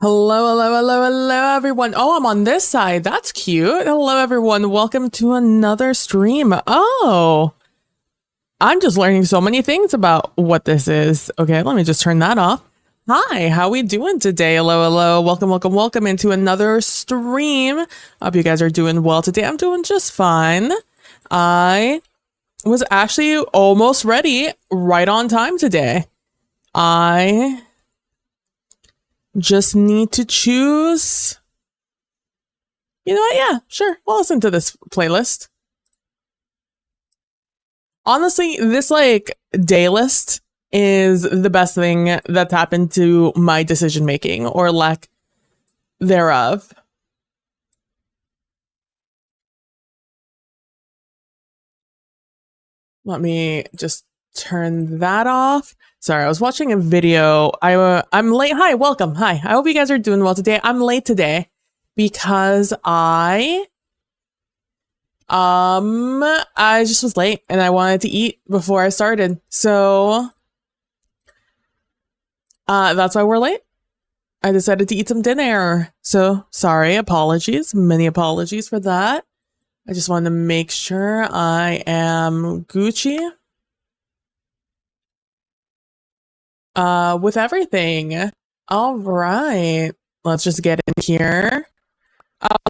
Hello, everyone. Oh, I'm on this side. That's cute. Hello, everyone. Welcome to another stream. Oh, I'm just learning so many things about what this is. Okay, let me just turn that off. Hi, how we doing today? Hello. Welcome into another stream. I hope you guys are doing well today. I'm doing just fine. I was actually almost ready right on time today. I just need to choose, You know what? Yeah, sure. I'll listen to this playlist. Honestly, this like day list is the best thing that's happened to my decision making or lack thereof. Let me just turn that off. Sorry, I was watching a video. I'm late. Hi, welcome. Hi. I hope you guys are doing well today. I'm late today because I just was late and I wanted to eat before I started. So that's why we're late. I decided to eat some dinner. So sorry, apologies. Many apologies for that. I just wanted to make sure I am Gucci with everything. All right, let's just get in here.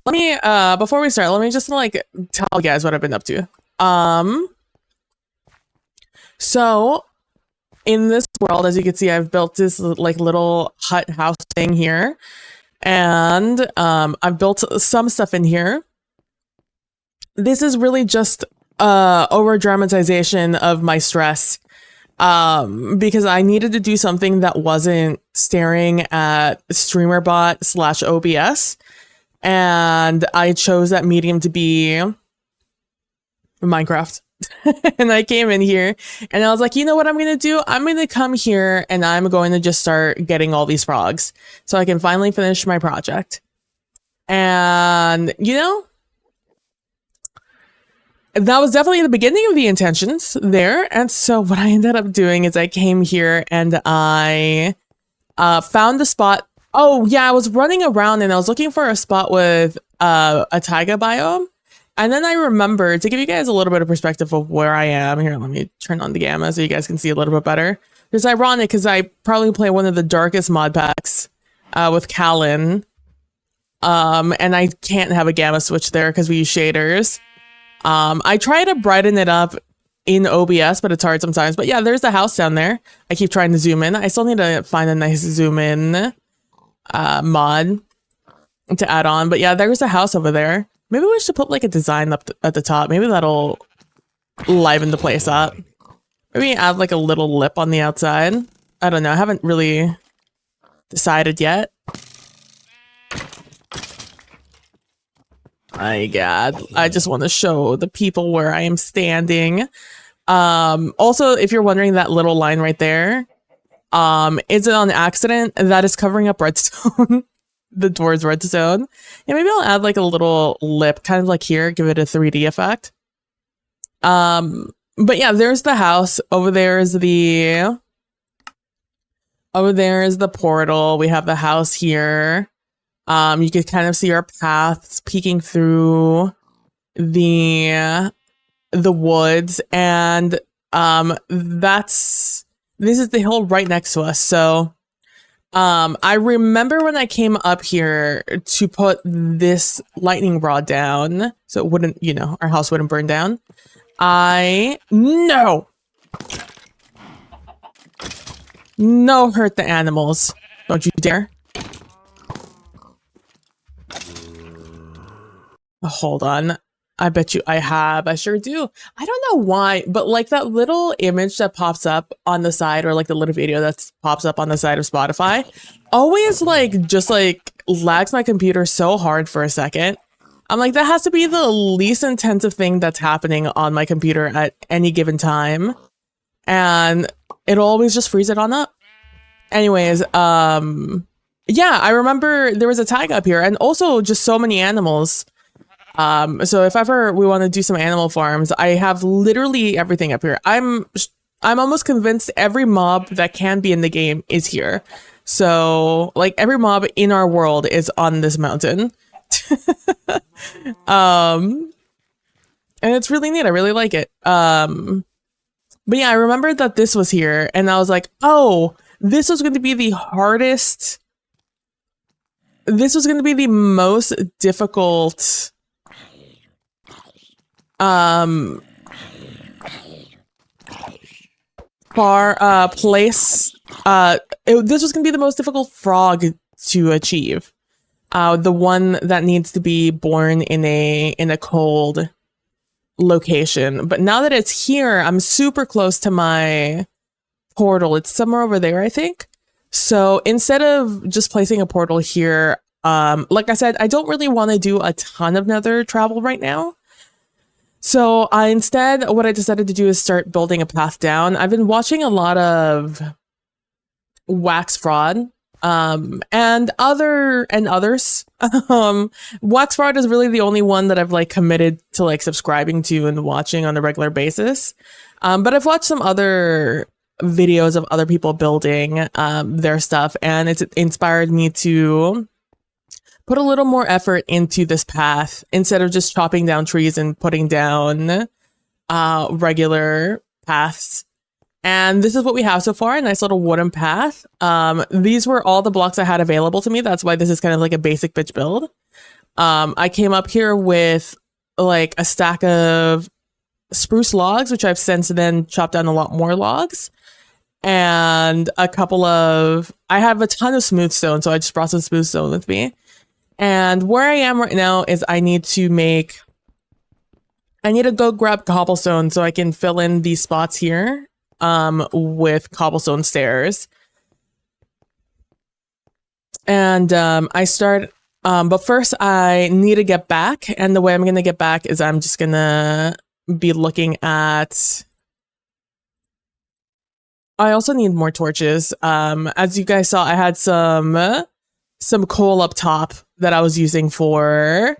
Let me before we start, let me just like tell you guys what I've been up to. So in this world, as you can see, I've built this like little hut house thing here, and I've built some stuff in here. This is really just over dramatization of my stress, because I needed to do something that wasn't staring at StreamerBot / OBS, and I chose that medium to be Minecraft. And I came in here and I was like, you know what I'm gonna do? I'm gonna come here and I'm going to just start getting all these frogs so I can finally finish my project. And you know, that was definitely the beginning of the intentions there. And so what I ended up doing is I came here and I found a spot. Oh yeah, I was running around and I was looking for a spot with a taiga biome. And then I remembered, to give you guys a little bit of perspective of where I am. Here, let me turn on the gamma so you guys can see a little bit better. It's ironic because I probably play one of the darkest mod packs with Callan. And I can't have a gamma switch there because we use shaders. I try to brighten it up in OBS, but it's hard sometimes. But yeah, there's the house down there. I keep trying to zoom in. I still need to find a nice zoom in mod to add on. But yeah, there's a house over there. Maybe we should put like a design up at the top. Maybe that'll liven the place up. Maybe add like a little lip on the outside. I don't know. I haven't really decided yet. My God, I just want to show the people where I am standing. Also, if you're wondering, that little line right there, is it on accident? That is covering up redstone. The door's redstone. Yeah, maybe I'll add like a little lip, kind of like here, give it a 3D effect. But yeah, there's the house. Over there is the portal. We have the house here. You can kind of see our paths peeking through the woods, and this is the hill right next to us. So I remember when I came up here to put this lightning rod down so it wouldn't, you know, our house wouldn't burn down. No, hurt the animals. Don't you dare. Hold on. I bet you I have. I sure do. I don't know why, but like that little image that pops up on the side, or like the little video that pops up on the side of Spotify, always like just like lags my computer so hard for a second. I'm like, that has to be the least intensive thing that's happening on my computer at any given time. And it'll always just freeze it on up. Anyways, yeah, I remember there was a tag up here and also just so many animals. So if ever we want to do some animal farms, I have literally everything up here. I'm almost convinced every mob that can be in the game is here. So like every mob in our world is on this mountain. And it's really neat. I really like it. But yeah, I remembered that this was here and I was like, oh, this was going to be the hardest. This was going to be the most difficult place. This was gonna be the most difficult frog to achieve. the one that needs to be born in a cold location. But now that it's here, I'm super close to my portal. It's somewhere over there, I think. So instead of just placing a portal here, like I said, I don't really want to do a ton of nether travel right now. So instead, what I decided to do is start building a path down. I've been watching a lot of Wax Fraud and others. Wax Fraud is really the only one that I've like committed to like subscribing to and watching on a regular basis. But I've watched some other videos of other people building their stuff, and it's inspired me to put a little more effort into this path instead of just chopping down trees and putting down regular paths. And this is what we have so far, a nice little wooden path. These were all the blocks I had available to me. That's why this is kind of like a basic bitch build. I came up here with like a stack of spruce logs, which I've since then chopped down a lot more logs. And a couple of, I have a ton of smooth stone, so I just brought some smooth stone with me. And where I am right now is I need to go grab cobblestone so I can fill in these spots here with cobblestone stairs. And but first I need to get back. And the way I'm going to get back is I'm just going to be looking at, I also need more torches. As you guys saw, I had some coal up top that I was using for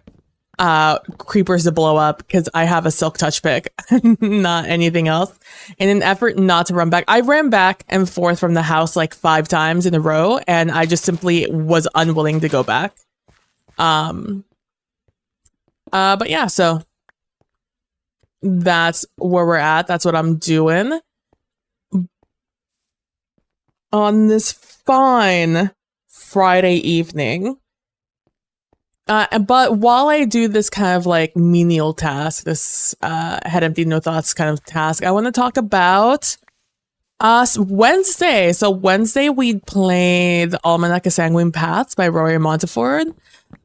creepers to blow up because I have a silk touch pick, not anything else. In an effort not to run back, I ran back and forth from the house like 5 times in a row, and I just simply was unwilling to go back. But yeah, so that's where we're at. That's what I'm doing on this fine Friday evening. But while I do this kind of like menial task, this head empty, no thoughts kind of task, I want to talk about Wednesday. So Wednesday we played Almanac of Sanguine Paths by Rory Montefort.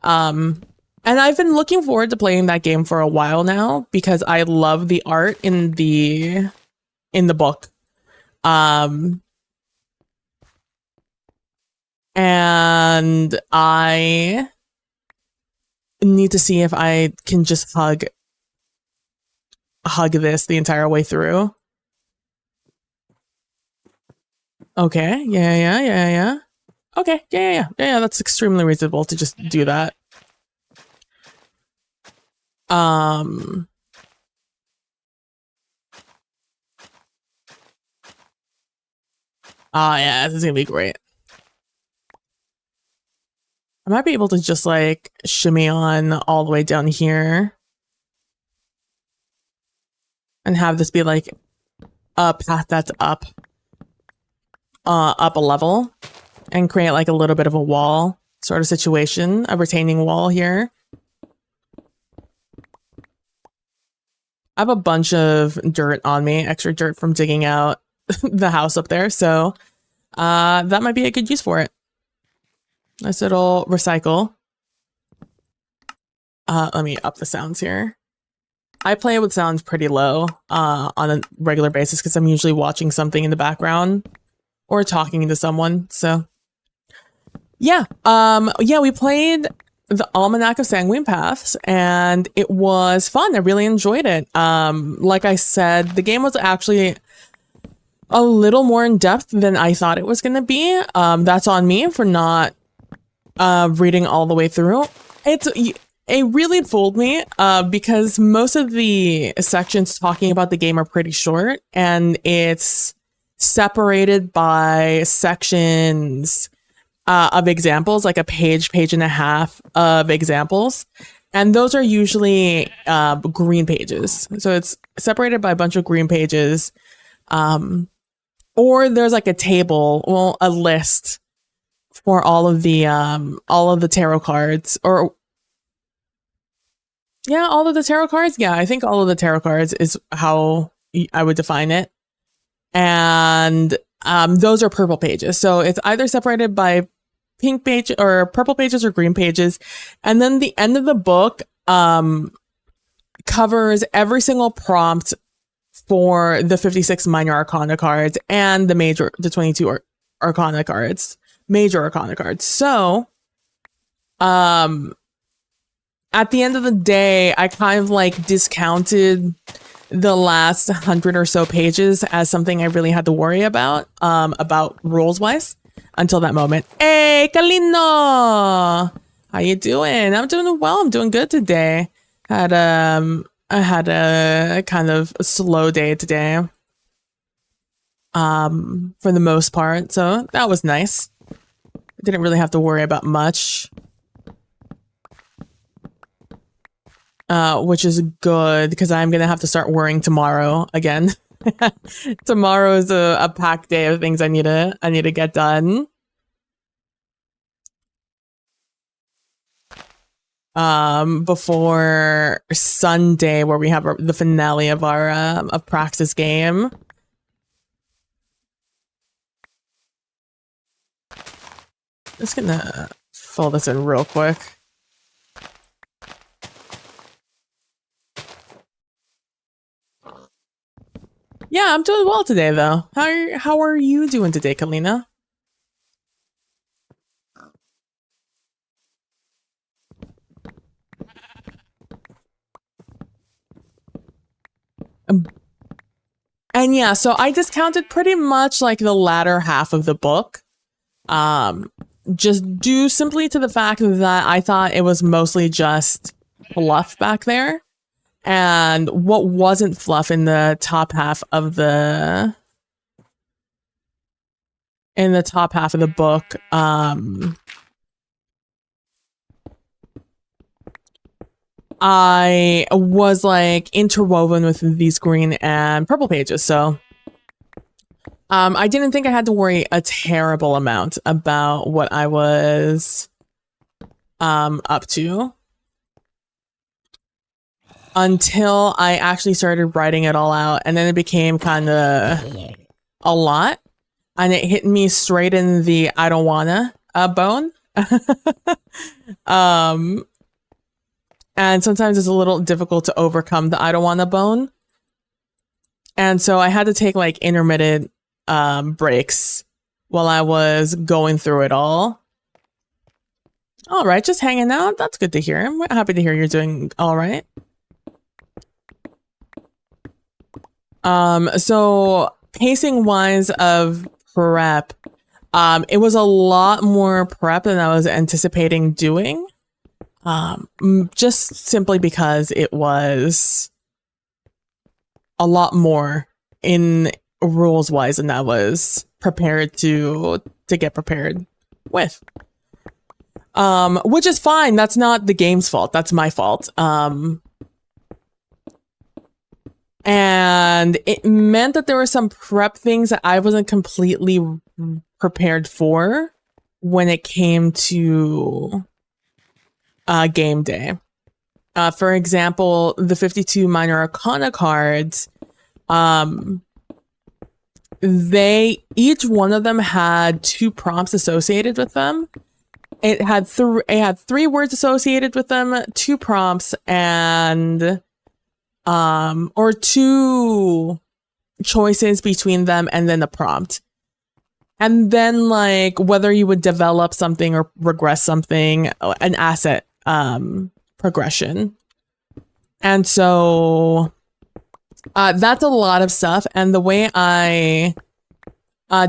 And I've been looking forward to playing that game for a while now because I love the art in the book. And I need to see if I can just hug this the entire way through. Okay, yeah. Okay, yeah, that's extremely reasonable to just do that. Yeah, this is gonna be great. I might be able to just like shimmy on all the way down here and have this be like a path that's up a level and create like a little bit of a wall sort of situation, a retaining wall here. I have a bunch of dirt on me, extra dirt from digging out the house up there, so that might be a good use for it. Nice little recycle. Let me up the sounds here. I play with sounds pretty low on a regular basis because I'm usually watching something in the background or talking to someone. So yeah, we played the Almanac of Sanguine Paths and it was fun. I really enjoyed it. Like I said, the game was actually a little more in depth than I thought it was going to be. That's on me for not reading all the way through. It really fooled me because most of the sections talking about the game are pretty short and it's separated by sections of examples, like a page and a half of examples. And those are usually green pages. So it's separated by a bunch of green pages. Or there's like a table, well, a list for all of the tarot cards, or yeah, all of the tarot cards. Yeah, I think all of the tarot cards is how I would define it. And those are purple pages. So it's either separated by pink page or purple pages or green pages. And then the end of the book covers every single prompt for the 56 minor arcana cards and the 22 arcana cards, major arcana cards. So, at the end of the day, I kind of like discounted the last 100 or so pages as something I really had to worry about rules wise until that moment. Hey, Kalino! How you doing? I'm doing well. I'm doing good today. I had a kind of a slow day today. For the most part. So that was nice. I didn't really have to worry about much. Which is good because I'm going to have to start worrying tomorrow again. Tomorrow is a packed day of things I need to get done. Before Sunday, where we have the finale of our of Praxis game. Just gonna fill this in real quick. Yeah, I'm doing well today, though. How are you doing today, Kalina? And yeah, so I discounted pretty much like the latter half of the book. Just due simply to the fact that I thought it was mostly just fluff back there. And what wasn't fluff in the top half of the book, I was like interwoven with these green and purple pages. So I didn't think I had to worry a terrible amount about what I was up to until I actually started writing it all out. And then it became kind of a lot. And it hit me straight in the I don't wanna bone. And sometimes it's a little difficult to overcome the I don't wanna bone. And so I had to take like intermittent breaks while I was going through it all. All right, just hanging out. That's good to hear. I'm happy to hear you're doing all right. So pacing wise of prep, it was a lot more prep than I was anticipating doing. Just simply because it was a lot more in rules wise than I was prepared to get prepared with. Which is fine. That's not the game's fault. That's my fault. And it meant that there were some prep things that I wasn't completely prepared for when it came to game day. For example, the 52 minor arcana cards, each one of them had 2 prompts associated with them. It had 3 words associated with them, 2 prompts, and or 2 choices between them and then a prompt. And then like whether you would develop something or regress something, an asset progression. And so that's a lot of stuff. And the way I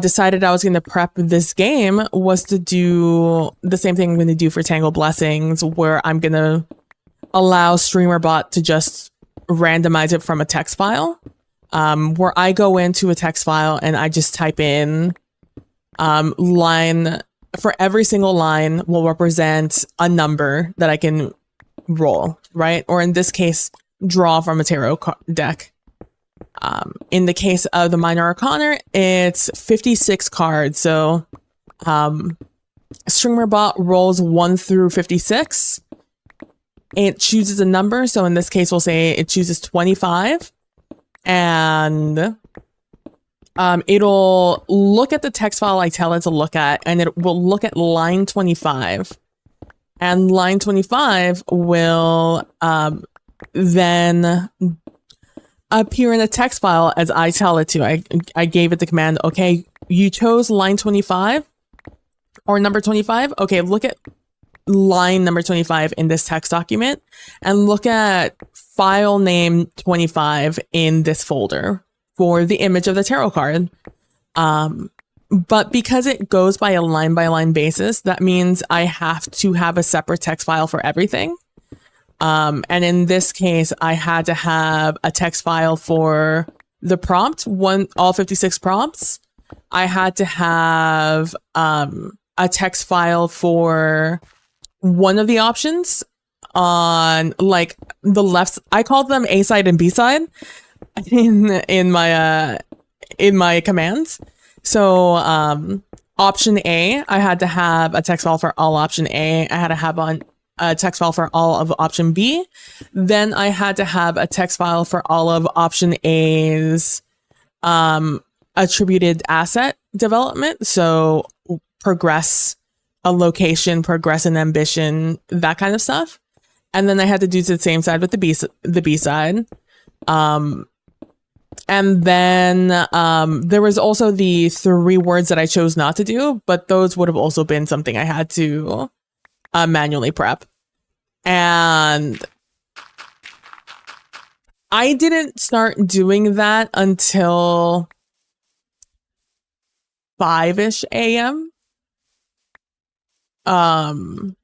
decided I was going to prep this game was to do the same thing I'm going to do for Tangle Blessings, where I'm going to allow StreamerBot to just randomize it from a text file, where I go into a text file and I just type in line for every single line will represent a number that I can roll, right? Or in this case, draw from a tarot deck. In the case of the Minor Arcana, it's 56 cards. So StreamerBot rolls 1 through 56. It chooses a number. So in this case, we'll say it chooses 25. And it'll look at the text file I tell it to look at, and it will look at line 25. And line 25 will then appear in a text file as I tell it to. I gave it the command, okay, you chose line 25 or number 25. Okay, look at line number 25 in this text document and look at file name 25 in this folder for the image of the tarot card. But because it goes by a line basis, that means I have to have a separate text file for everything. And in this case, I had to have a text file for the prompt, all 56 prompts. I had to have a text file for one of the options on like the left. I called them A side and B side in my commands. So option A, I had to have a text file for all option A. I had to have a text file for all of option B. Then I had to have a text file for all of option A's attributed asset development. So progress a location, progress an ambition, that kind of stuff. And then I had to do the same side with the B side. And then there was also the 3 words that I chose not to do, but those would have also been something I had to manually prep. And I didn't start doing that until 5-ish a.m. And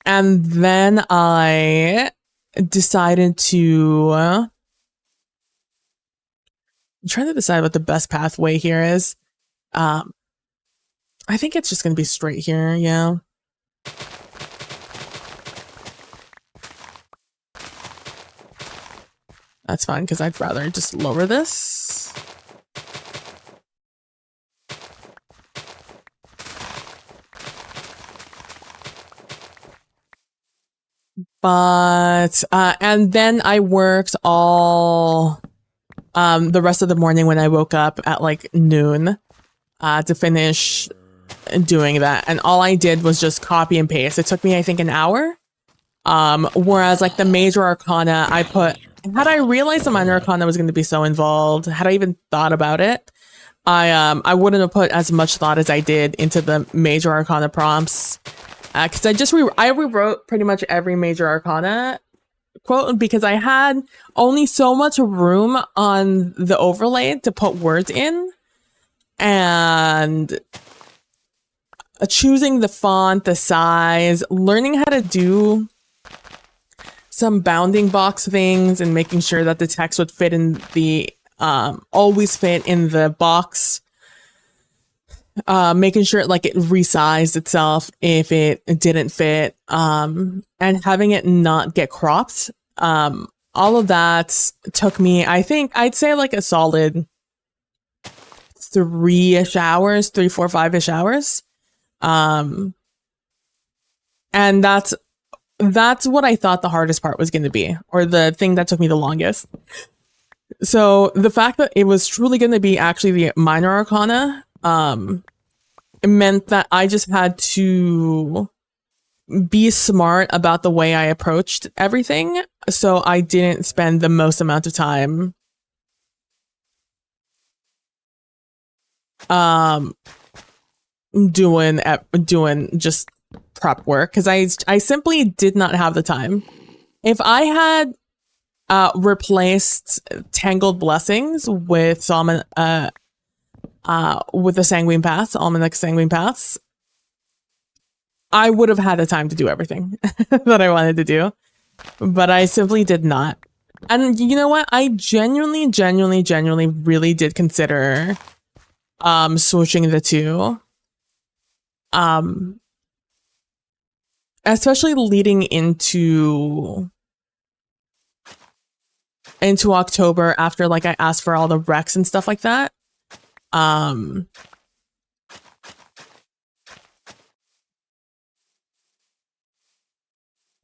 then I decided to I'm trying to decide what the best pathway here is. I think it's just going to be straight here. Yeah. That's fine because I'd rather just lower this. But, and then I worked all the rest of the morning when I woke up at like noon to finish doing that. And all I did was just copy and paste. It took me, I think, an hour. Whereas like the major arcana, had I realized the minor arcana was going to be so involved, had I even thought about it, I wouldn't have put as much thought as I did into the major arcana prompts. Because I rewrote pretty much every major arcana quote because I had only so much room on the overlay to put words in, and choosing the font, the size, learning how to do some bounding box things and making sure that the text would fit in the always fit in the box. Making sure like it resized itself if it didn't fit, and having it not get cropped. All of that took me, I think I'd say like a solid 3-ish hours, 3, 4, 5-ish hours. And that's what I thought the hardest part was going to be, or the thing that took me the longest. So the fact that it was truly going to be actually the minor arcana, it meant that I just had to be smart about the way I approached everything. So I didn't spend the most amount of time doing just prep work, because I simply did not have the time. If I had replaced Tangled Blessings with with the Sanguine Paths, Almanac Sanguine Paths, I would have had the time to do everything that I wanted to do, but I simply did not. And you know what? I genuinely really did consider switching the two. Especially leading into October, after like I asked for all the recs and stuff like that.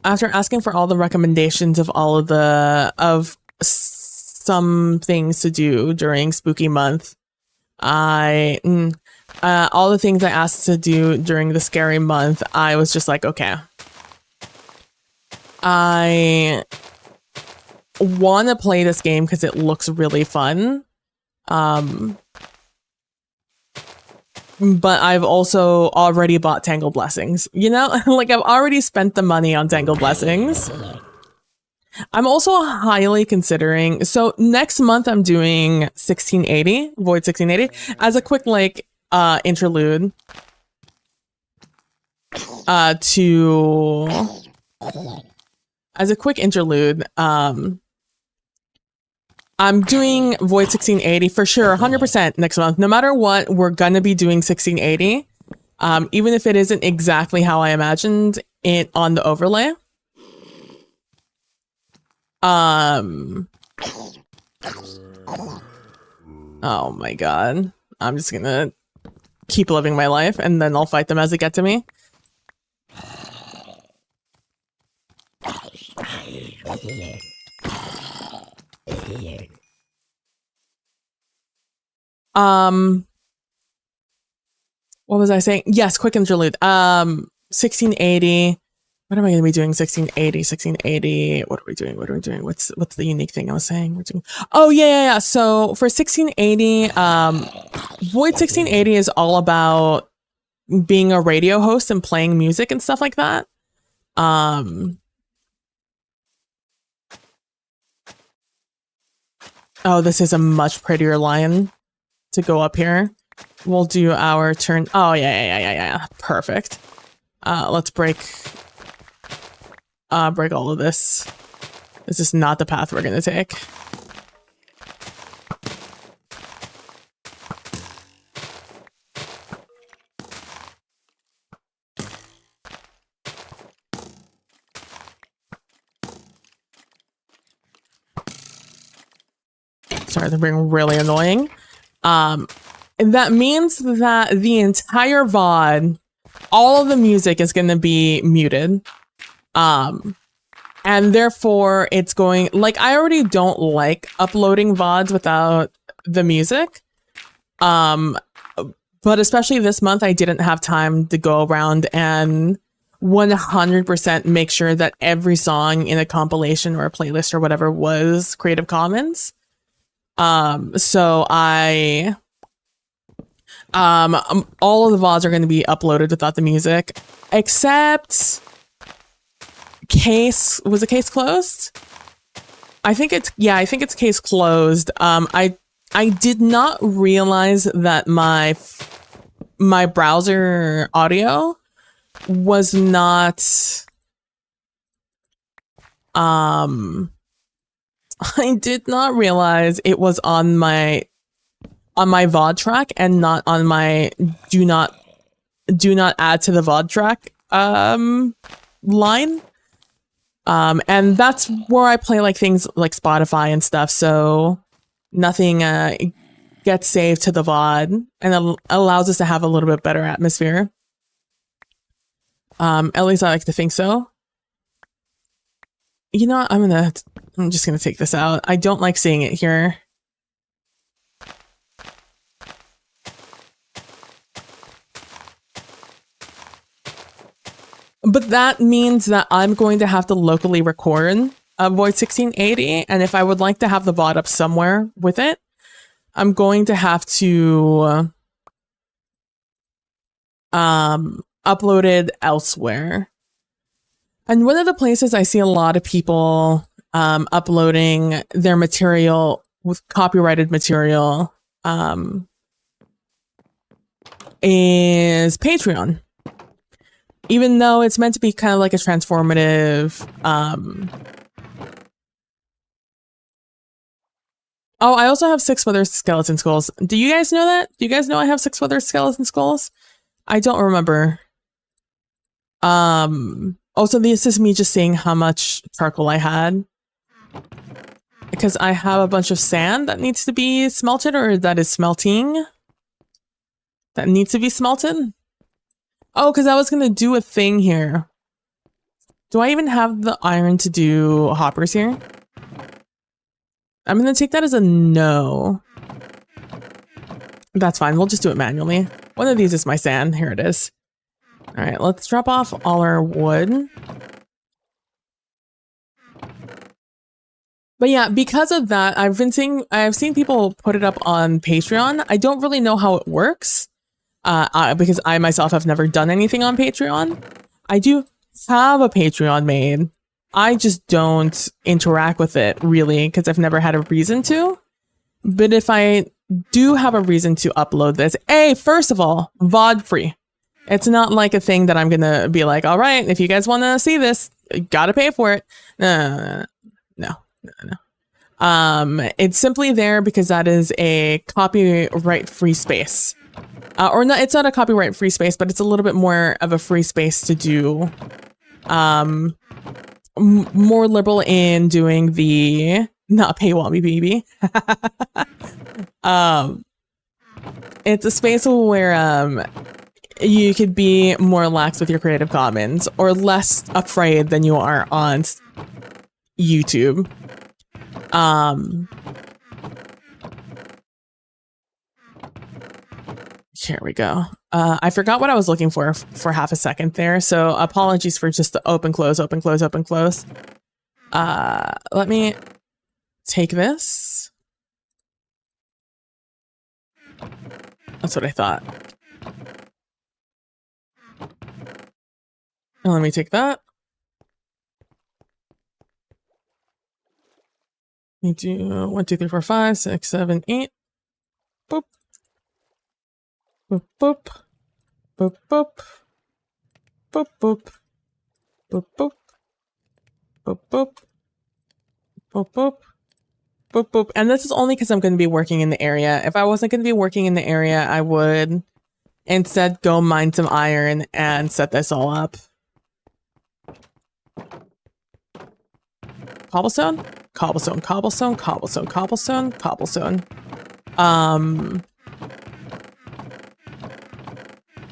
After asking for all the recommendations of all of some things to do during spooky month. All the things I asked to do during the scary month, I was just like, okay. I want to play this game because it looks really fun. But I've also already bought Tangle Blessings, you know? Like, I've already spent the money on Tangle Blessings. I'm also highly considering, so next month I'm doing 1680, Void 1680, as a quick, like, interlude. As a quick interlude, I'm doing Void 1680 for sure, 100% next month. No matter what, we're gonna be doing 1680, even if it isn't exactly how I imagined it on the overlay. Oh my god. I'm just gonna keep living my life and then I'll fight them as they get to me. What was I saying? Yes, quick interlude. 1680. What am I going to be doing? 1680. What are we doing? What's the unique thing I was saying? We're doing. Oh yeah. So for 1680, Void 1680 is all about being a radio host and playing music and stuff like that. Oh, this is a much prettier lion to go up here. We'll do our turn. Oh, yeah. Perfect. Let's break all of this. This is not the path we're going to take. Sorry, they're being really annoying. And that means that the entire VOD, all of the music is going to be muted. And therefore it's going, like, I already don't like uploading VODs without the music. But especially this month, I didn't have time to go around and 100% make sure that every song in a compilation or a playlist or whatever was Creative Commons. So all of the VODs are going to be uploaded without the music, except case. Was the case closed? I think it's case closed. I did not realize that my browser audio was not I did not realize it was on my VOD track and not on my do not add to the VOD track line. And that's where I play like things like Spotify and stuff, so nothing gets saved to the VOD, and it allows us to have a little bit better atmosphere. At least I like to think so. You know what? I'm just gonna take this out. I don't like seeing it here. But that means that I'm going to have to locally record Void 1680, and if I would like to have the VOD up somewhere with it, I'm going to have to upload it elsewhere. And one of the places I see a lot of people uploading their material with copyrighted material is Patreon. Even though it's meant to be kind of like a transformative... Oh, I also have 6 Wither Skeleton Skulls. Do you guys know that? Do you guys know I have 6 Wither Skeleton Skulls? I don't remember. Also, this is me just seeing how much charcoal I had. Because I have a bunch of sand that needs to be smelted, or that is smelting. That needs to be smelted. Oh, because I was going to do a thing here. Do I even have the iron to do hoppers here? I'm going to take that as a no. That's fine. We'll just do it manually. One of these is my sand. Here it is. All right, let's drop off all our wood. But yeah, because of that, I've seen people put it up on Patreon. I don't really know how it works because I myself have never done anything on Patreon. I do have a Patreon made. I just don't interact with it really because I've never had a reason to. But if I do have a reason to upload this, first of all, VOD free. It's not like a thing that I'm going to be like, all right, if you guys want to see this, you got to pay for it. No. It's simply there because that is a copyright free space. Or not, it's not a copyright free space, but it's a little bit more of a free space to do more liberal in doing the not paywall me baby. It's a space where you could be more lax with your Creative Commons or less afraid than you are on YouTube. Here we go. I forgot what I was looking for half a second there. So apologies for just the open, close. Let me take this. That's what I thought. And let me take that. Let me do 1, 2, 3, 4, 5, 6, 7, 8. Boop. Boop, boop. Boop, boop. Boop, boop. Boop, boop. Boop, boop. Boop, boop. Boop, boop. And this is only because I'm going to be working in the area. If I wasn't going to be working in the area, I would instead go mine some iron and set this all up. Cobblestone? Cobblestone, cobblestone, cobblestone, cobblestone, cobblestone.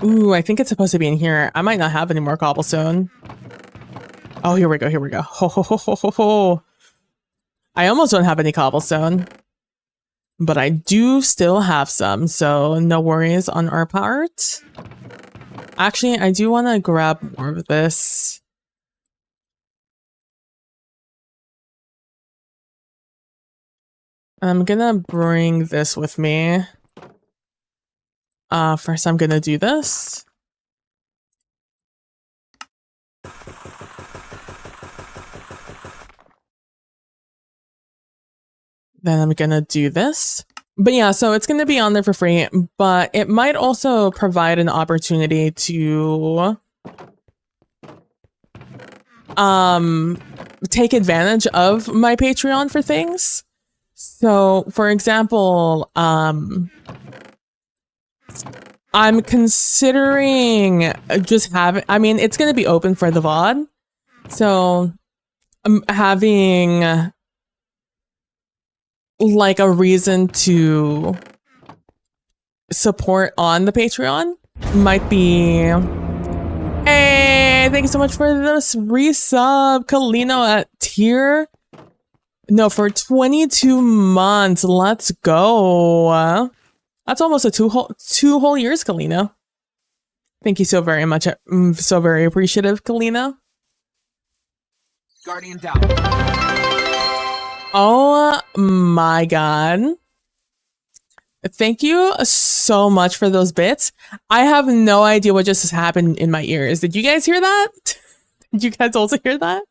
Ooh, I think it's supposed to be in here. I might not have any more cobblestone. Oh, here we go, here we go. Ho, ho, ho, ho, ho, ho. I almost don't have any cobblestone. But I do still have some, so no worries on our part. Actually, I do want to grab more of this. I'm gonna bring this with me. First I'm gonna do this. Then I'm gonna do this. But yeah, so it's gonna be on there for free, but it might also provide an opportunity to take advantage of my Patreon for things. So, for example, I'm considering just having, I mean, it's going to be open for the VOD. So, having like a reason to support on the Patreon might be. Hey, thank you so much for this resub, Kalino at tier. No, for 22 months. Let's go. That's almost a two whole years, Kalina. Thank you so very much. I'm so very appreciative, Kalina. Guardian down. Oh my god. Thank you so much for those bits. I have no idea what just happened in my ears. Did you guys hear that? Did you guys also hear that?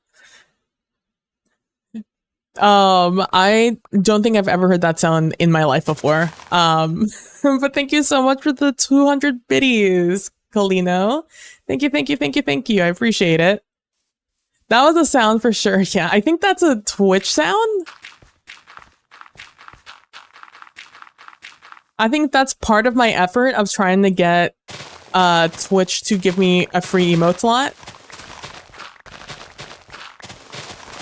I don't think I've ever heard that sound in my life before. But thank you so much for the 200 biddies, Colino. Thank you. I appreciate it. That was a sound for sure. Yeah, I think that's a Twitch sound. I think that's part of my effort of trying to get Twitch to give me a free emote slot.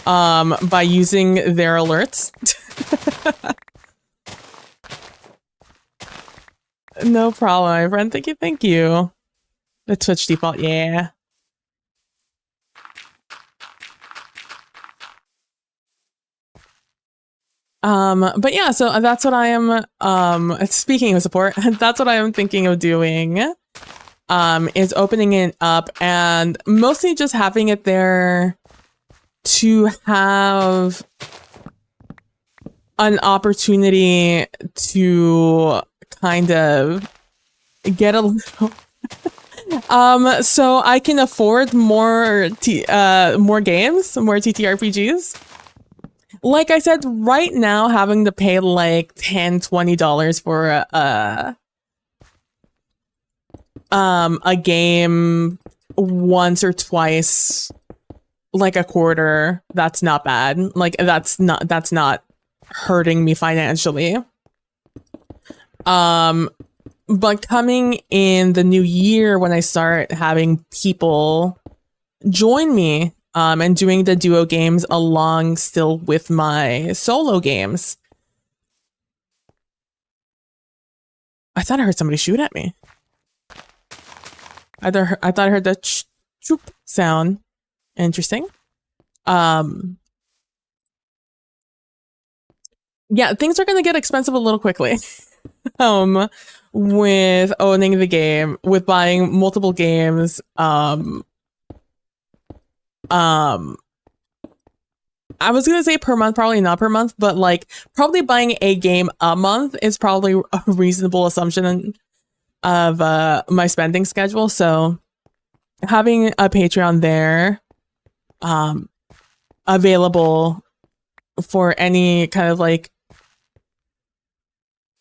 By using their alerts. No problem, my friend. Thank you. The Twitch default, yeah. But yeah, so that's what I am, speaking of support, that's what I am thinking of doing, is opening it up and mostly just having it there to have an opportunity to kind of get a little so I can afford more more games, more TTRPGs. Like I said, right now having to pay like $10-$20 for a game once or twice, like a quarter, that's not bad. Like that's not hurting me financially. But coming in the new year, when I start having people join me and doing the duo games along still with my solo games. I thought I heard somebody shoot at me. I thought I heard the choop sound. Interesting. Yeah, things are gonna get expensive a little quickly. With owning the game, with buying multiple games, I was gonna say per month, probably not per month, but like probably buying a game a month is probably a reasonable assumption of my spending schedule. So having a Patreon there, available for any kind of like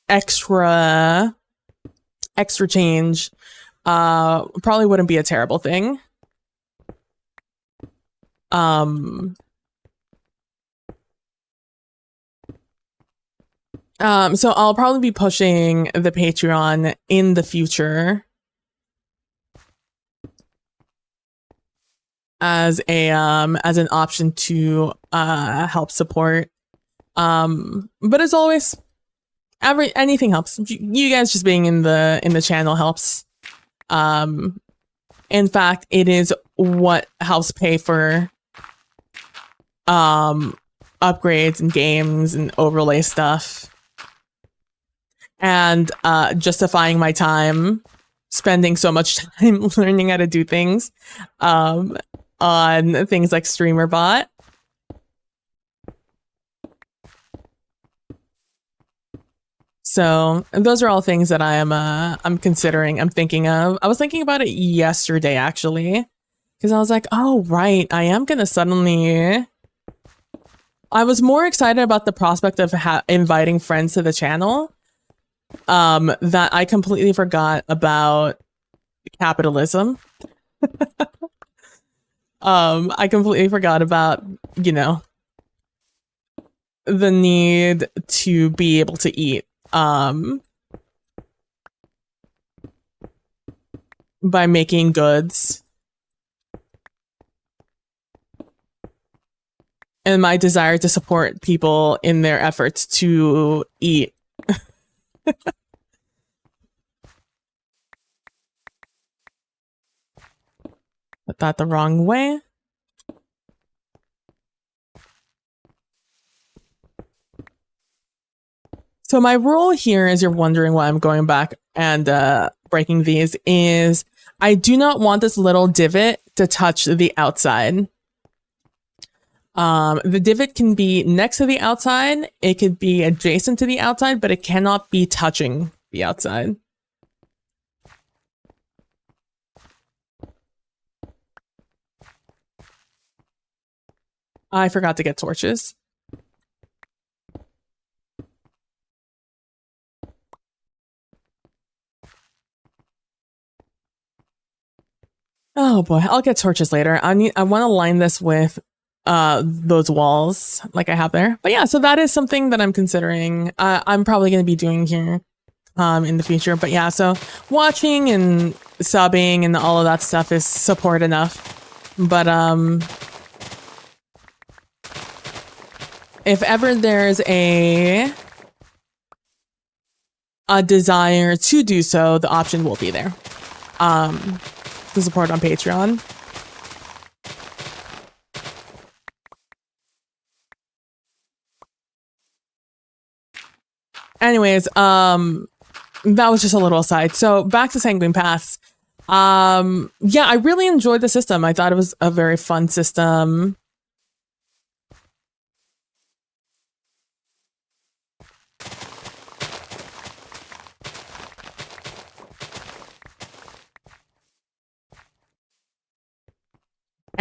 extra change, probably wouldn't be a terrible thing. So I'll probably be pushing the Patreon in the future as a as an option to help support. But as always, anything helps. You guys just being in the channel helps. In fact, it is what helps pay for upgrades and games and overlay stuff. And justifying my time, spending so much time learning how to do things on things like StreamerBot. So those are all things that I'm considering, I'm thinking of. I was thinking about it yesterday, actually, because I was like, oh, right, I am going to suddenly... I was more excited about the prospect of inviting friends to the channel that I completely forgot about capitalism. I completely forgot about, you know, the need to be able to eat by making goods, and my desire to support people in their efforts to eat. Put that the wrong way. So my rule here, as you're wondering why I'm going back and breaking these, is I do not want this little divot to touch the outside. The divot can be next to the outside, it could be adjacent to the outside, but it cannot be touching the outside. I forgot to get torches. Oh boy, I'll get torches later. I want to line this with those walls like I have there. But yeah, so that is something that I'm considering. I'm probably going to be doing here in the future. But yeah, so watching and subbing and all of that stuff is support enough. But if ever there's a desire to do so, the option will be there. To support on Patreon. Anyways, that was just a little aside. So back to Sanguine Paths. Yeah, I really enjoyed the system. I thought it was a very fun system.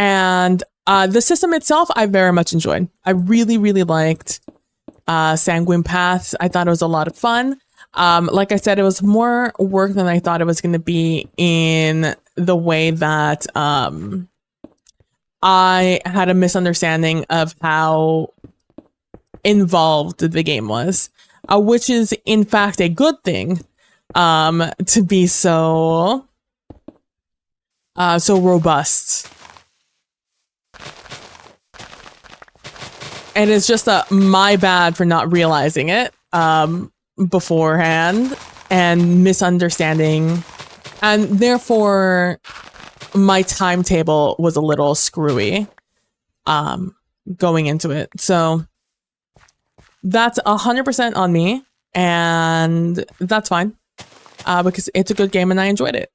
And the system itself, I very much enjoyed. I really, really liked Sanguine Paths. I thought it was a lot of fun. Like I said, it was more work than I thought it was going to be in the way that I had a misunderstanding of how involved the game was, which is in fact a good thing to be so robust. And it's just my bad for not realizing it beforehand and misunderstanding. And therefore, my timetable was a little screwy going into it. So that's 100% on me. And that's fine because it's a good game and I enjoyed it.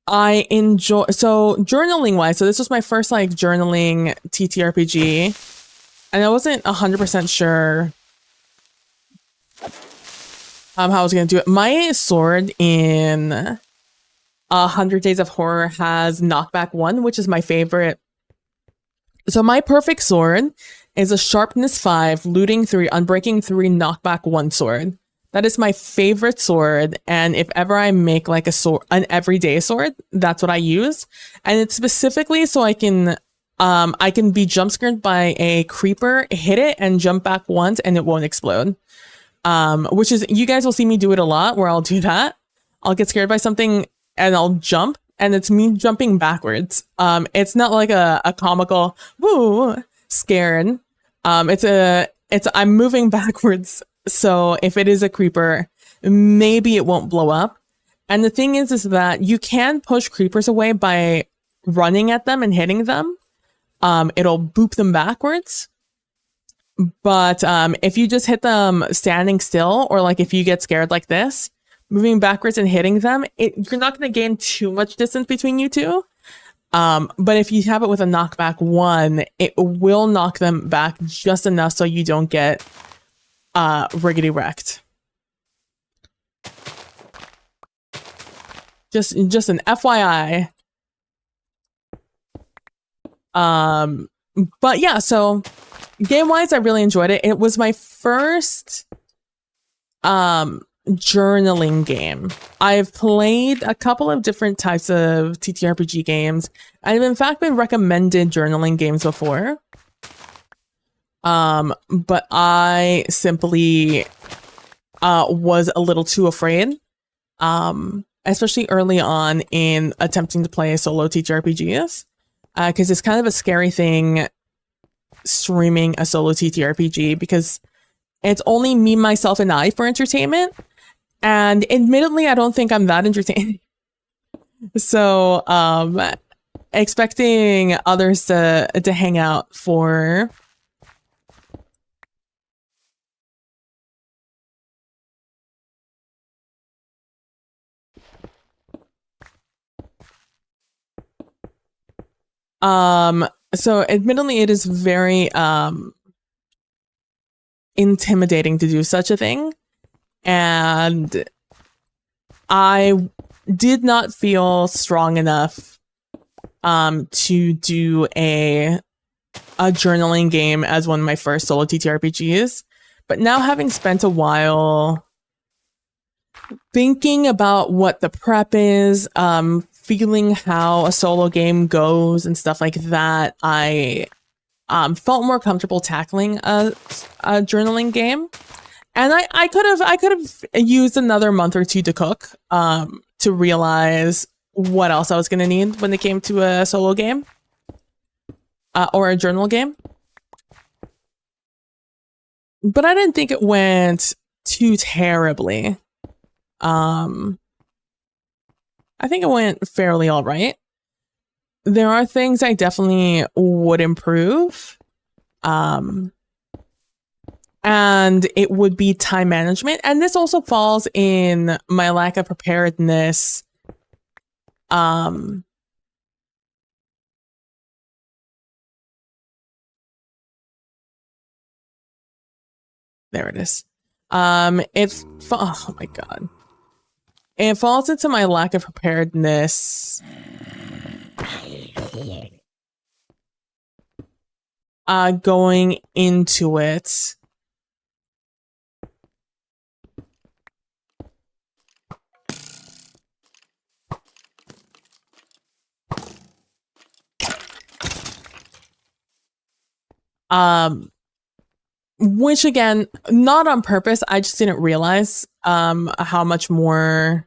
I enjoy, so journaling wise, so this was my first like journaling TTRPG, and I wasn't 100% sure how I was gonna do it. My sword in 100 Days of Horror has knockback 1, which is my favorite. So my perfect sword is a sharpness 5, looting 3, unbreaking 3, knockback 1 sword. That is my favorite sword, and if ever I make like an everyday sword, that's what I use. And it's specifically so I can be jump scared by a creeper, hit it, and jump back once, and it won't explode. Which is, you guys will see me do it a lot, where I'll do that. I'll get scared by something, and I'll jump, and it's me jumping backwards. It's not like a comical woo scared. It's I'm moving backwards. So if it is a creeper, maybe it won't blow up. And the thing is that you can push creepers away by running at them and hitting them. It'll boop them backwards. But if you just hit them standing still, or like if you get scared like this, moving backwards and hitting them, you're not going to gain too much distance between you two. But if you have it with a knockback 1, it will knock them back just enough so you don't get riggedy wrecked. Just an FYI. But yeah, so game wise, I really enjoyed it. It was my first journaling game. I've played a couple of different types of TTRPG games. I've in fact been recommended journaling games before. But I simply was a little too afraid, especially early on in attempting to play solo TTRPGs, because it's kind of a scary thing streaming a solo TTRPG, because it's only me, myself, and I for entertainment, and admittedly, I don't think I'm that entertaining. So, expecting others to hang out for so admittedly it is very intimidating to do such a thing, and I did not feel strong enough to do a journaling game as one of my first solo TTRPGs. But now, having spent a while thinking about what the prep is, feeling how a solo game goes and stuff like that, I felt more comfortable tackling a journaling game. And I could have used another month or two to cook to realize what else I was going to need when it came to a solo game or a journal game. But I didn't think it went too terribly. I think it went fairly all right. There are things I definitely would improve. and it would be time management. And this also falls in my lack of preparedness. There it is. Oh my god. It falls into my lack of preparedness. Going into it. Which again, not on purpose. I just didn't realize how much more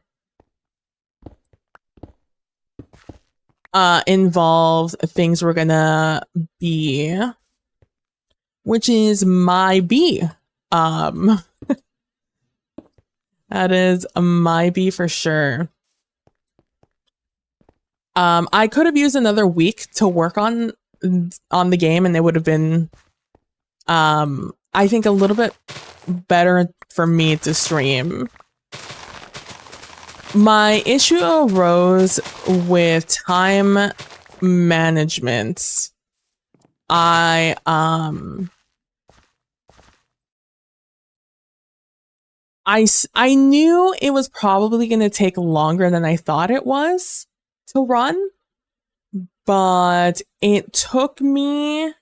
involved things were gonna be, which is my B. That is my B for sure. I could have used another week to work on the game, and it would have been I think a little bit better for me to stream. My issue arose with time management. I knew it was probably going to take longer than I thought it was to run, but it took me...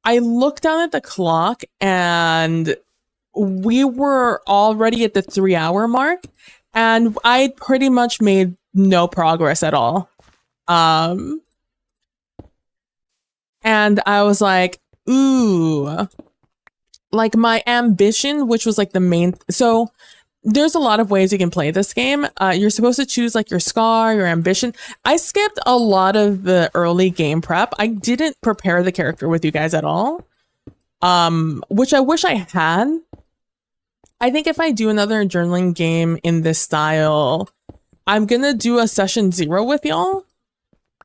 I looked down at the clock and we were already at the 3-hour mark, and I pretty much made no progress at all. And I was like, ooh, like my ambition, which was like the main. So there's a lot of ways you can play this game. You're supposed to choose like your scar, your ambition. I skipped a lot of the early game prep. I didn't prepare the character with you guys at all, which I wish I had. I think if I do another journaling game in this style, I'm gonna do a session 0 with y'all,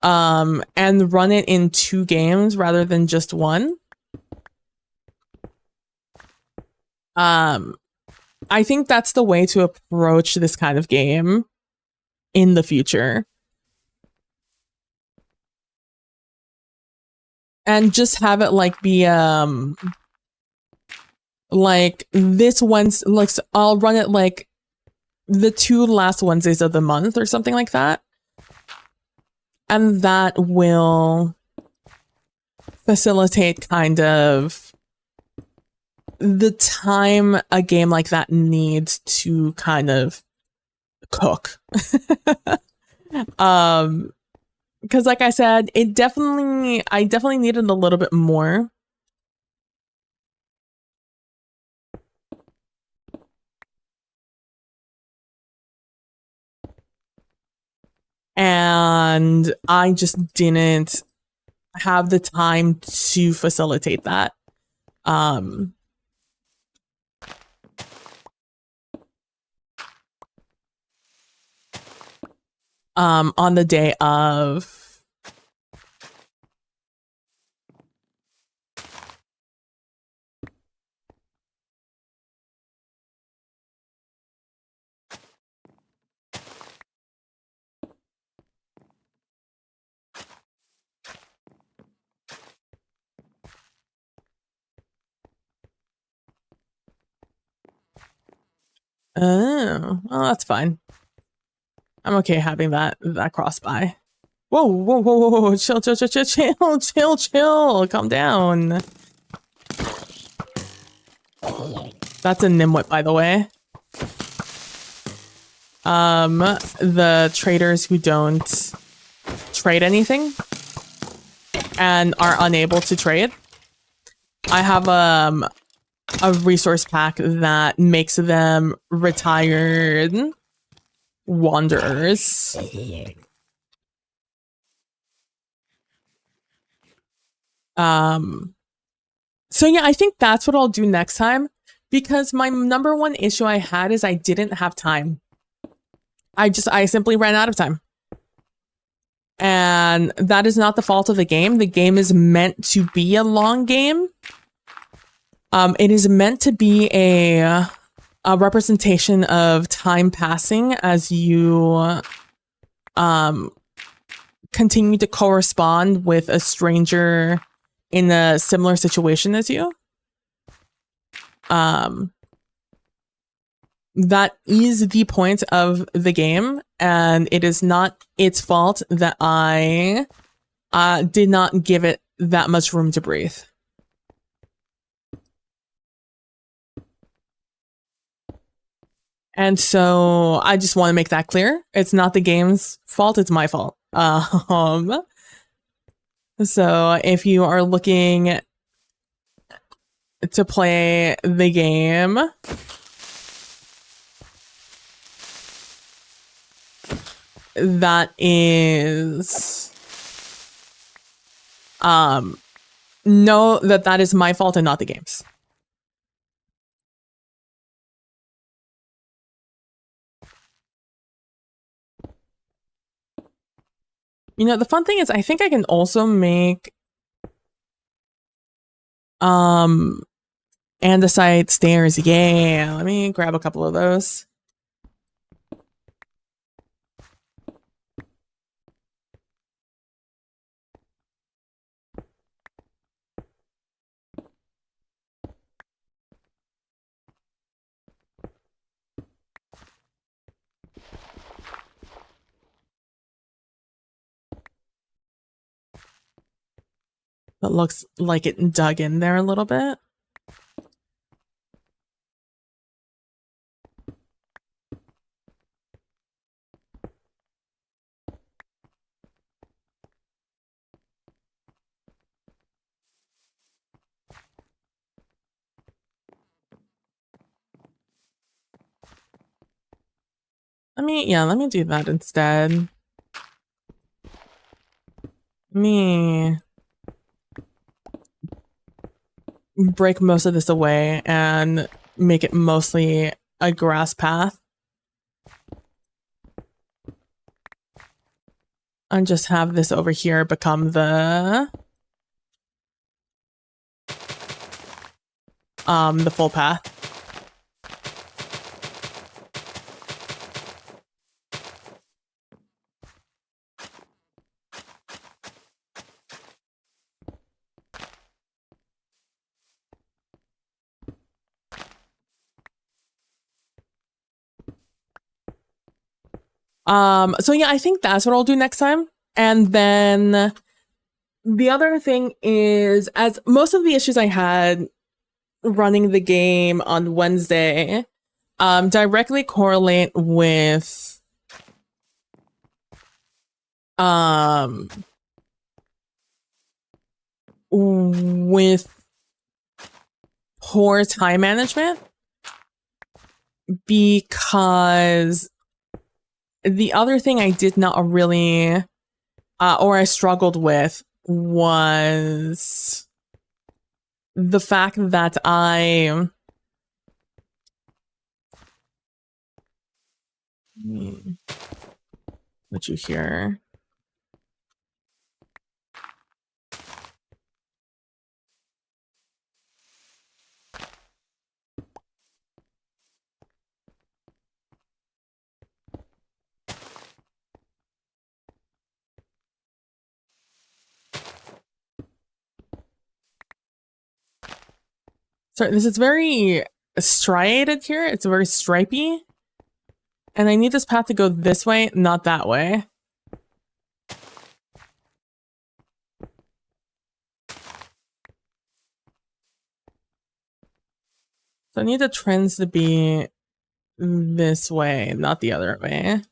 and run it in 2 games rather than just 1. I think that's the way to approach this kind of game in the future. And just have it like be like this Wednesday, like I'll run it like the 2 last Wednesdays of the month or something like that. And that will facilitate kind of the time a game like that needs to kind of cook. Because like I said, I definitely needed a little bit more. And I just didn't have the time to facilitate that. On the day of. Oh, well, that's fine. I'm okay having that cross by. Whoa, whoa, whoa, whoa, whoa, chill, chill, chill, chill, chill, chill, chill, calm down. That's a Nimwit, by the way. The traders who don't trade anything and are unable to trade. I have a resource pack that makes them retired wanderers. So yeah, I think that's what I'll do next time, because my number one issue I had is I didn't have time. I simply ran out of time. And that is not the fault of the game. The game is meant to be a long game. It is meant to be a representation of time passing as you continue to correspond with a stranger in a similar situation as you. That is the point of the game, and it is not its fault that I did not give it that much room to breathe. And so I just want to make that clear. It's not the game's fault, it's my fault. So if you are looking to play the game, that is know that that is my fault and not the game's. You know, the fun thing is I think I can also make andesite stairs. Yeah, let me grab a couple of those. That looks like it dug in there a little bit. Let me do that instead. Let me break most of this away and make it mostly a grass path. And just have this over here become the full path. So yeah, I think that's what I'll do next time. And then the other thing is, as most of the issues I had running the game on Wednesday directly correlate with poor time management, because the other thing I did not really or I struggled with was the fact that what you hear. So this is very striated here. It's very stripy. And I need this path to go this way, not that way. So I need the trends to be this way, not the other way.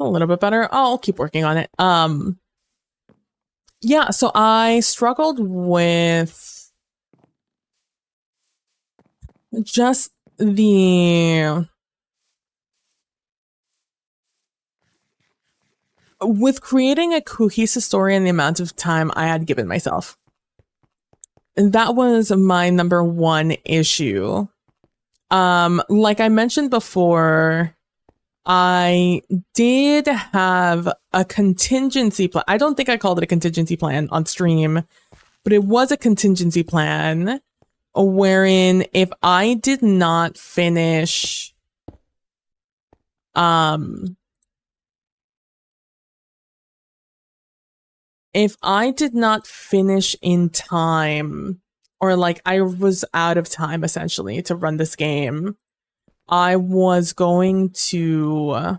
A little bit better. I'll keep working on it. Yeah, so I struggled with just the with creating a cohesive story and the amount of time I had given myself. And that was my number one issue. Like I mentioned before, I did have a contingency plan. I don't think I called it a contingency plan on stream, but it was a contingency plan wherein if I did not finish, if I did not finish in time, or like I was out of time essentially to run this game, I was going to,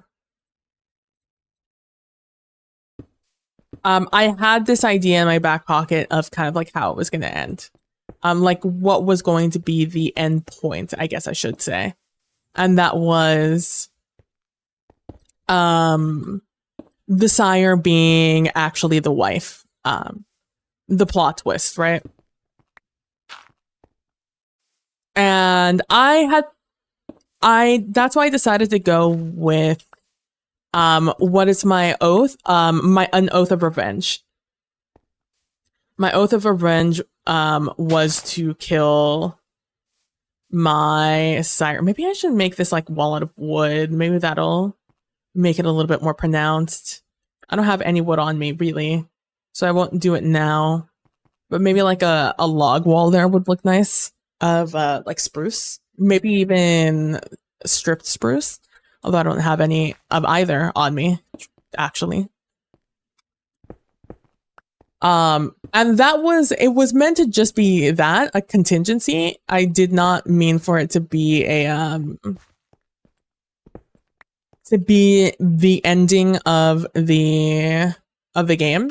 I had this idea in my back pocket of kind of like how it was going to end. Like what was going to be the end point, I guess I should say. And that was, the sire being actually the wife. The plot twist, right? And that's why I decided to go with, what is my oath? An oath of revenge. My oath of revenge, was to kill my sire. Maybe I should make this like wall out of wood. Maybe that'll make it a little bit more pronounced. I don't have any wood on me really, so I won't do it now. But maybe like a log wall there would look nice of like spruce. Maybe even stripped spruce. Although I don't have any of either on me, actually. And it was meant to just be that, a contingency. I did not mean for it to be the ending of the game.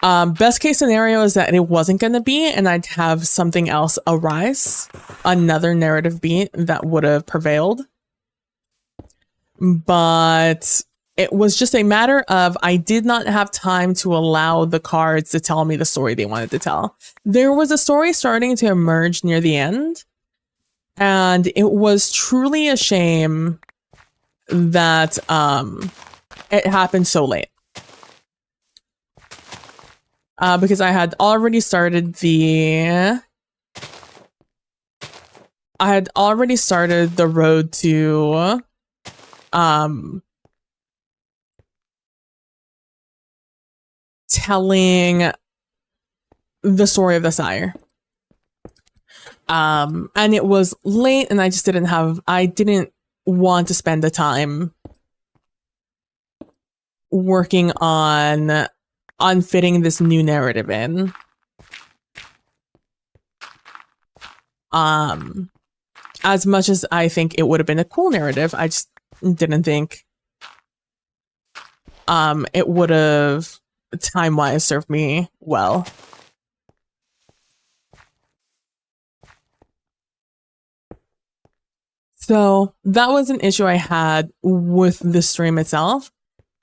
Best case scenario is that it wasn't going to be, and I'd have something else arise, another narrative beat that would have prevailed. But it was just a matter of I did not have time to allow the cards to tell me the story they wanted to tell. There was a story starting to emerge near the end, and it was truly a shame that it happened so late. Because I had already started the road to telling the story of the sire. And it was late, and I didn't want to spend the time working on fitting this new narrative in. As much as I think it would have been a cool narrative, I just didn't think it would have time-wise served me well. So that was an issue I had with the stream itself,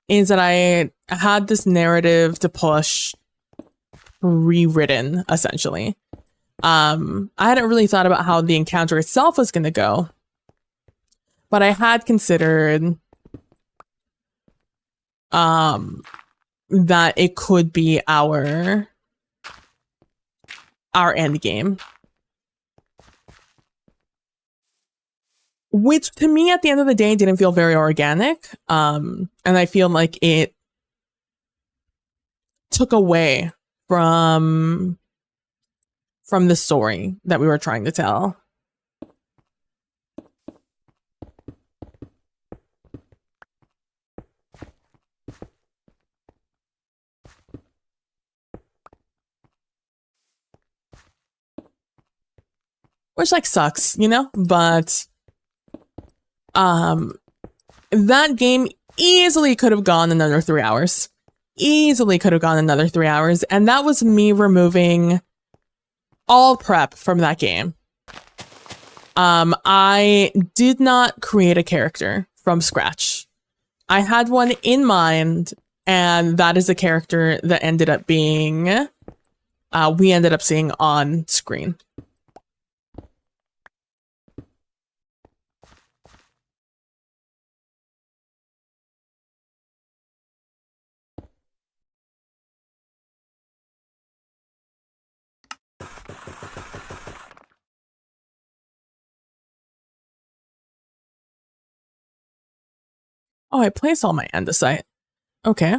is that I had this narrative to push rewritten, essentially. I hadn't really thought about how the encounter itself was going to go, but I had considered that it could be our end game. Which to me at the end of the day didn't feel very organic. And I feel like it took away from the story that we were trying to tell. Which like sucks, you know? But that game easily could have gone another 3 hours. Easily could have gone another 3 hours. And that was me removing all prep from that game. I did not create a character from scratch. I had one in mind, and that is a character that ended up being, we ended up seeing on screen. Oh, I placed all my andesite. Okay.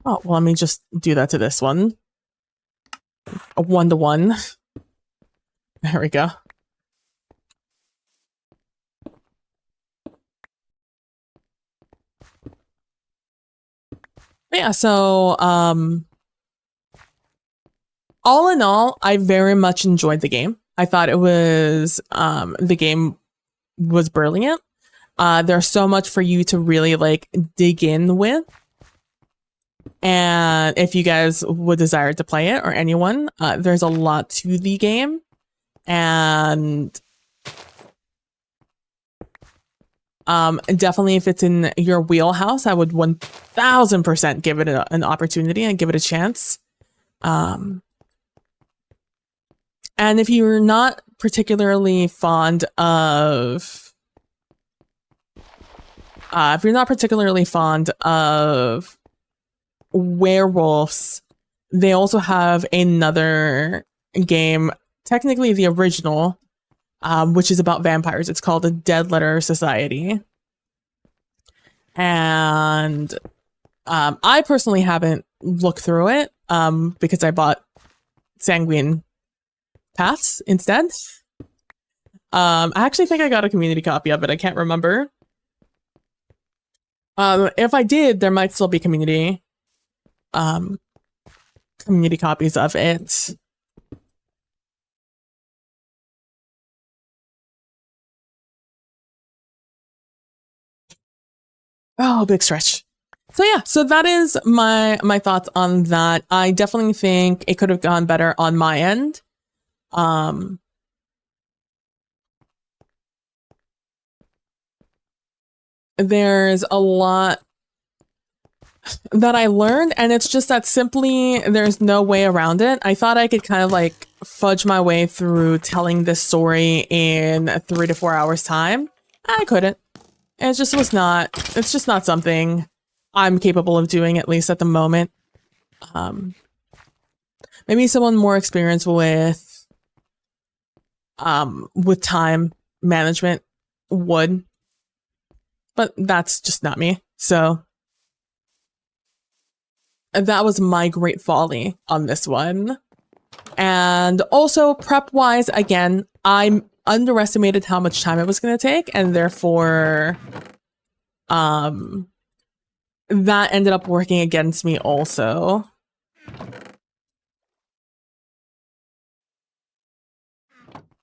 Oh, well, let me just do that to this one. A 1-to-1. There we go. Yeah, so all in all, I very much enjoyed the game. I thought it was the game was brilliant. There's so much for you to really like dig in with. And if you guys would desire to play it, or anyone, there's a lot to the game. And definitely if it's in your wheelhouse, I would 1000% give it an opportunity and give it a chance. And if you're not particularly fond of werewolves, they also have another game, technically the original, which is about vampires. It's called the Dead Letter Society. And I personally haven't looked through it because I bought Sanguine Paths instead. I actually think I got a community copy of it. I can't remember. If I did, there might still be community copies of it. Oh, big stretch. So yeah, so that is my thoughts on that. I definitely think it could have gone better on my end. There's a lot that I learned, and it's just that simply there's no way around it. I thought I could kind of like fudge my way through telling this story in 3 to 4 hours time. I couldn't. It's just not something I'm capable of doing, at least at the moment. Maybe someone more experienced with time management would, but that's just not me. So that was my great folly on this one. And also prep wise, again, I underestimated how much time it was going to take, and therefore that ended up working against me also.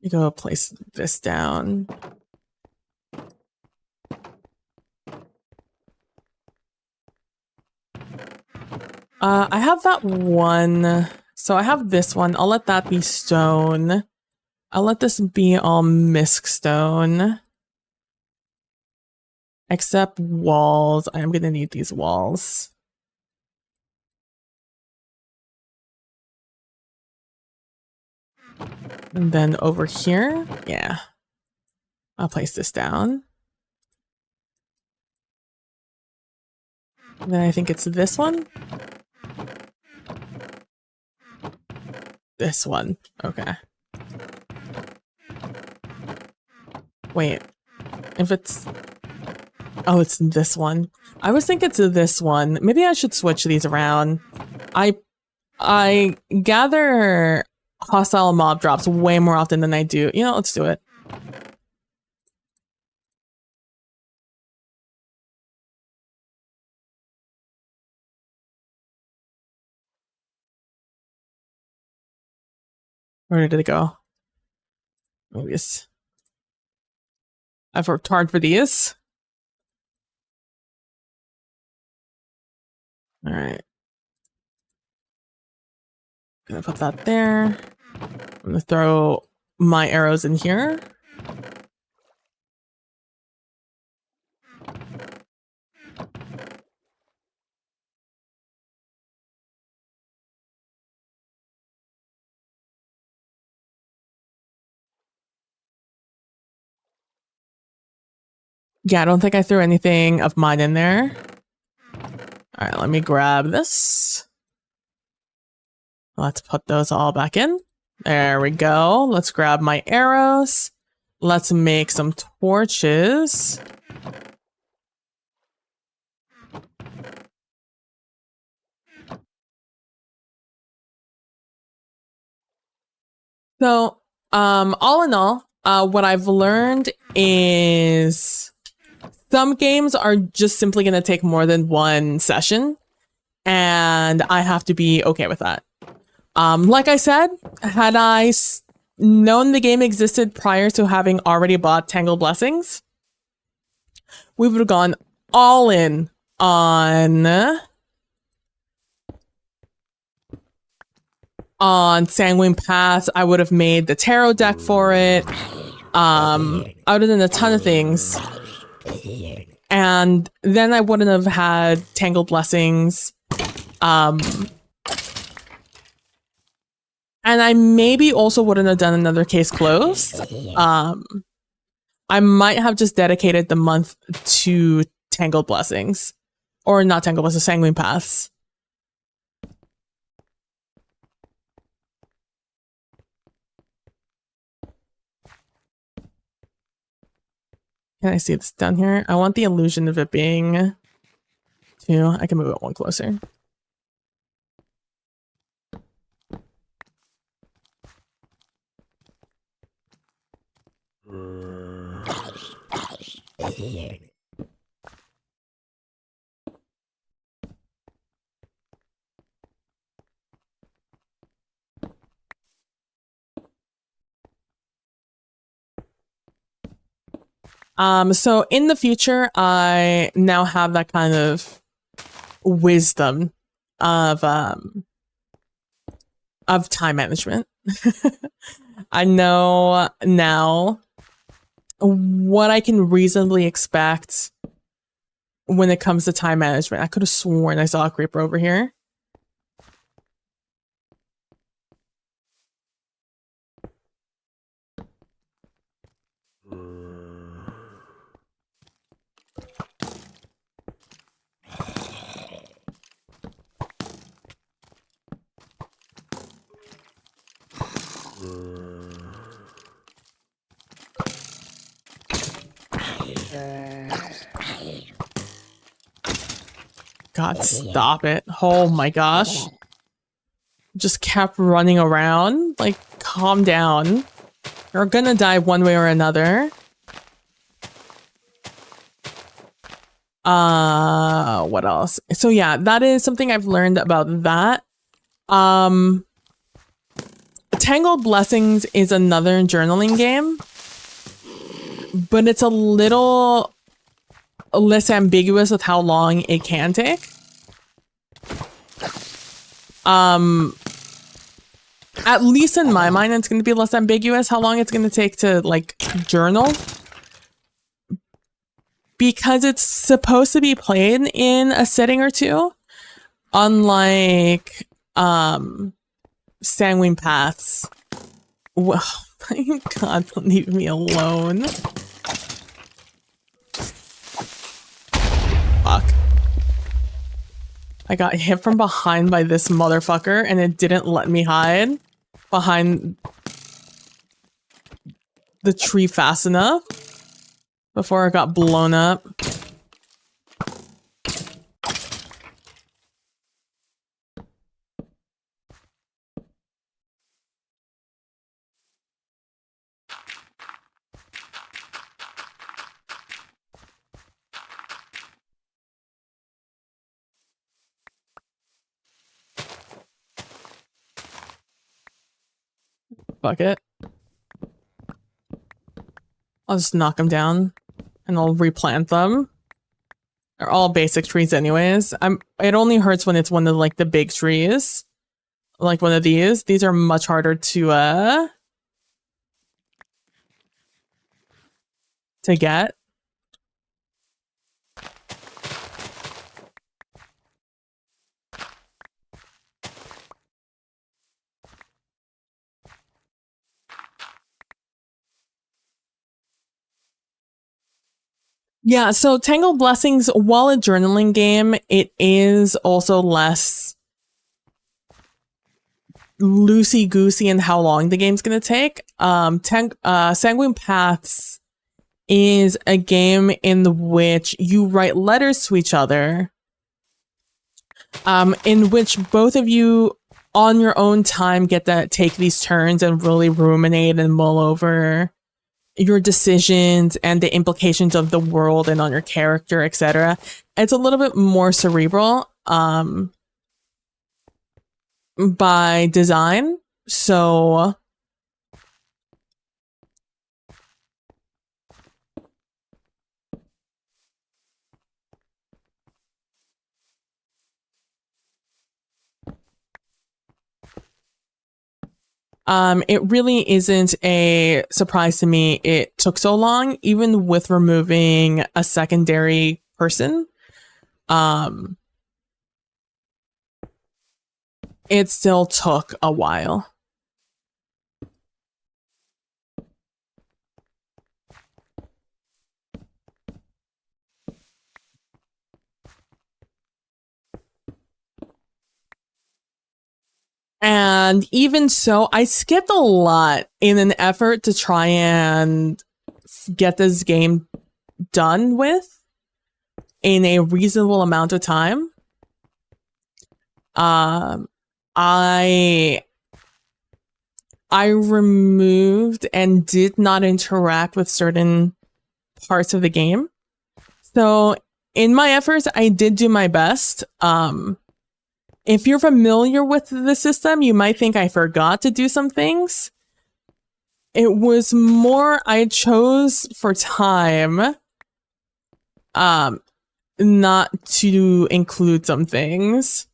You go place this down. I have that one. So I have this one. I'll let that be stone. I'll let this be all misc stone. Except walls. I am going to need these walls. And then over here, yeah. I'll place this down. And then I think it's this one. This one. Okay. Wait. If it's... Oh, it's this one. I was thinking it's this one. Maybe I should switch these around. I gather hostile mob drops way more often than I do. You know, let's do it. Where did it go? Oh, yes. I've worked hard for these. All right. Gonna put that there. I'm gonna throw my arrows in here. Yeah, I don't think I threw anything of mine in there. All right, let me grab this. Let's put those all back in. There we go. Let's grab my arrows. Let's make some torches. So, all in all, what I've learned is some games are just simply going to take more than one session, and I have to be okay with that. Like I said, had I known the game existed prior to having already bought Tangled Blessings, we would have gone all in on Sanguine Paths. I would have made the tarot deck for it. I would have done a ton of things. And then I wouldn't have had Tangled Blessings. And I maybe also wouldn't have done another case closed. I might have just dedicated the month to Tangled Blessings. Or not Tangled Blessings, Sanguine Paths. Can I see this down here? I want the illusion of it being 2. I can move it 1 closer. So in the future, I now have that kind of wisdom of time management. I know now what I can reasonably expect when it comes to time management. I could have sworn I saw a creeper over here. God, stop it. Oh my gosh. Just kept running around. Like, calm down. You're gonna die one way or another. What else? So yeah, that is something I've learned about that. Tangled Blessings is another journaling game, but it's a little less ambiguous with how long it can take. At least in my mind, it's going to be less ambiguous how long it's going to take to like journal, because it's supposed to be played in a setting or two, unlike Sanguine Paths. Well, my God, don't leave me alone. Fuck. I got hit from behind by this motherfucker and it didn't let me hide behind the tree fast enough before I got blown up. Fuck it. I'll just knock them down and I'll replant them. They're all basic trees anyways. It only hurts when it's one of like the big trees. Like one of these. These are much harder to get. Yeah, so Tangled Blessings, while a journaling game, it is also less loosey-goosey in how long the game's going to take. Sanguine Paths is a game in which you write letters to each other, in which both of you on your own time get to take these turns and really ruminate and mull over your decisions and the implications of the world and on your character, etc. It's a little bit more cerebral by design. So it really isn't a surprise to me it took so long, even with removing a secondary person. It still took a while. And even so, I skipped a lot in an effort to try and get this game done with in a reasonable amount of time. I removed and did not interact with certain parts of the game. So in my efforts, I did do my best. If you're familiar with the system, you might think I forgot to do some things. It was more I chose for time not to include some things.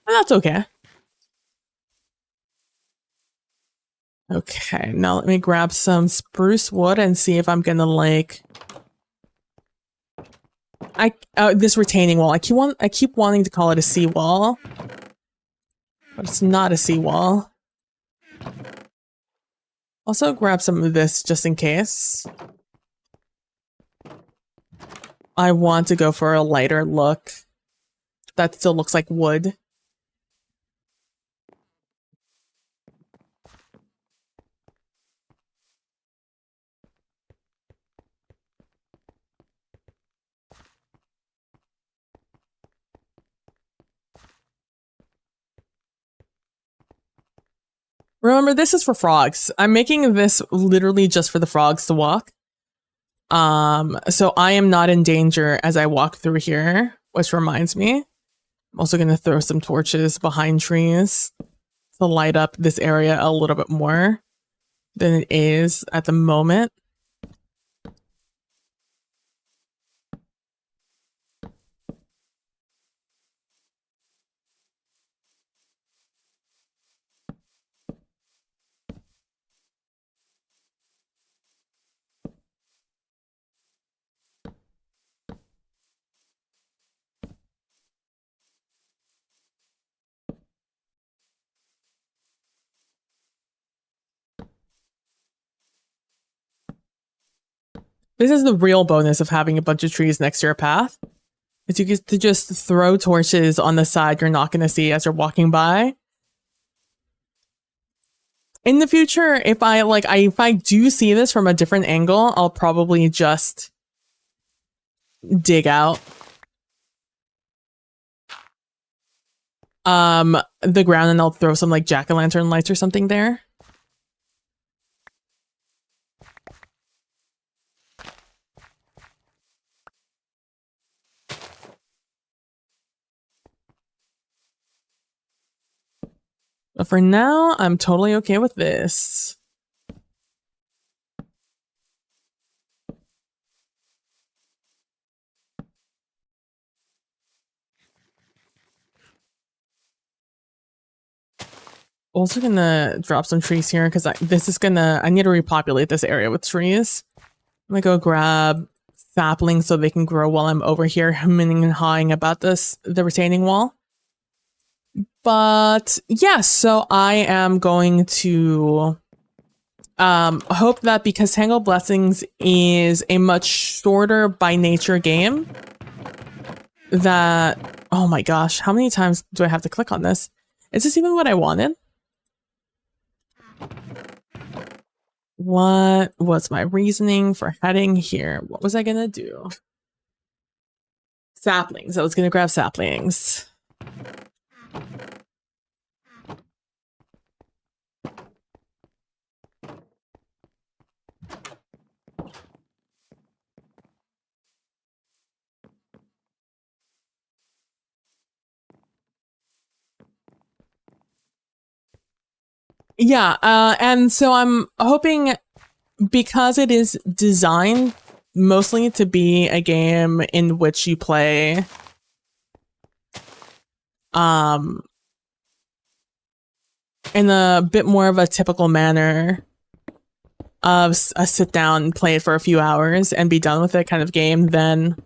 But that's okay. Okay, now let me grab some spruce wood and see if I'm gonna like this retaining wall. I keep wanting to call it a seawall, but it's not a seawall. Also grab some of this just in case. I want to go for a lighter look. That still looks like wood. Remember, this is for frogs. I'm making this literally just for the frogs to walk. So I am not in danger as I walk through here, which reminds me, I'm also going to throw some torches behind trees to light up this area a little bit more than it is at the moment. This is the real bonus of having a bunch of trees next to your path. Is you get to just throw torches on the side you're not going to see as you're walking by. In the future, if I do see this from a different angle, I'll probably just dig out the ground and I'll throw some like jack-o'-lantern lights or something there. But for now, I'm totally okay with this. Also gonna drop some trees here because I need to repopulate this area with trees. I'm gonna go grab saplings so they can grow while I'm over here hemming and hawing about the retaining wall. But yeah, so I am going to hope that because Tangled Blessings is a much shorter by nature game, that, oh my gosh, how many times do I have to click on this? Is this even what I wanted? What was my reasoning for heading here? What was I gonna do? Saplings. I was gonna grab saplings. Yeah, and so I'm hoping, because it is designed mostly to be a game in which you play in a bit more of a typical manner of a sit down, play it for a few hours and be done with it kind of game, then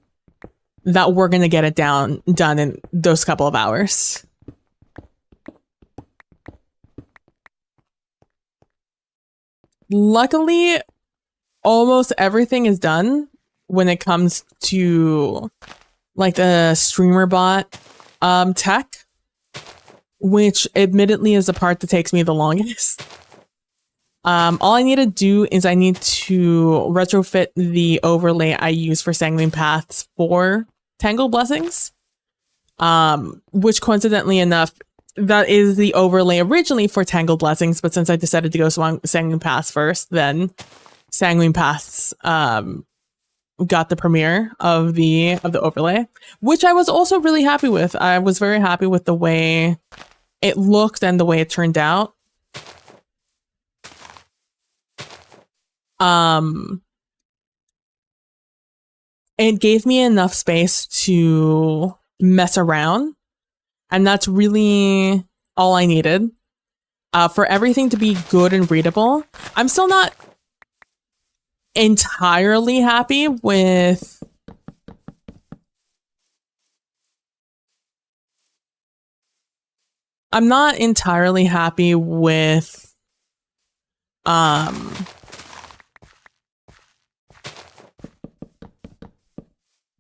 that we're gonna get it done in those couple of hours. Luckily, almost everything is done when it comes to like the streamer bot tech, which admittedly is the part that takes me the longest. All I need to do is I need to retrofit the overlay I use for Sanguine Paths for Tangled Blessings, which coincidentally enough, that is the overlay originally for Tangled Blessings, but since I decided to go Sanguine Paths first, then Sanguine Paths got the premiere of the overlay, which I was also really happy with. I was very happy with the way it looked and the way it turned out. It gave me enough space to mess around, and that's really all I needed for everything to be good and readable. I'm still not entirely happy with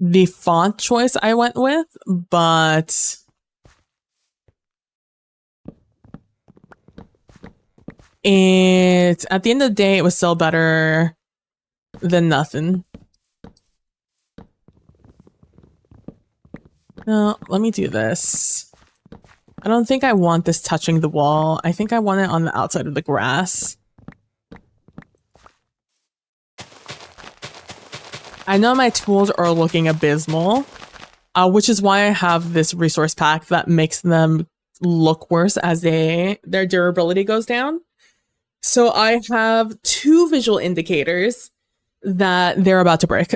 the font choice I went with, but at the end of the day, it was still better than nothing. No, let me do this. I don't think I want this touching the wall. I think I want it on the outside of the grass. I know my tools are looking abysmal, which is why I have this resource pack that makes them look worse as their durability goes down. So I have 2 visual indicators that they're about to break.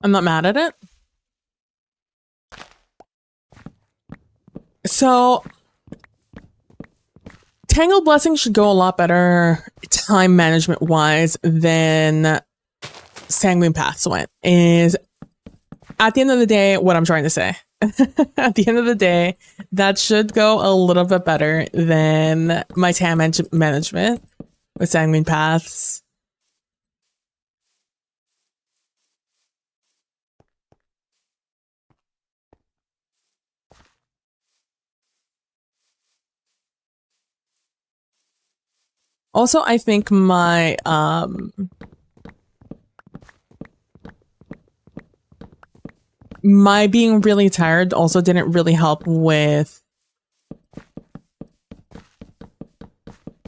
I'm not mad at it. So Tangled Blessing should go a lot better time management wise than Sanguine Paths went. Is at the end of the day what I'm trying to say. At the end of the day, that should go a little bit better than my time management with Sanguine Paths. Also, I think my being really tired also didn't really help with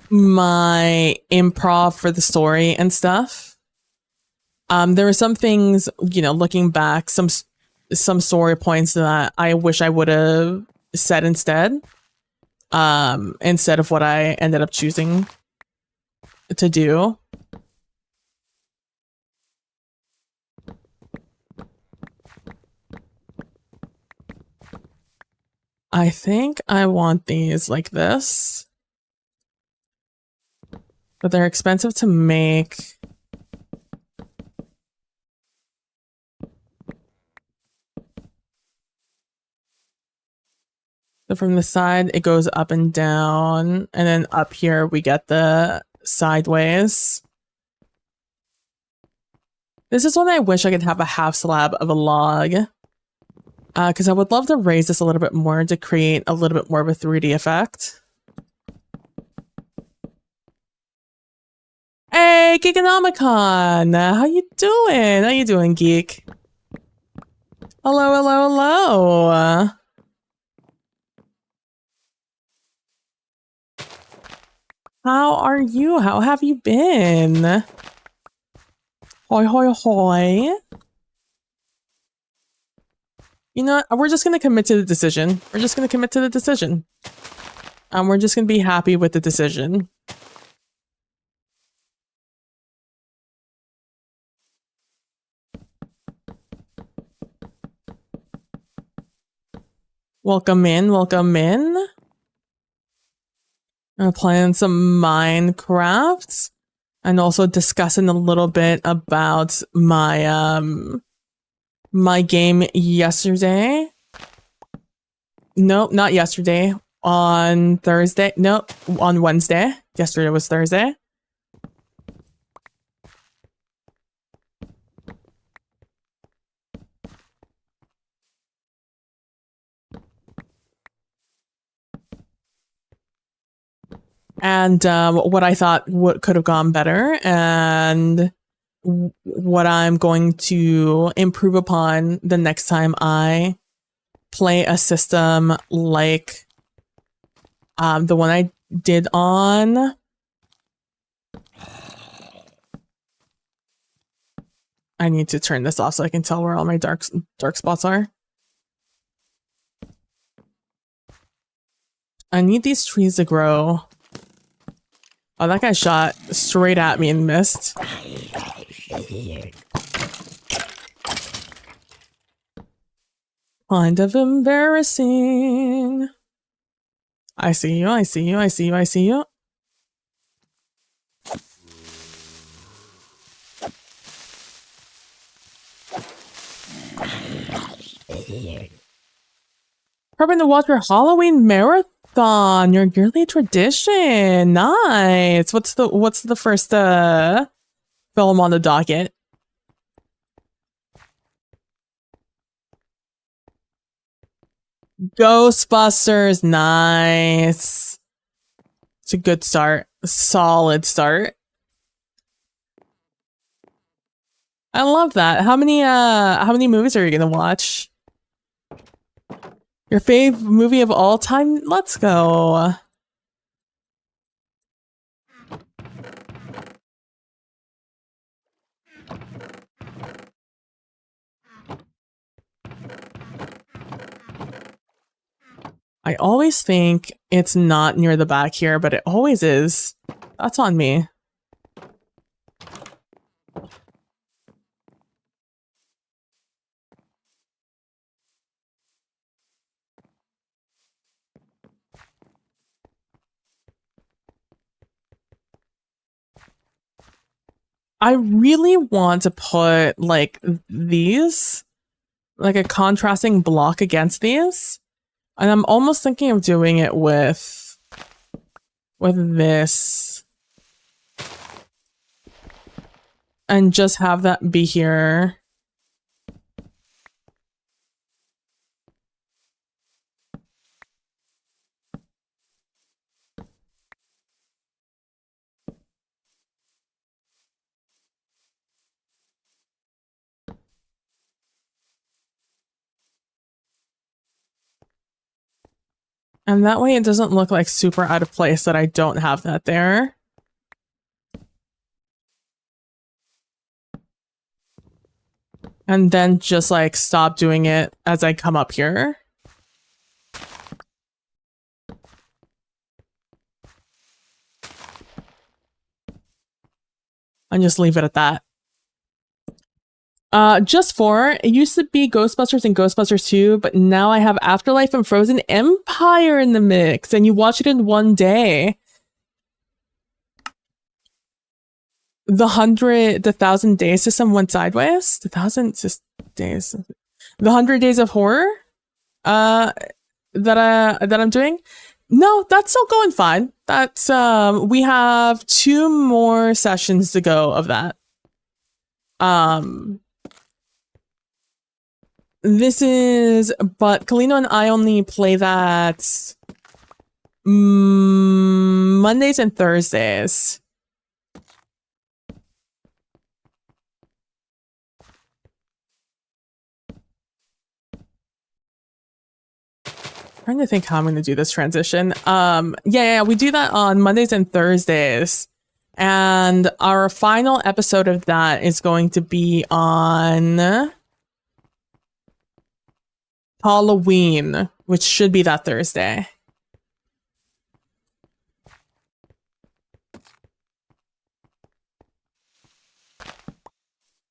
my improv for the story and stuff. There were some things, looking back, some story points that I wish I would have said instead of what I ended up choosing to do. I think I want these like this. But they're expensive to make. So from the side, it goes up and down. And then up here, we get the sideways. This is one I wish I could have a half slab of a log. Because I would love to raise this a little bit more to create a little bit more of a 3D effect. Hey, Geekonomicon! How you doing? How you doing, geek? Hello, hello, hello! How are you? How have you been? Hoi, hoi, hoi. You know what? We're just gonna commit to the decision. We're just gonna commit to the decision. We're just gonna be happy with the decision. Welcome in, welcome in. I'm playing some Minecraft and also discussing a little bit about my my game yesterday. Nope, not yesterday. On Thursday. Nope, on Wednesday. Yesterday was Thursday. And what I thought could have gone better, and what I'm going to improve upon the next time I play a system like the one I did on. I need to turn this off so I can tell where all my dark spots are. I need these trees to grow. Oh, that guy shot straight at me and missed. Kind of embarrassing. I see you, I see you, I see you, I see you. Prepping to watch your Halloween marathon, your yearly tradition. Nice. What's the first film on the docket? Ghostbusters. Nice. It's a good start. A solid start. I love that. How many movies are you gonna watch? Your fave movie of all time? Let's go. I always think it's not near the back here, but it always is. That's on me. I really want to put like these, like a contrasting block against these. And I'm almost thinking of doing it with this. And just have that be here. And that way it doesn't look like super out of place that I don't have that there. And then just like stop doing it as I come up here. And just leave it at that. Just 4. It used to be Ghostbusters and Ghostbusters 2, but now I have Afterlife and Frozen Empire in the mix, and you watch it in one day. The 1,000 days system went sideways. The 1,000 days. The 100 days of horror. That I'm doing. No, that's still going fine. That's we have 2 more sessions to go of that. This is, but Kalino and I only play that Mondays and Thursdays. Trying to think how I'm going to do this transition. Yeah, we do that on Mondays and Thursdays. And our final episode of that is going to be on Halloween, which should be that Thursday.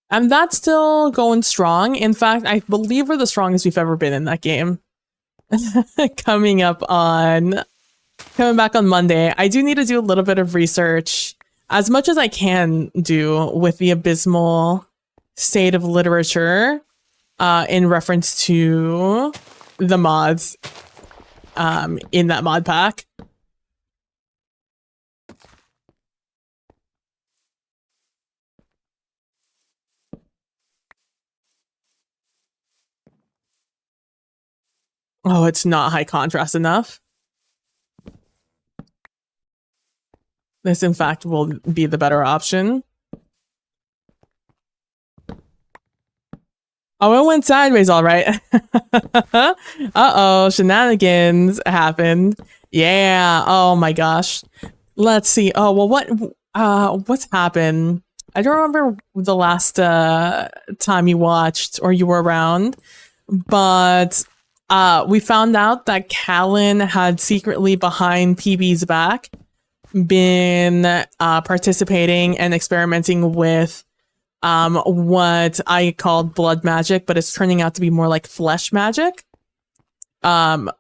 And that's still going strong. In fact, I believe we're the strongest we've ever been in that game. Coming back on Monday. I do need to do a little bit of research, as much as I can do, with the abysmal state of literature in reference to the mods in that mod pack. Oh, it's not high contrast enough. This, in fact, will be the better option. Oh, it went sideways, all right. Uh-oh, shenanigans happened. Yeah, oh my gosh. Let's see. Oh, well, what's happened? I don't remember the last time you watched or you were around, but we found out that Callan had secretly, behind PB's back, been participating and experimenting with what I called blood magic, but it's turning out to be more like flesh magic,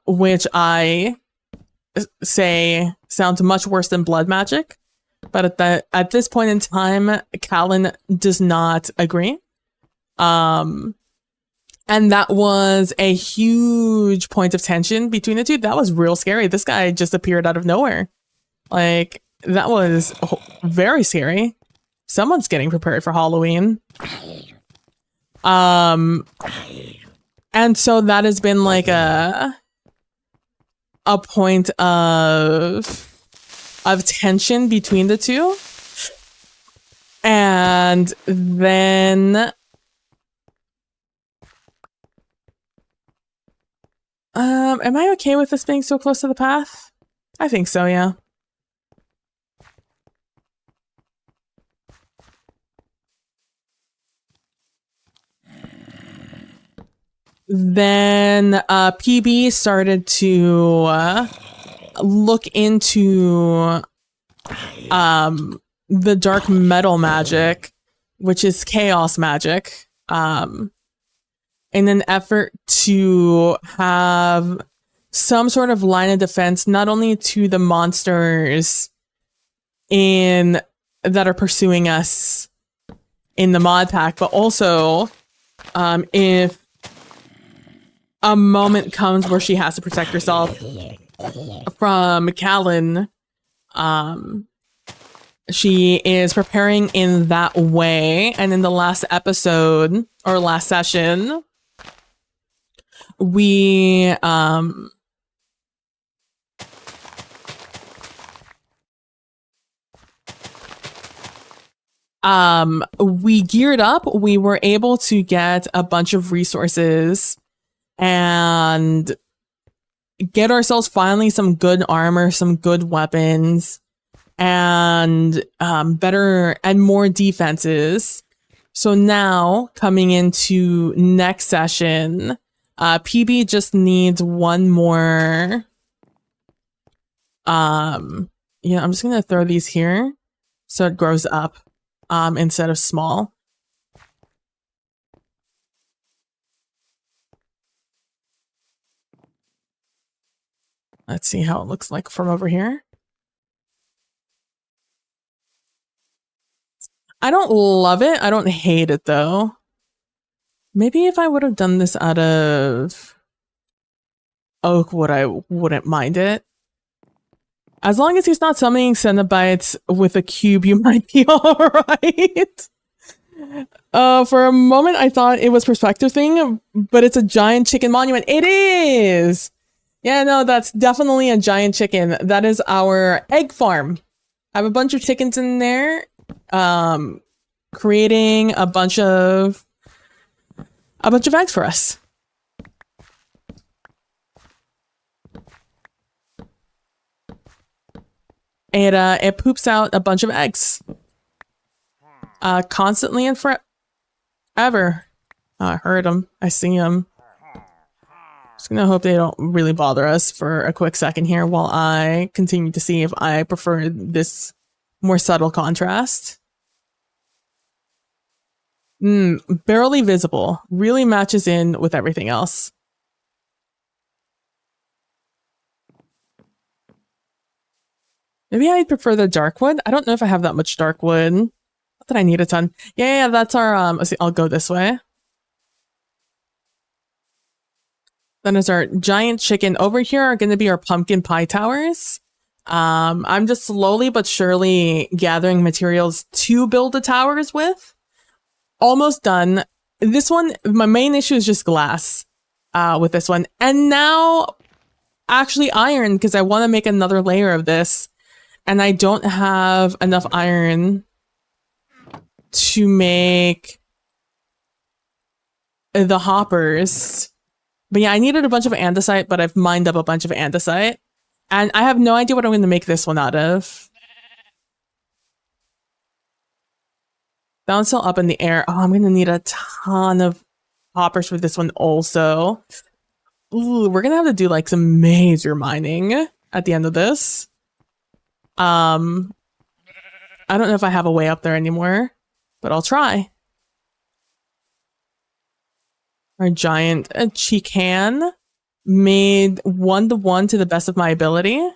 which I say sounds much worse than blood magic. But at this point in time, Callan does not agree. And that was a huge point of tension between the two. That was real scary. This guy just appeared out of nowhere. Like, that was very scary. Someone's getting prepared for Halloween. And so that has been like a point of tension between the two. And then am I okay with this being so close to the path? I think so, yeah. Then PB started to look into the dark metal magic, which is chaos magic, in an effort to have some sort of line of defense, not only to the monsters that are pursuing us in the mod pack, but also if a moment comes where she has to protect herself from Callan, she is preparing in that way. And in the last episode or last session, we geared up. We were able to get a bunch of resources and get ourselves finally some good armor, some good weapons, and better and more defenses. So now, coming into next session, PB just needs one more. I'm just gonna throw these here so it grows up instead of small. Let's see how it looks like from over here. I don't love it. I don't hate it though. Maybe if I would have done this out of oak, I wouldn't mind it. As long as he's not summoning Cenobites with a cube, you might be alright. For a moment, I thought it was perspective thing, but it's a giant chicken monument. It is! Yeah, no, that's definitely a giant chicken. That is our egg farm. I have a bunch of chickens in there, creating a bunch of eggs for us. It poops out a bunch of eggs. Constantly and forever. I heard them. I see them. Just gonna hope they don't really bother us for a quick second here while I continue to see if I prefer this more subtle contrast. Barely visible. Really matches in with everything else. Maybe I prefer the dark wood. I don't know if I have that much dark wood. Not that I need a ton. Yeah, that's our, let's see, I'll go this way. Then there's our giant chicken. Over here are going to be our pumpkin pie towers. I'm just slowly but surely gathering materials to build the towers with. Almost done. This one, my main issue is just glass with this one. And now, actually iron, because I want to make another layer of this. And I don't have enough iron to make the hoppers. But yeah, I needed a bunch of andesite, but I've mined up a bunch of andesite. And I have no idea what I'm going to make this one out of. That one's still up in the air. Oh, I'm going to need a ton of hoppers for this one also. Ooh, we're going to have to do like some major mining at the end of this. I don't know if I have a way up there anymore, but I'll try. Our giant chican made 1-to-1 to the best of my ability.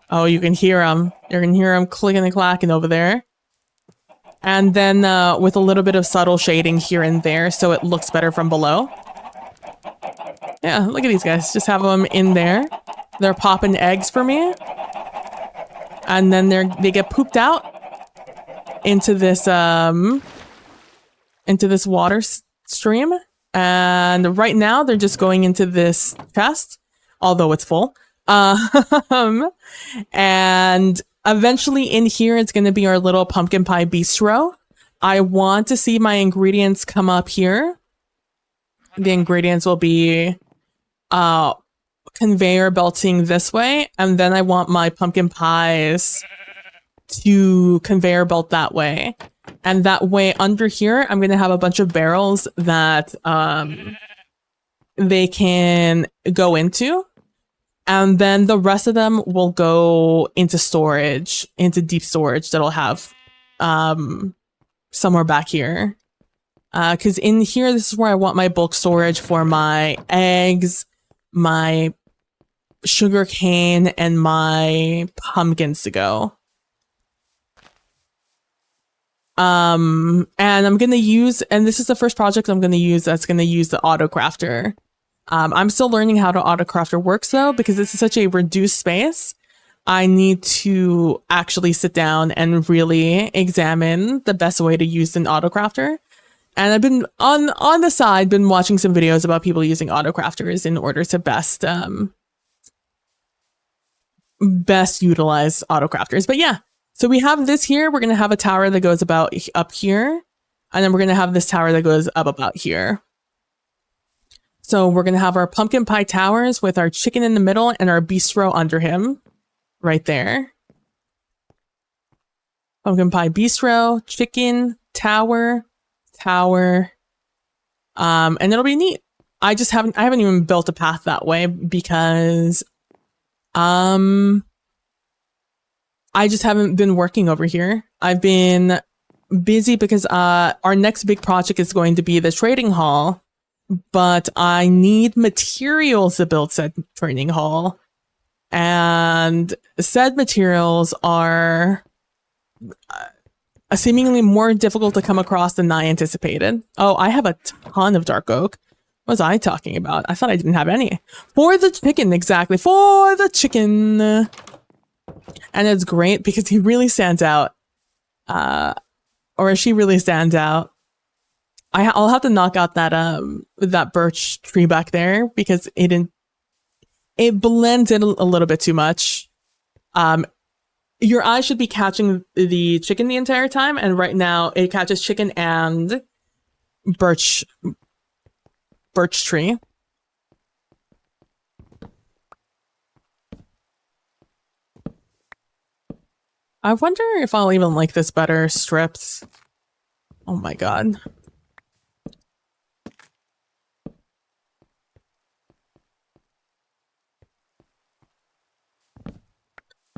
Oh, you can hear them. You can hear them clicking and clacking over there. And then with a little bit of subtle shading here and there so it looks better from below. Yeah, look at these guys. Just have them in there. They're popping eggs for me. And then they get pooped out into this water stream. And right now they're just going into this chest, although it's full. And eventually in here it's going to be our little pumpkin pie bistro. I want to see my ingredients come up here. The ingredients will be conveyor belting this way, and then I want my pumpkin pies to conveyor belt that way. And that way under here, I'm going to have a bunch of barrels that they can go into. And then the rest of them will go into storage, into deep storage that'll have somewhere back here. Because in here, this is where I want my bulk storage for my eggs, my sugar cane, and my pumpkins to go. And I'm going to use, and this is the first project I'm going to use that's going to use the autocrafter. I'm still learning how the autocrafter works though, because this is such a reduced space. I need to actually sit down and really examine the best way to use an autocrafter. And I've been on the side, been watching some videos about people using autocrafters in order to best utilize autocrafters. But yeah, so we have this here. We're going to have a tower that goes about up here. And then we're going to have this tower that goes up about here. So we're going to have our pumpkin pie towers with our chicken in the middle and our bistro under him right there. Pumpkin pie bistro, chicken, tower. And it'll be neat. I haven't even built a path that way because I just haven't been working over here. I've been busy because our next big project is going to be the trading hall. but I need materials to build said training hall. And said materials are seemingly more difficult to come across than I anticipated. Oh, I have a ton of dark oak. What was I talking about? I thought I didn't have any. For the chicken, exactly. For the chicken. And it's great because he really stands out. Or she really stands out. I'll have to knock out that birch tree back there because it blends in a little bit too much. Your eye should be catching the chicken the entire time, and right now it catches chicken and birch tree. I wonder if I'll even like this better stripped. Oh my god.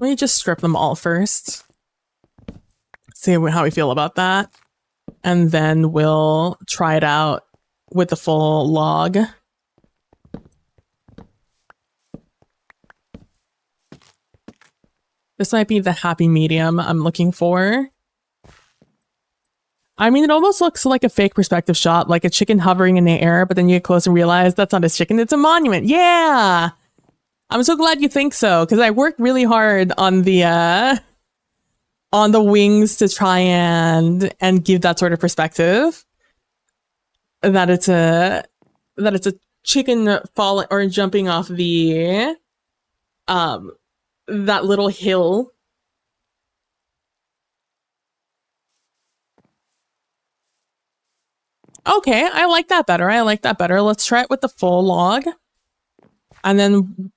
Let me just strip them all first. See how we feel about that. And then we'll try it out with the full log. This might be the happy medium I'm looking for. I mean, it almost looks like a fake perspective shot, like a chicken hovering in the air, but then you get close and realize that's not a chicken, it's a monument. Yeah! I'm so glad you think so, because I worked really hard on the wings to try and give that sort of perspective. That it's a chicken falling or jumping off the that little hill. Okay, I like that better. Let's try it with the full log. And then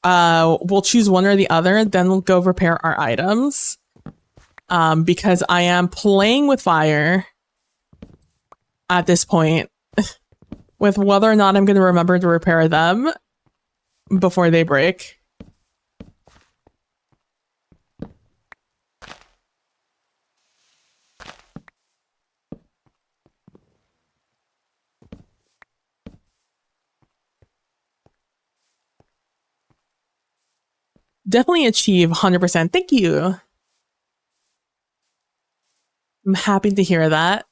we'll choose one or the other, then we'll go repair our items. Because I am playing with fire at this point with whether or not I'm going to remember to repair them before they break. Definitely achieve 100%. Thank you. I'm happy to hear that.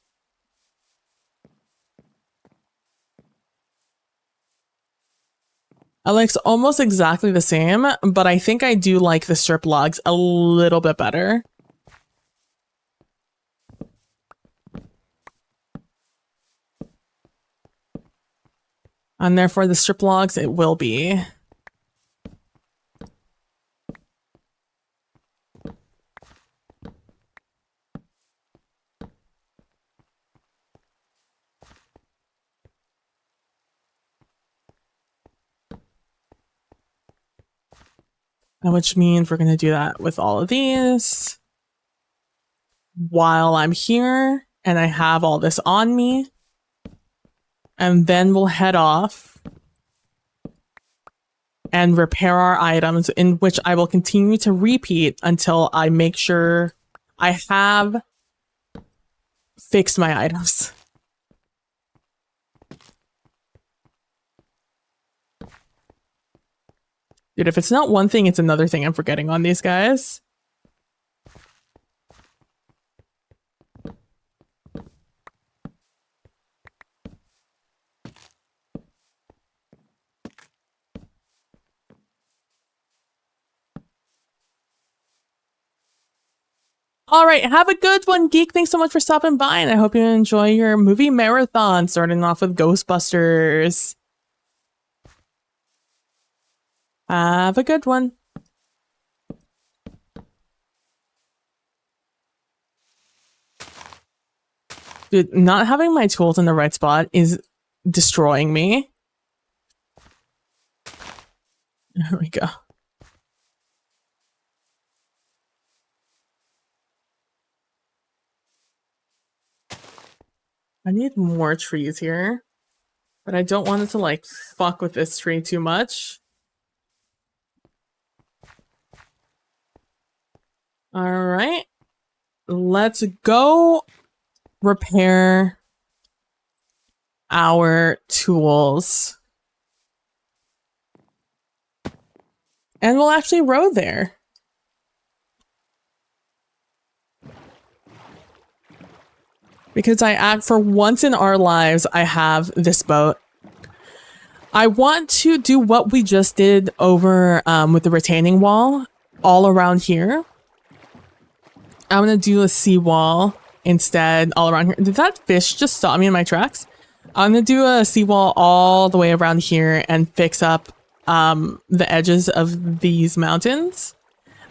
It looks almost exactly the same, but I think I do like the strip logs a little bit better. And therefore the strip logs it will be. Which means we're going to do that with all of these while I'm here and I have all this on me. And then we'll head off and repair our items, in which I will continue to repeat until I make sure I have fixed my items. Dude, if it's not one thing, it's another thing I'm forgetting on these guys. All right, have a good one, Geek. Thanks so much for stopping by, and I hope you enjoy your movie marathon, starting off with Ghostbusters. Have a good one. Dude, not having my tools in the right spot is destroying me. There we go. I need more trees here, but I don't want it to like fuck with this tree too much. All right, let's go repair our tools. And we'll actually row there. Because for once in our lives, I have this boat. I want to do what we just did over with the retaining wall all around here. I'm going to do a seawall instead all around here. Did that fish just stop me in my tracks? I'm going to do a seawall all the way around here and fix up the edges of these mountains.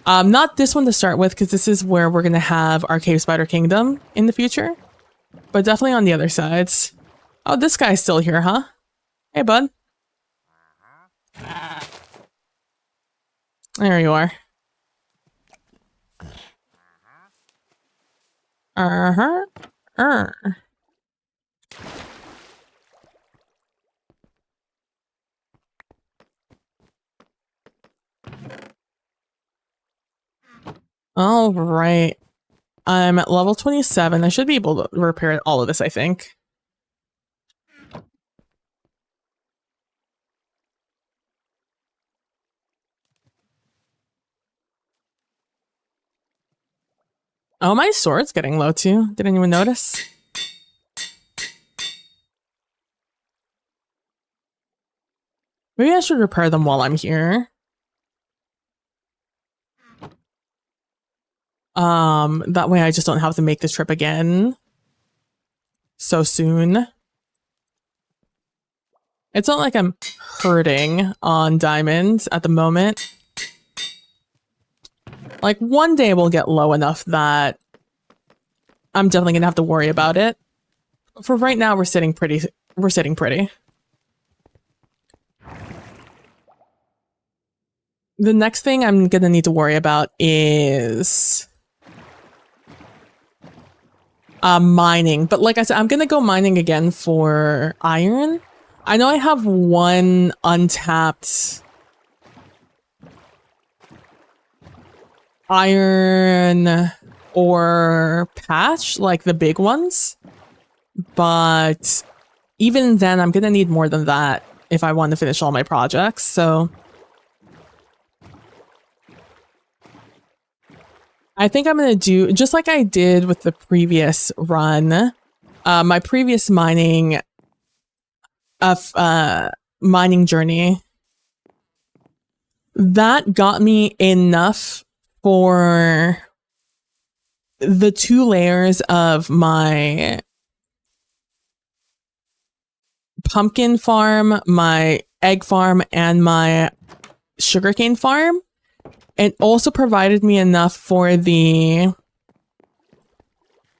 Not this one to start with, because this is where we're going to have our Cave Spider Kingdom in the future. But definitely on the other sides. Oh, this guy's still here, huh? Hey, bud. There you are. All right. I'm at level 27. I should be able to repair all of this, I think. Oh, my sword's getting low too. Did anyone notice? Maybe I should repair them while I'm here. That way I just don't have to make this trip again so soon. It's not like I'm hurting on diamonds at the moment. Like one day we'll get low enough that I'm definitely gonna have to worry about it. For right now, we're sitting pretty. The next thing I'm gonna need to worry about is mining. But like I said, I'm gonna go mining again for iron. I know I have one untapped iron ore patch, like the big ones. But even then, I'm gonna need more than that if I want to finish all my projects, so I think I'm gonna do just like I did with the previous run. My previous mining journey, that got me enough for the 2 layers of my pumpkin farm, my egg farm, and my sugarcane farm. It also provided me enough for the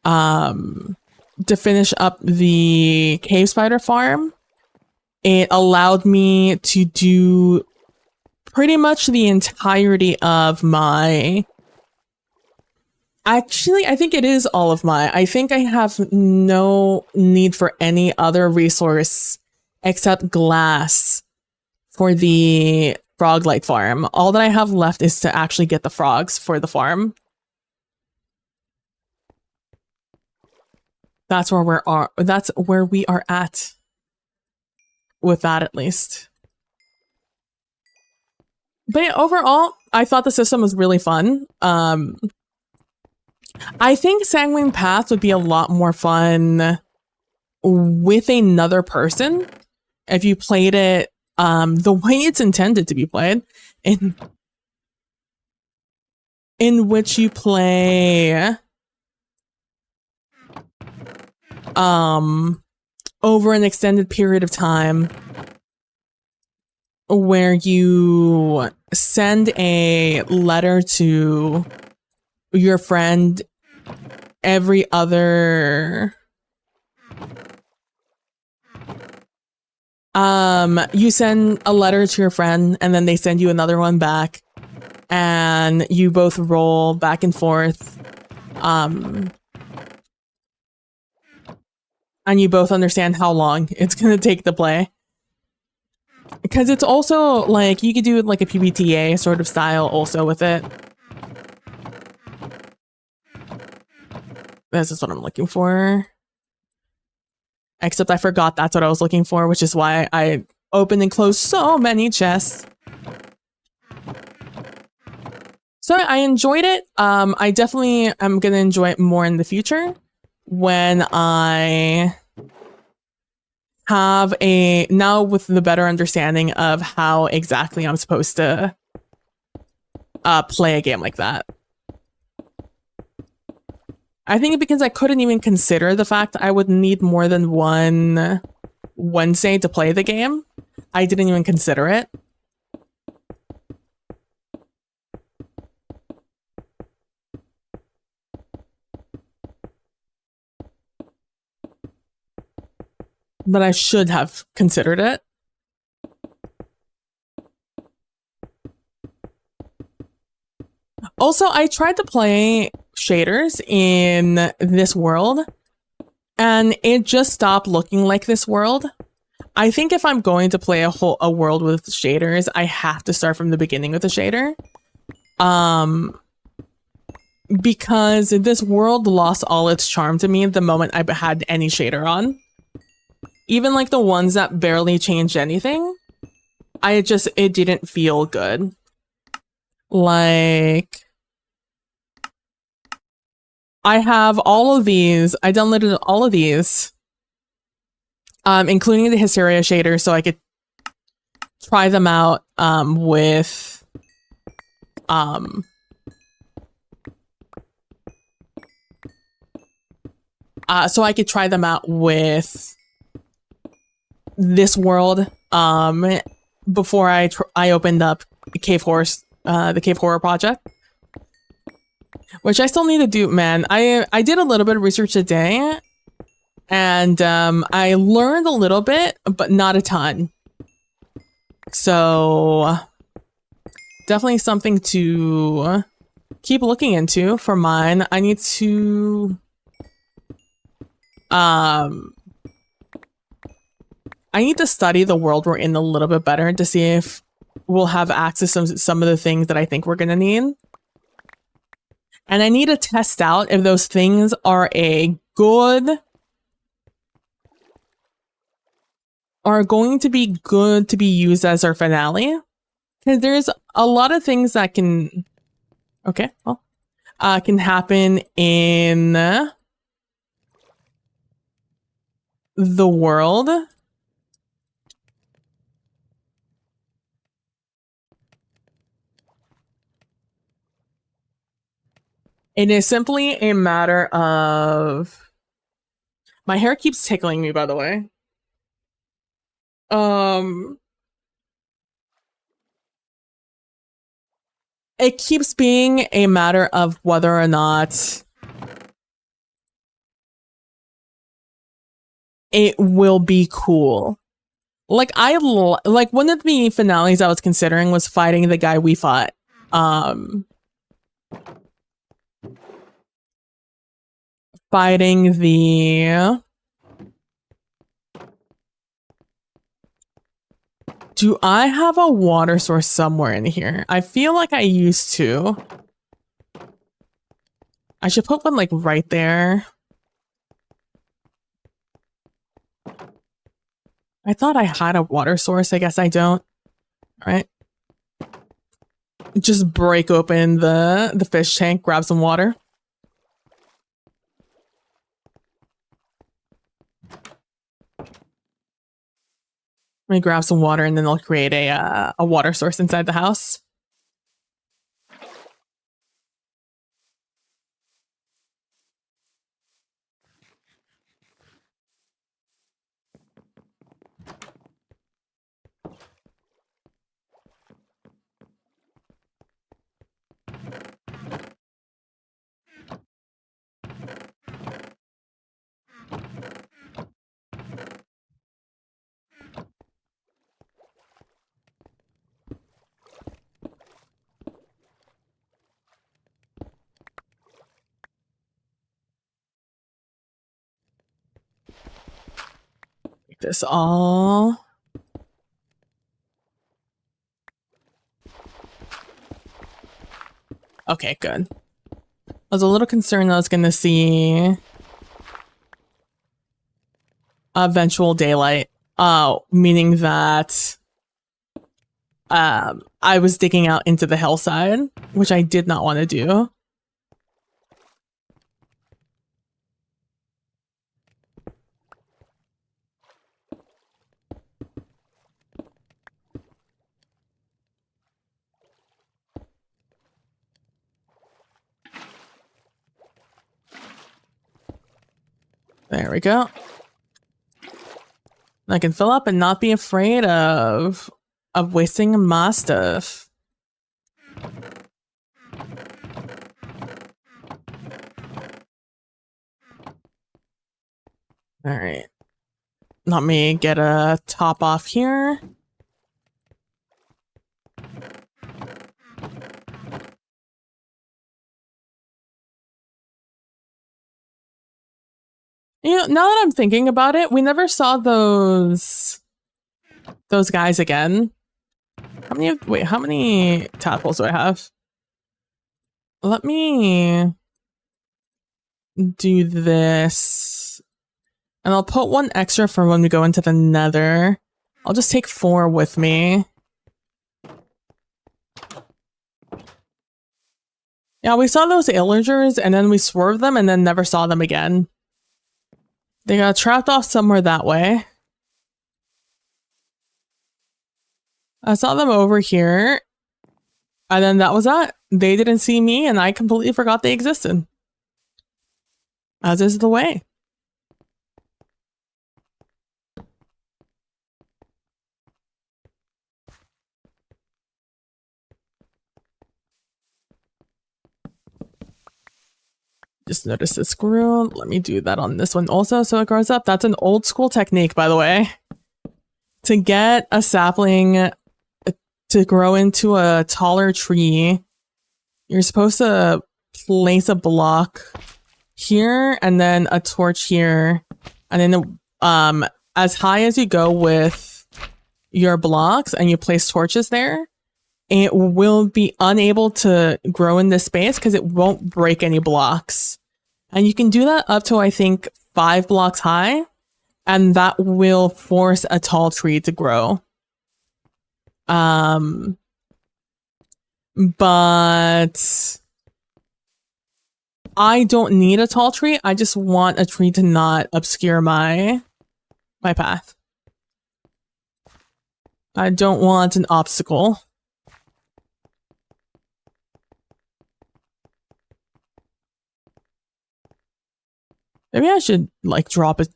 to finish up the cave spider farm. It allowed me to do pretty much the entirety of my... Actually, I think it is all of my... I think I have no need for any other resource except glass for the Froglight farm. All that I have left is to actually get the frogs for the farm. That's where we are at with that, at least. But yeah, overall, I thought the system was really fun. I think Sanguine Path would be a lot more fun with another person if you played it the way it's intended to be played, in which you play over an extended period of time, where you send a letter to your friend every other... you send a letter to your friend and then they send you another one back, and you both roll back and forth, and you both understand how long it's gonna take to play. Because it's also like you could do like a PBTA sort of style also with it. This is what I'm looking for. Except I forgot that's what I was looking for, which is why I opened and closed so many chests. So I enjoyed it. I definitely am going to enjoy it more in the future when I have now with the better understanding of how exactly I'm supposed to play a game like that. I think because I couldn't even consider the fact I would need more than one Wednesday to play the game, I didn't even consider it. But I should have considered it. Also, I tried to play shaders in this world, and it just stopped looking like this world. I think if I'm going to play a world with shaders, I have to start from the beginning with a shader. Because this world lost all its charm to me the moment I had any shader on. Even like the ones that barely changed anything, it didn't feel good. Like, I have all of these. I downloaded all of these, including the Hysteria shader, so I could try them out with this world before I opened up Cave Horror, the Cave Horror Project, which I still need to do. Man, I did a little bit of research today, and I learned a little bit, but not a ton. So definitely something to keep looking into for mine. I need to study the world we're in a little bit better to see if we'll have access to some of the things that I think we're going to need. And I need to test out if those things are going to be good to be used as our finale. Because there's a lot of things that can happen in the world. It is simply a matter of... My hair keeps tickling me, by the way. It keeps being a matter of whether or not it will be cool. Like, one of the finales I was considering was fighting the guy we fought. Fighting the... Do I have a water source somewhere in here? I feel like I used to. I should put one, like, right there. I thought I had a water source. I guess I don't. All right. Just break open the fish tank, grab some water. Let me grab some water and then I'll create a water source inside the house. This all. Okay, good. I was a little concerned I was going to see eventual daylight. Meaning that I was digging out into the hillside, which I did not want to do. There we go. I can fill up and not be afraid of wasting my stuff. All right. Let me get a top off here. You know, now that I'm thinking about it, we never saw those guys again. How many tadpoles do I have? Let me do this. And I'll put one extra for when we go into the nether. I'll just take 4 with me. Yeah, we saw those illagers and then we swerved them and then never saw them again. They got trapped off somewhere that way. I saw them over here. And then that was that. They didn't see me and I completely forgot they existed. As is the way. Just noticed this grew. Let me do that on this one also so it grows up. That's an old school technique, by the way. To get a sapling to grow into a taller tree, you're supposed to place a block here and then a torch here. And then as high as you go with your blocks and you place torches there, it will be unable to grow in this space because it won't break any blocks. And you can do that up to, I think, 5 blocks high, and that will force a tall tree to grow. But I don't need a tall tree. I just want a tree to not obscure my path. I don't want an obstacle. Maybe I should, like, drop it.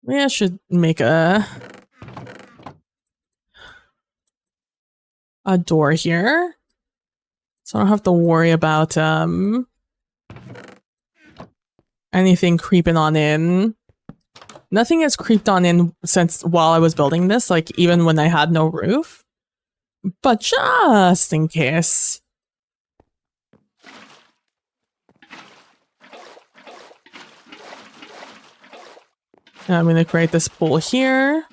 Maybe I should make a door here. So I don't have to worry about anything creeping on in. Nothing has creeped on in since while I was building this, like, even when I had no roof. But just in case. I'm going to create this pool here.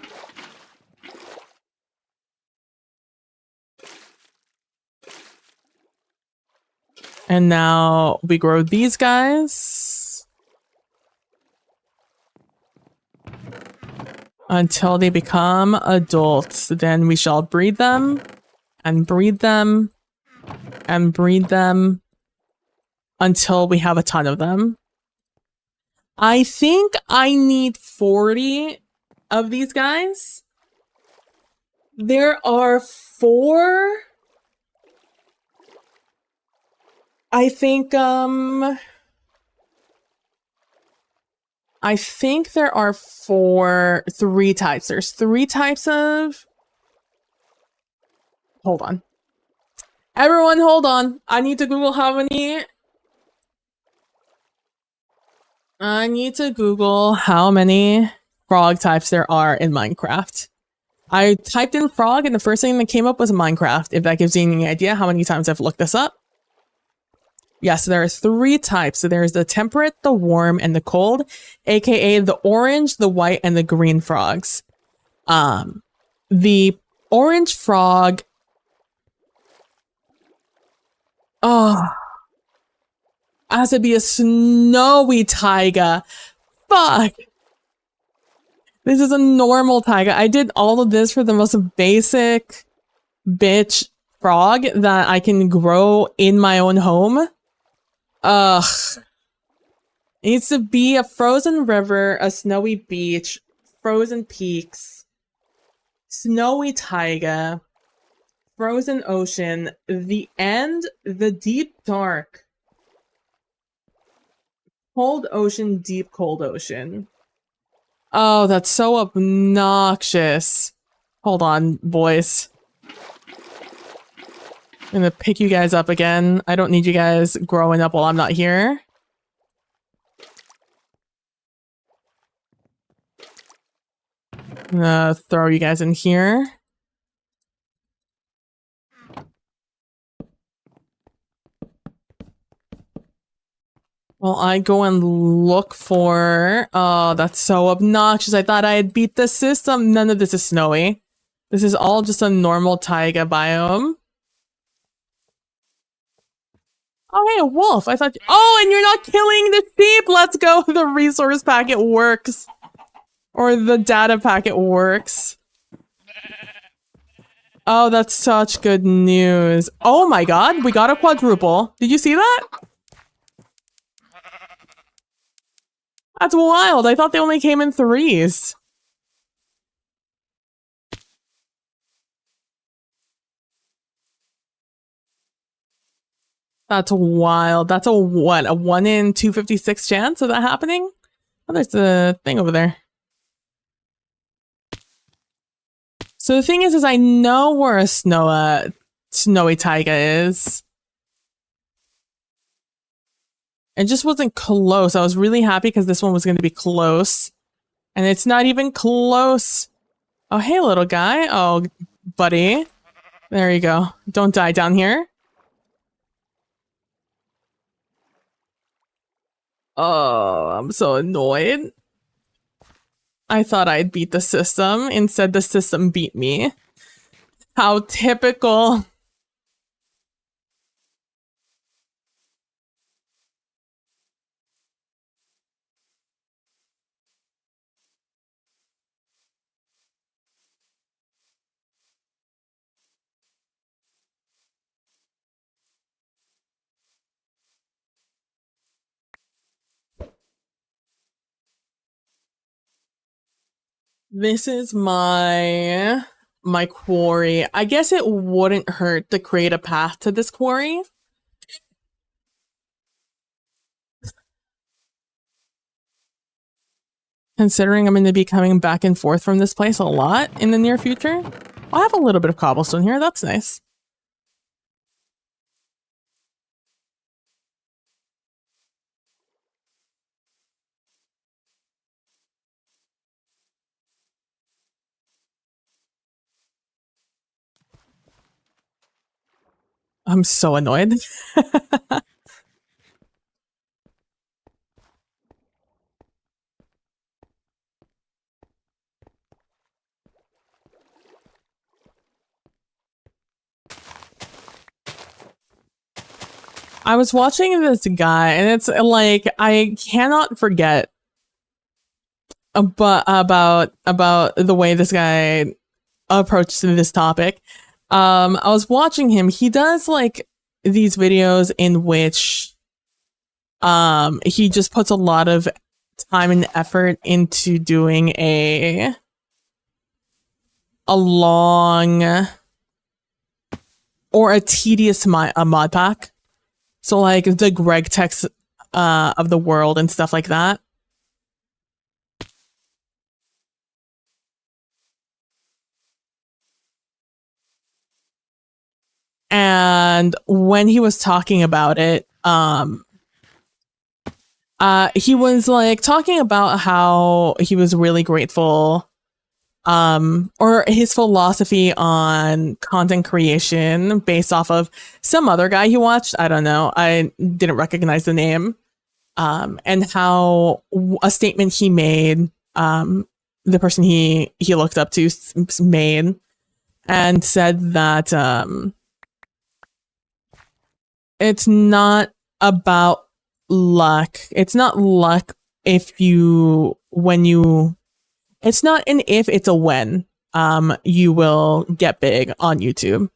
And now we grow these guys until they become adults. Then we shall breed them and breed them and breed them until we have a ton of them. I think I need 40 of these guys. There are 4. I think there are 3 types. There's 3 types of... Hold on. Everyone, hold on. I need to Google how many... I need to Google how many frog types there are in Minecraft. I typed in frog and the first thing that came up was Minecraft, if that gives you any idea how many times I've looked this up. Yes, there are 3 types. So there's the temperate, the warm, and the cold, aka the orange, the white, and the green frogs. The orange frog... Oh... has to be a snowy taiga. Fuck. This is a normal taiga. I did all of this for the most basic bitch frog that I can grow in my own home. Ugh. It needs to be a frozen river, a snowy beach, frozen peaks, snowy taiga, frozen ocean, the end, the deep dark, cold ocean, deep cold ocean. Oh, that's so obnoxious. Hold on, boys. I'm gonna pick you guys up again. I don't need you guys growing up while I'm not here. I'm gonna throw you guys in here. Well, I go and look for... Oh, that's so obnoxious. I thought I had beat the system. None of this is snowy. This is all just a normal taiga biome. Oh, hey, a wolf. I thought... Oh, and you're not killing the sheep! Let's go! The resource packet works. Or the data packet works. Oh, that's such good news. Oh my god, we got a quadruple. Did you see that? That's wild. I thought they only came in threes. That's wild. That's a what? A 1 in 256 chance of that happening? Oh, there's a thing over there. So the thing is I know where a snowy taiga is. It just wasn't close. I was really happy because this one was going to be close. And it's not even close. Oh, hey, little guy. Oh, buddy. There you go. Don't die down here. Oh, I'm so annoyed. I thought I'd beat the system. Instead, the system beat me. How typical. This is my quarry. I guess it wouldn't hurt to create a path to this quarry. Considering I'm going to be coming back and forth from this place a lot in the near future. I'll have a little bit of cobblestone here. That's nice. I'm so annoyed. I was watching this guy, and it's like I cannot forget about the way this guy approached this topic. I was watching him. He does like these videos in which he just puts a lot of time and effort into doing a long or a tedious mod pack. So like the Greg Techs of the world and stuff like that. And when he was talking about it, he was like talking about how he was really grateful, or his philosophy on content creation based off of some other guy he watched. I don't know. I didn't recognize the name. And how a statement he made, the person he looked up to made, and said that, it's not about luck. It's not luck it's not an if, it's a when you will get big on YouTube.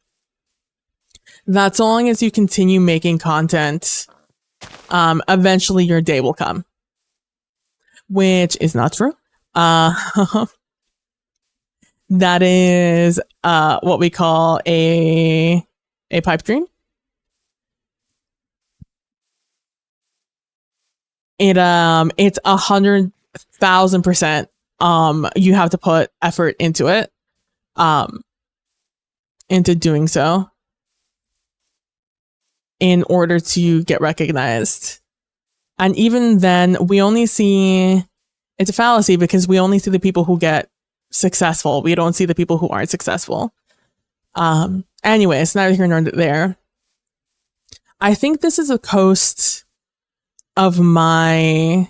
That's as long as you continue making content, eventually your day will come. Which is not true. That is what we call a pipe dream. It's 100,000%. You have to put effort into it, into doing so, in order to get recognized. And even then, we only see, it's a fallacy because we only see the people who get successful. We don't see the people who aren't successful. Anyways, neither here nor there. I think this is a coast of my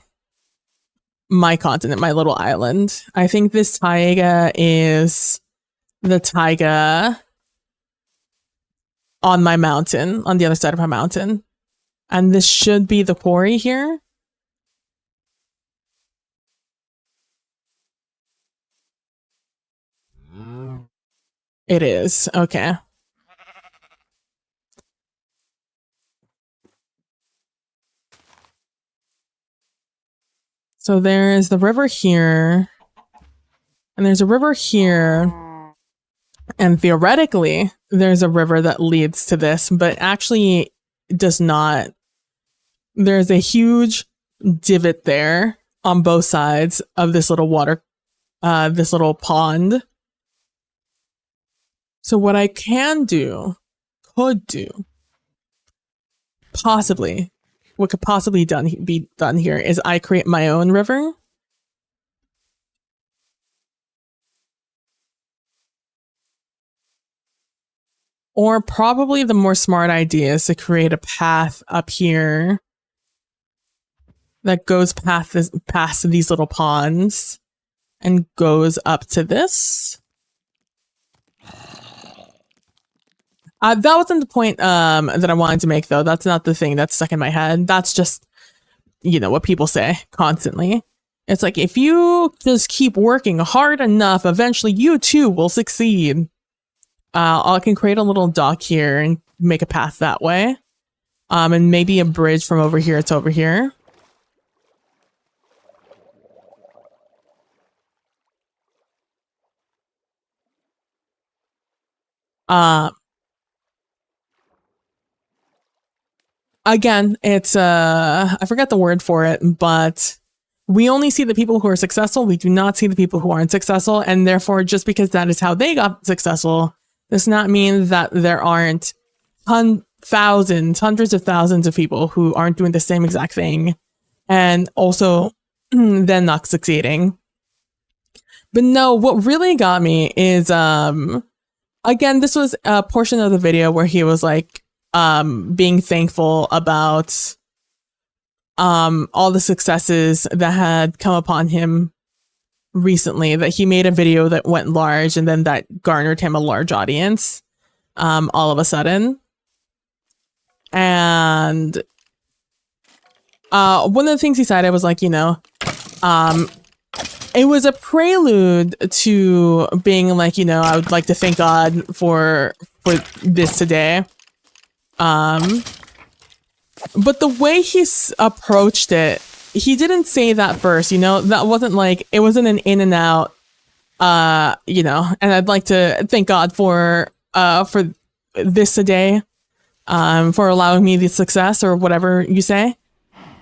continent, my little island. I think this taiga is the taiga on my mountain, on the other side of my mountain. And this should be the quarry here. It is. Okay. So there is the river here. And there's a river here. And theoretically, there's a river that leads to this, but actually does not. There's a huge divot there on both sides of this little water, this little pond. So what I could do, possibly, what could possibly be done here is I create my own river. Or probably the more smart idea is to create a path up here that goes past these little ponds and goes up to this. That wasn't the point that I wanted to make, though. That's not the thing that's stuck in my head. That's just, what people say constantly. It's like, if you just keep working hard enough, eventually you too will succeed. I can create a little dock here and make a path that way. And maybe a bridge from over here to over here. Again, it's I forget the word for it, but we only see the people who are successful. We do not see the people who aren't successful, and therefore, just because that is how they got successful, does not mean that there aren't hundreds of thousands of people who aren't doing the same exact thing, and also then not succeeding. But no, what really got me is again, this was a portion of the video where he was like being thankful about all the successes that had come upon him recently, that he made a video that went large and then that garnered him a large audience all of a sudden. And one of the things he said, I was like, it was a prelude to being like, I would like to thank God for this today. But the way he approached it, he didn't say that first, that wasn't like, it wasn't an in and out, and I'd like to thank God for this today, for allowing me the success or whatever you say.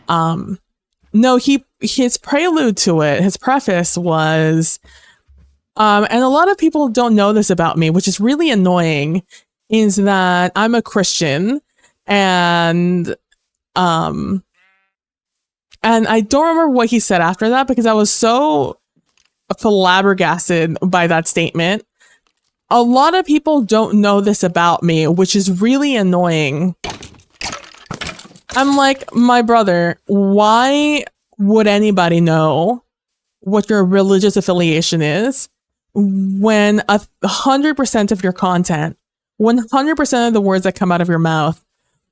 No, his prelude to it, his preface was, and a lot of people don't know this about me, which is really annoying, is that I'm a Christian, and I don't remember what he said after that because I was so flabbergasted by that statement. A lot of people don't know this about me, which is really annoying. I'm like, my brother, why would anybody know what your religious affiliation is when 100% of your content, 100% of the words that come out of your mouth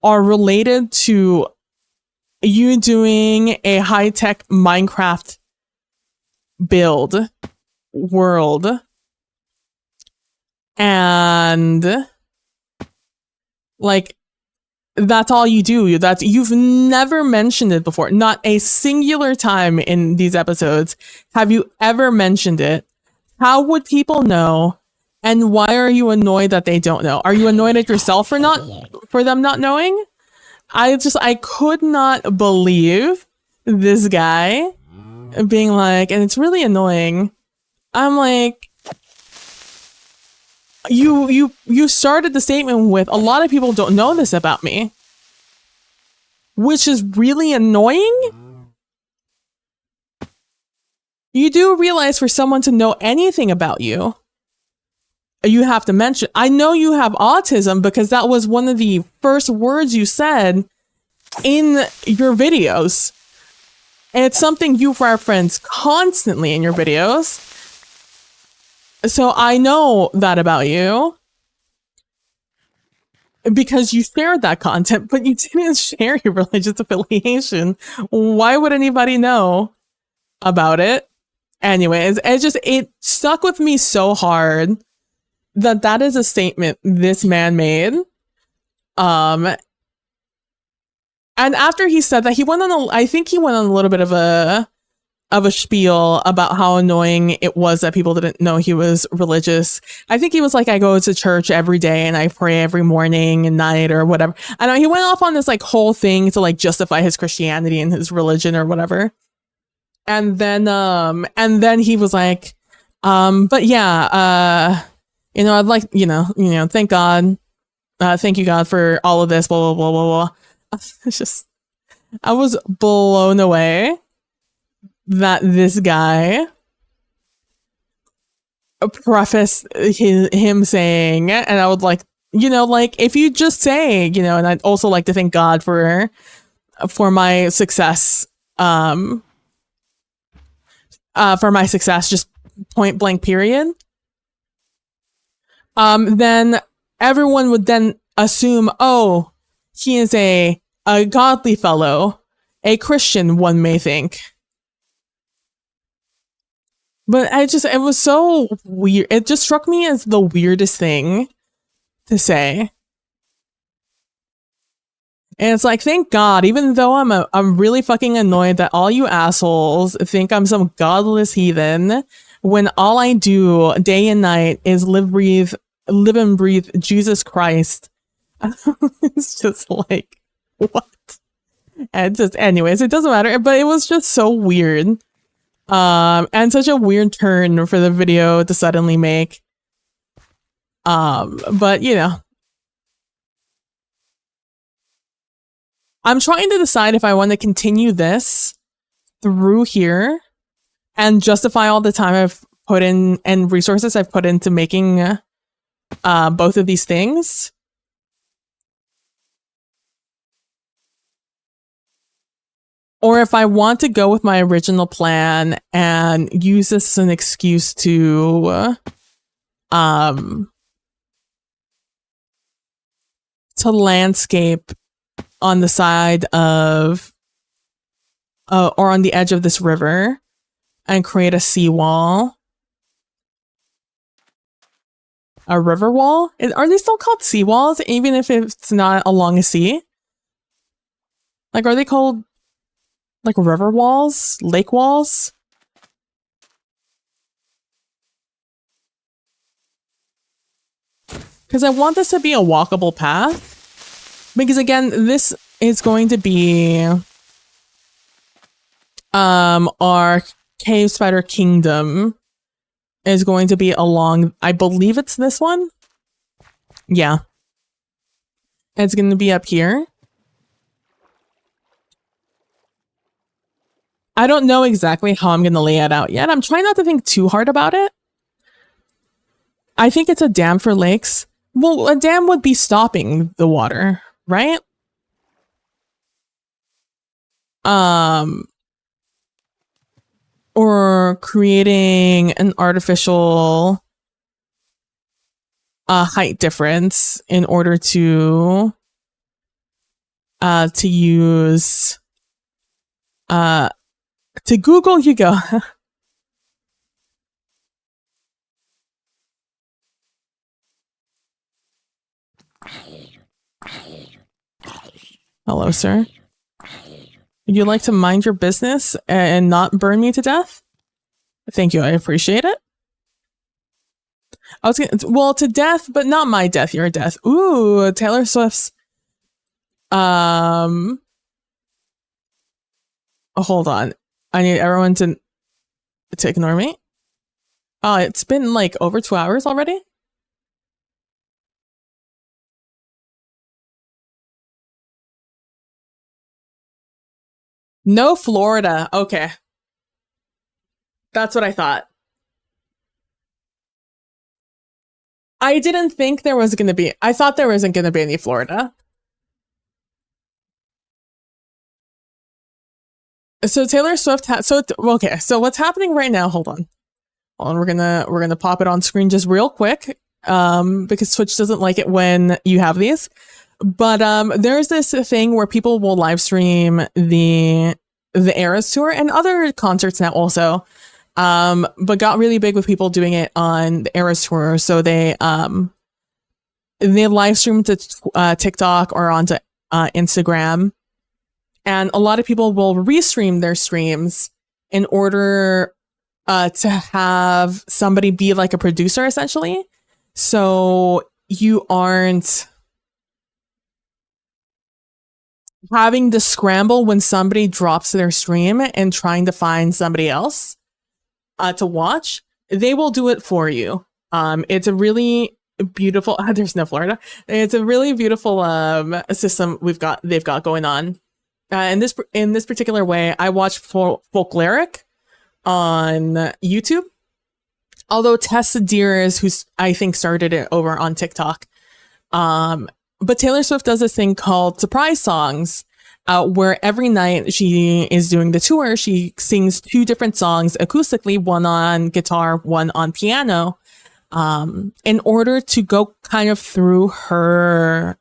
are related to, you doing a high-tech Minecraft build world, and like that's all you do. You've never mentioned it before. Not a singular time in these episodes have you ever mentioned it. How would people know? And why are you annoyed that they don't know? Are you annoyed at yourself for them not knowing? I could not believe this guy being like, and it's really annoying. I'm like, you started the statement with, a lot of people don't know this about me, which is really annoying. You do realize for someone to know anything about you, you have to mention, I know you have autism because that was one of the first words you said in your videos. And it's something you reference constantly in your videos. So I know that about you because you shared that content, but you didn't share your religious affiliation. Why would anybody know about it? Anyways, it stuck with me so hard that is a statement this man made. And after he said that, I think he went on a little bit of a spiel about how annoying it was that people didn't know he was religious. I think he was like, I go to church every day and I pray every morning and night or whatever. I know he went off on this like whole thing to like justify his Christianity and his religion or whatever. And then he was like, but yeah, I'd like, thank God. Thank you, God, for all of this, blah, blah, blah, blah, blah. It's just, I was blown away that this guy prefaced him saying, and I would like, if you just say, and I'd also like to thank God for my success, just point blank period. Then everyone would then assume, oh, he is a godly fellow, a Christian, one may think. But it was so weird. It just struck me as the weirdest thing to say. And it's like, thank God, even though I'm really fucking annoyed that all you assholes think I'm some godless heathen, when all I do day and night is live and breathe Jesus Christ. It's just like, what? And anyways, it doesn't matter. But it was just so weird. And such a weird turn for the video to suddenly make. But I'm trying to decide if I want to continue this through here and justify all the time I've put in and resources I've put into making both of these things. Or if I want to go with my original plan and use this as an excuse to landscape on the side of or on the edge of this river and create a seawall. A river wall? Are they still called seawalls, even if it's not along a sea? Like, are they called like river walls? Lake walls? Because I want this to be a walkable path. Because again, this is going to be our Cave Spider Kingdom is going to be along, I believe it's this one. Yeah. It's going to be up here. I don't know exactly how I'm going to lay it out yet. I'm trying not to think too hard about it. I think it's a dam for lakes. Well, a dam would be stopping the water, right? Or creating an artificial height difference in order to use Uh, to Google you go. Hello, sir. Would you like to mind your business and not burn me to death? Thank you. I appreciate it. I was gonna, well, to death, but not my death, your death. Ooh, Taylor Swift's, oh, hold on. I need everyone to ignore me. Oh, it's been like over 2 hours already. No Florida. Okay. That's what I thought. I didn't think there was going to be, I thought there wasn't going to be any Florida. So Taylor Swift has, so, okay. So what's happening right now? Hold on. We're gonna pop it on screen just real quick. Because Twitch doesn't like it when you have these. But there's this thing where people will live stream the Eras tour and other concerts now also. But got really big with people doing it on the Eras tour. So they live stream to TikTok or onto Instagram, and a lot of people will restream their streams in order to have somebody be like a producer essentially. So you aren't having to scramble when somebody drops their stream and trying to find somebody else to watch. They will do it for you. It's a really beautiful, there's no Florida. It's a really beautiful system they've got going on. In this particular way, I watch Folkleric on YouTube. Although Tessa Deers, who's I think started it over on TikTok. But Taylor Swift does this thing called Surprise Songs, where every night she is doing the tour, she sings 2 different songs acoustically, one on guitar, one on piano, in order to go kind of through her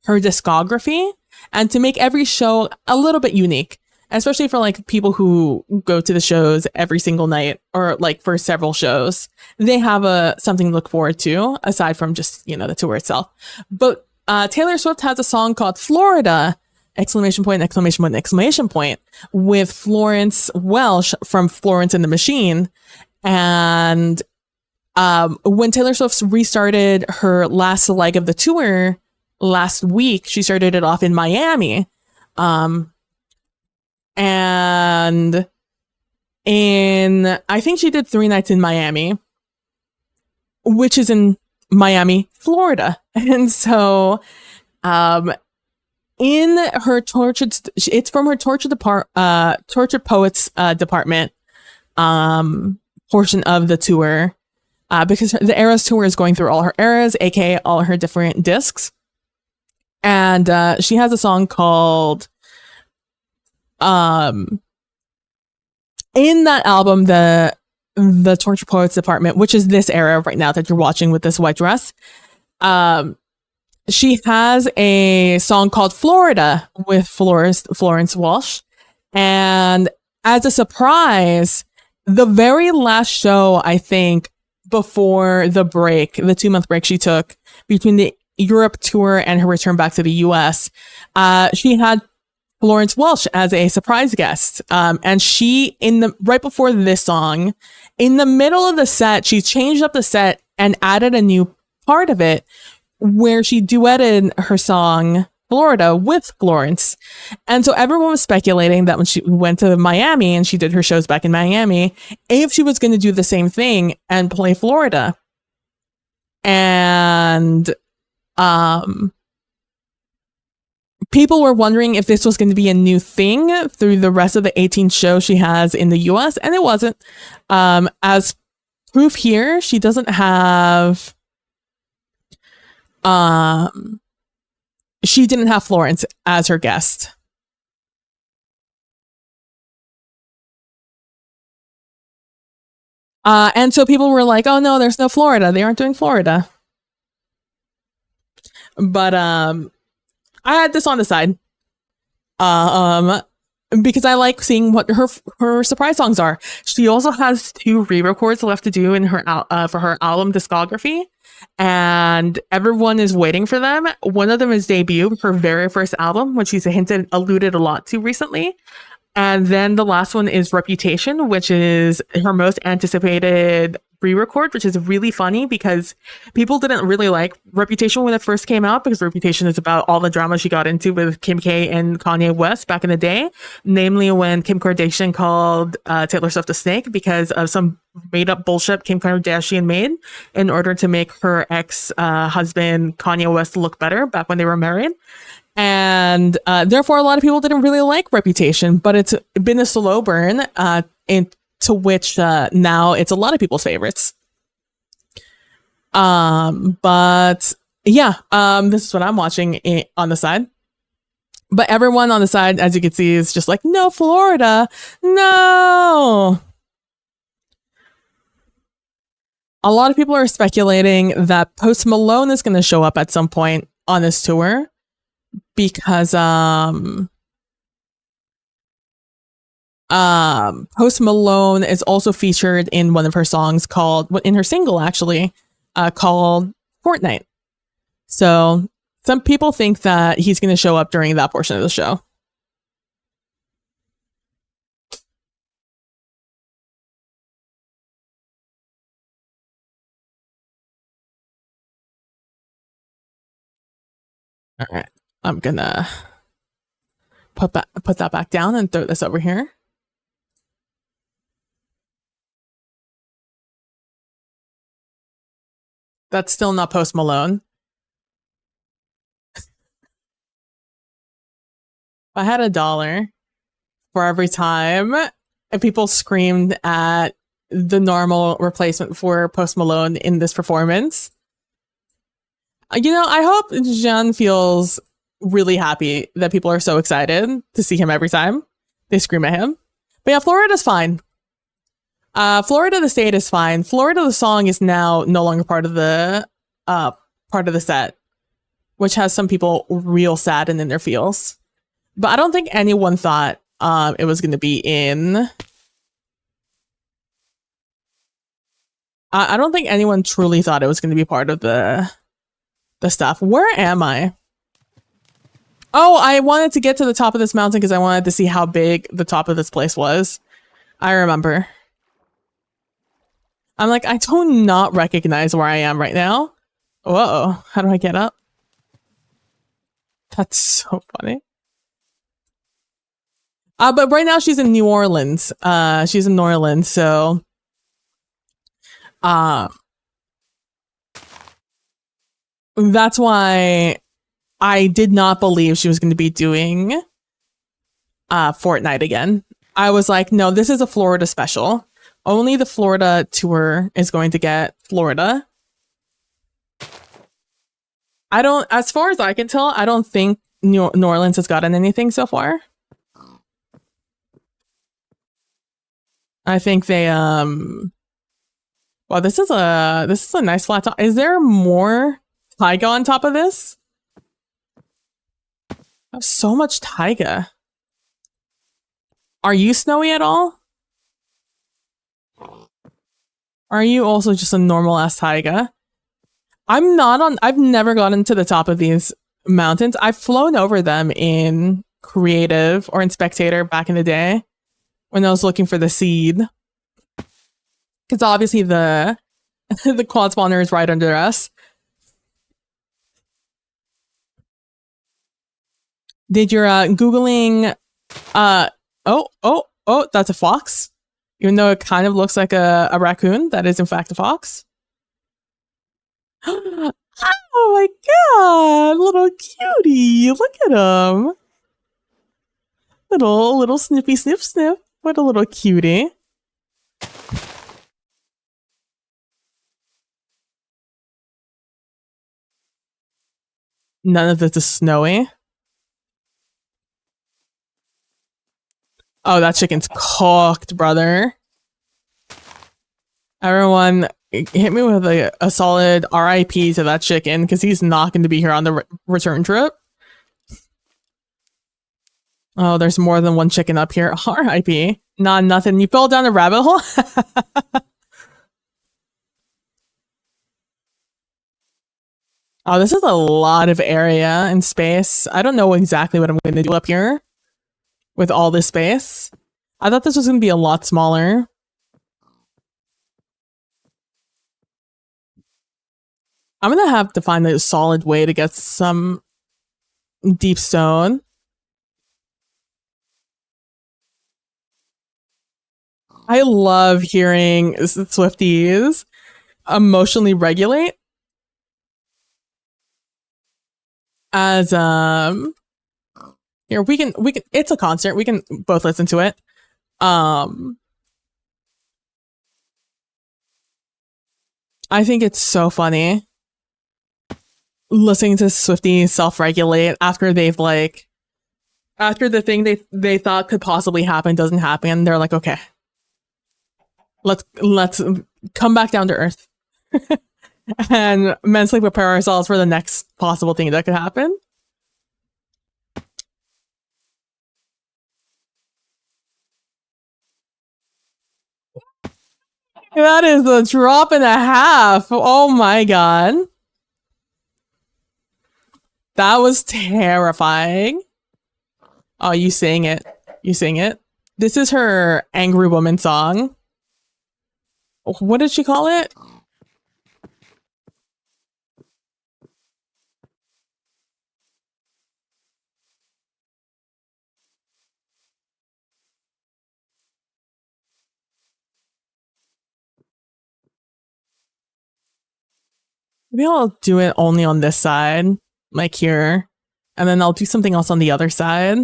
discography and to make every show a little bit unique. Especially for like people who go to the shows every single night or like for several shows, they have something to look forward to aside from just, the tour itself. But Taylor Swift has a song called Florida, ! With Florence Welch from Florence and the Machine. And when Taylor Swift restarted her last leg of the tour last week, she started it off in Miami. And I think she did 3 nights in Miami, which is in Miami, Florida. And so, in her it's from her Tortured Poets department, portion of the tour, because the Eras tour is going through all her eras, aka all her different discs. And, she has a song called, in that album, the Tortured Poets department, which is this era right now that you're watching with this white dress, she has a song called Florida with Florence Welch. And as a surprise, the very last show, I think, before the 2-month break she took between the Europe tour and her return back to the US, she had Florence Welch as a surprise guest. And she, right before this song, in the middle of the set, she changed up the set and added a new part of it where she duetted her song Florida with Florence. And so everyone was speculating that when she went to Miami and she did her shows back in Miami, if she was going to do the same thing and play Florida. And people were wondering if this was going to be a new thing through the rest of the 18 shows she has in the US, and it wasn't. As proof here, she doesn't have she didn't have Florence as her guest. And so people were like, oh no, there's no Florida. They aren't doing Florida. But I had this on the side. because I like seeing what her surprise songs are. She also has 2 re-records left to do in her for her album discography, and everyone is waiting for them. One of them is Debut, her very first album, which she's alluded a lot to recently. And then the last one is Reputation, which is her most anticipated re-record, which is really funny because people didn't really like Reputation when it first came out, because Reputation is about all the drama she got into with Kim K and Kanye West back in the day, namely when Kim Kardashian called Taylor Swift a snake because of some made-up bullshit Kim Kardashian made in order to make her ex-husband Kanye West look better back when they were married. And therefore, a lot of people didn't really like Reputation, but it's been a slow burn into which now it's a lot of people's favorites. But yeah, this is what I'm watching on the side. But everyone on the side, as you can see, is just like, no, Florida, no. A lot of people are speculating that Post Malone is going to show up at some point on this tour, because Post Malone is also featured in one of her songs in her single actually, called Fortnite. So some people think that he's going to show up during that portion of the show. All right. I'm gonna put that back down and throw this over here. That's still not Post Malone. If I had $1 for every time and people screamed at the normal replacement for Post Malone in this performance, I hope Jean feels really happy that people are so excited to see him every time they scream at him. But yeah, Florida's fine. Florida the state is fine. Florida the song is now no longer part of the set, which has some people real sad and in their feels. But I don't think anyone thought it was going to be in. I don't think anyone truly thought it was going to be part of the stuff. Where am I? Oh, I wanted to get to the top of this mountain because I wanted to see how big the top of this place was. I remember. I'm like, I do not recognize where I am right now. Whoa, how do I get up? That's so funny. But right now she's in New Orleans. She's in New Orleans, so that's why I did not believe she was going to be doing Fortnite again. I was like, no, this is a Florida special. Only the Florida tour is going to get Florida. As far as I can tell, I don't think New Orleans has gotten anything so far. I think they well, this is a nice flat top. Is there more taiga on top of this? I have so much taiga. Are you snowy at all? Are you also just a normal ass taiga? I've never gotten to the top of these mountains. I've flown over them in Creative or in Spectator back in the day when I was looking for the seed. Because obviously the quad spawner is right under us. Did your Googling oh, that's a fox? Even though it kind of looks like a raccoon, that is in fact a fox. Oh my god, little cutie. Look at him. Little snippy sniff sniff. What a little cutie. None of this is snowy. Oh, that chicken's cooked, brother. Everyone, hit me with a solid RIP to that chicken, because he's not going to be here on the return trip. Oh, there's more than one chicken up here. R.I.P. Nah, nothing. You fell down a rabbit hole? Oh, this is a lot of area and space. I don't know exactly what I'm going to do up here with all this space. I thought this was going to be a lot smaller. I'm going to have to find a solid way to get some deep stone. I love hearing Swifties emotionally regulate as here we can it's a concert, we can both listen to it. I think it's so funny listening to Swifties self-regulate after they've like after the thing they thought could possibly happen doesn't happen. They're like, okay, let's come back down to earth and mentally prepare ourselves for the next possible thing that could happen. That is a drop and a half. Oh my god. That was terrifying. Oh, you sing it. You sing it. This is her angry woman song. What did she call it? Maybe I'll do it only on this side, like here. And then I'll do something else on the other side.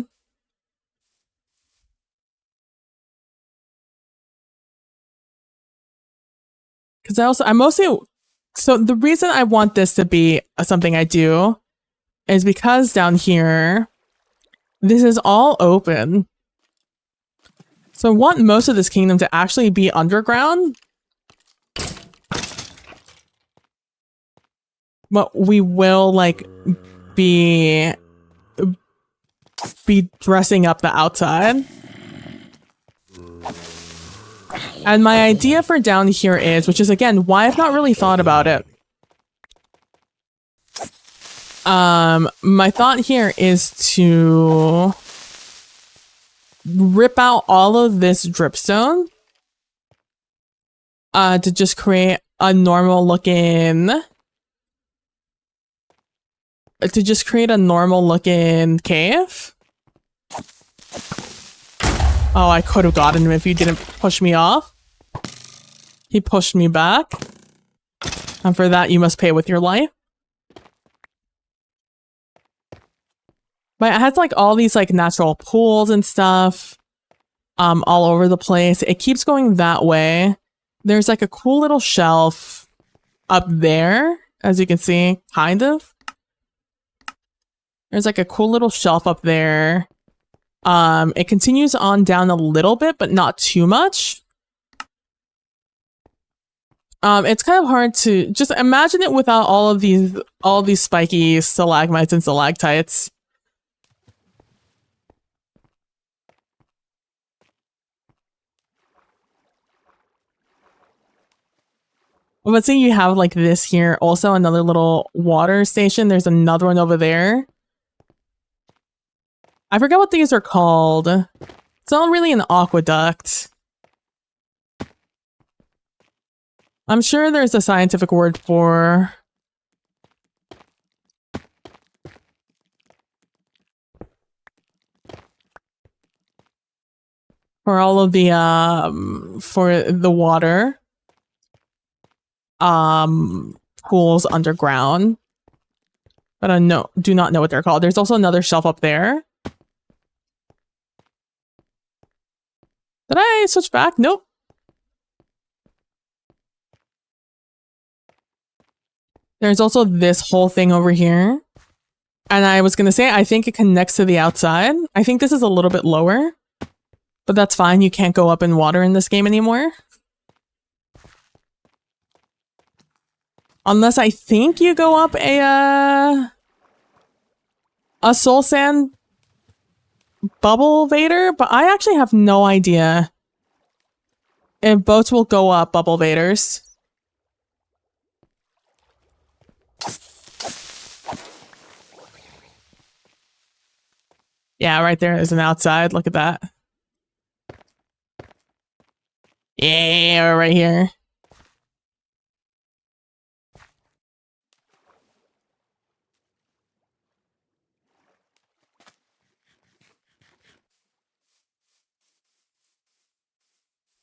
Because I'm mostly... So the reason I want this to be something I do is because down here, this is all open. So I want most of this kingdom to actually be underground. But we will, like, be dressing up the outside. And my idea for down here is, which is again why I've not really thought about it. My thought here is to rip out all of this dripstone to just create a normal looking cave. Oh, I could have gotten him if he didn't push me off. He pushed me back. And for that, you must pay with your life. But it has like all these like natural pools and stuff all over the place. It keeps going that way. There's like a cool little shelf up there, as you can see, kind of. There's like a cool little shelf up there. It continues on down a little bit, but not too much. It's kind of hard to just imagine it without all these spiky stalagmites and stalactites. But see, you have like this here, also another little water station. There's another one over there. I forget what these are called. It's not really an aqueduct. I'm sure there's a scientific word for all of the for the water pools underground. But I do not know what they're called. There's also another shelf up there. Did I switch back? Nope. There's also this whole thing over here. And I was going to say, I think it connects to the outside. I think this is a little bit lower. But that's fine. You can't go up in water in this game anymore. Unless I think you go up a soul sand Bubble Vader, but I actually have no idea if boats will go up Bubble Vaders. Yeah, right there is an outside. Look at that. Yeah, right here.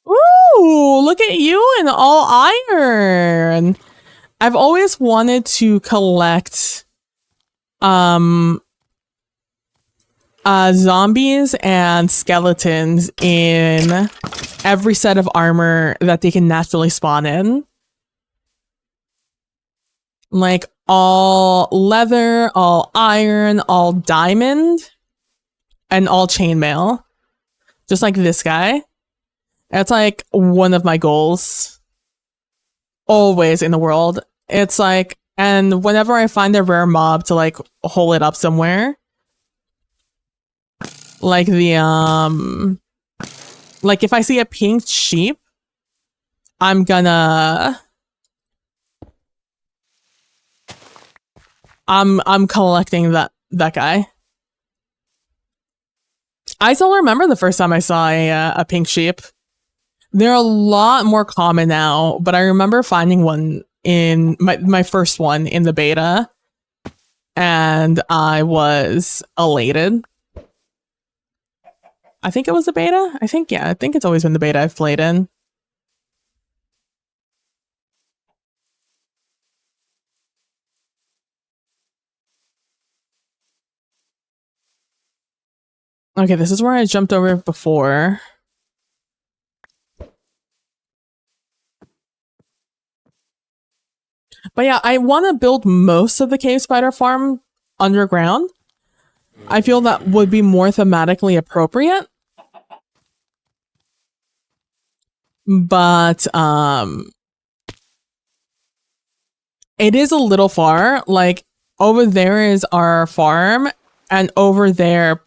Ooh, look at you in all iron. I've always wanted to collect zombies and skeletons in every set of armor that they can naturally spawn in. Like all leather, all iron, all diamond, and all chainmail. Just like this guy. That's like one of my goals. Always in the world. It's like, and whenever I find a rare mob to like hole it up somewhere, like the like if I see a pink sheep, I'm collecting that guy. I still remember the first time I saw a pink sheep. They're a lot more common now, but I remember finding one in my first one in the beta, and I was elated. I think it was the beta. I think it's always been the beta I've played in. Okay, this is where I jumped over before. But yeah, I want to build most of the cave spider farm underground. I feel that would be more thematically appropriate. But it is a little far. Like over there is our farm, and over there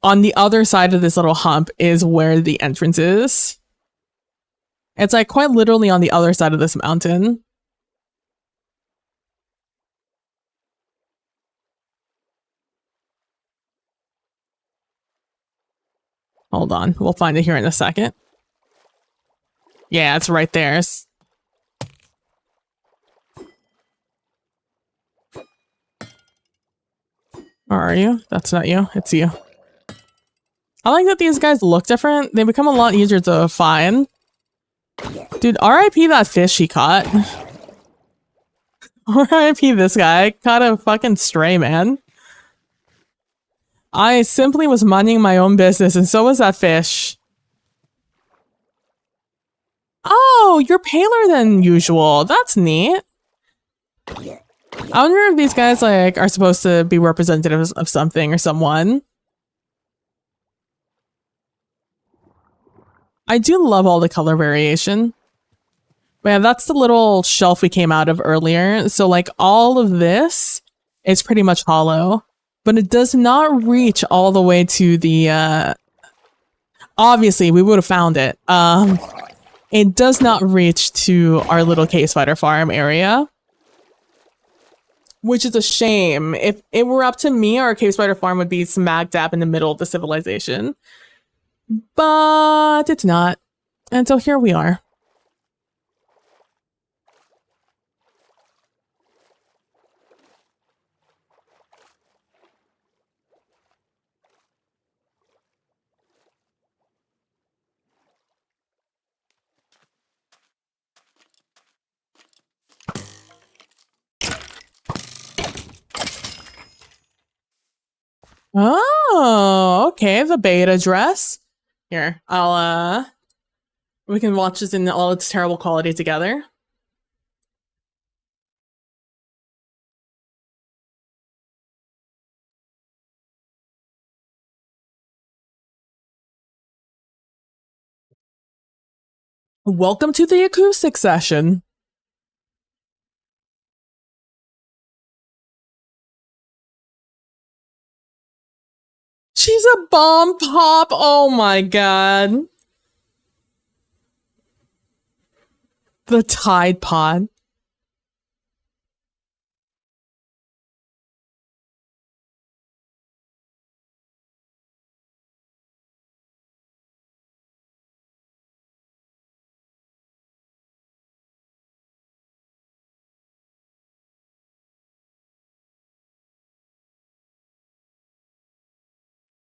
on the other side of this little hump is where the entrance is. It's like quite literally on the other side of this mountain. Hold on, we'll find it here in a second. Yeah, it's right there. Where are you? That's not you. It's you. I like that these guys look different. They become a lot easier to find. Dude, RIP that fish he caught. RIP this guy. Caught a fucking stray, man. I simply was minding my own business, and so was that fish. Oh, you're paler than usual. That's neat. I wonder if these guys like are supposed to be representatives of something or someone. I do love all the color variation. But yeah, that's the little shelf we came out of earlier. So like all of this is pretty much hollow, but it does not reach all the way to the obviously we would have found it. It does not reach to our little cave spider farm area, which is a shame. If it were up to me, our cave spider farm would be smack dab in the middle of the civilization. But it's not. And so here we are. Oh, okay. The beta dress. Here, we can watch this in all its terrible quality together. Welcome to the acoustic session. She's a bomb pop. Oh my god. The Tide Pod.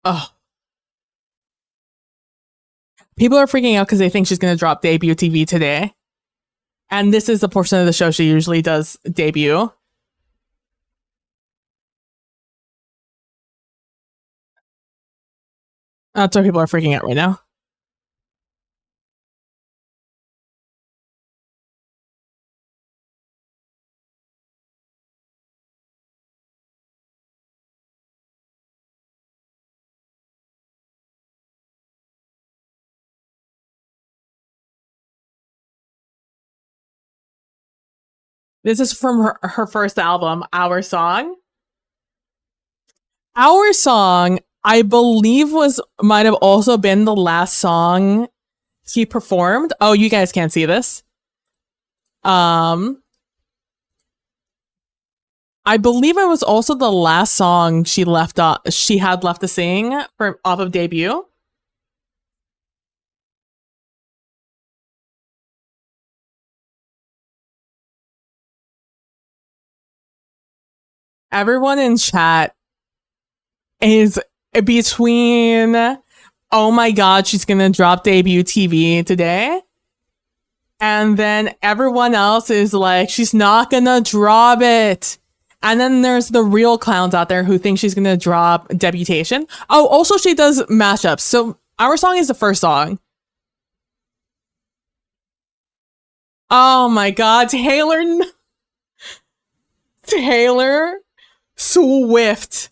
Oh, people are freaking out because they think she's going to drop debut TV today. And this is the portion of the show she usually does debut. That's why people are freaking out right now. This is from her first album, Our Song. Our Song, I believe, might have also been the last song she performed. Oh, you guys can't see this. I believe it was also the last song she had left to sing off of debut. Everyone in chat is between, oh my god, she's gonna drop debut TV today, and then everyone else is like, she's not gonna drop it. And then there's the real clowns out there who think she's gonna drop Debutation. Oh, also she does mashups. So Our Song is the first song. Oh my god, Taylor Swift.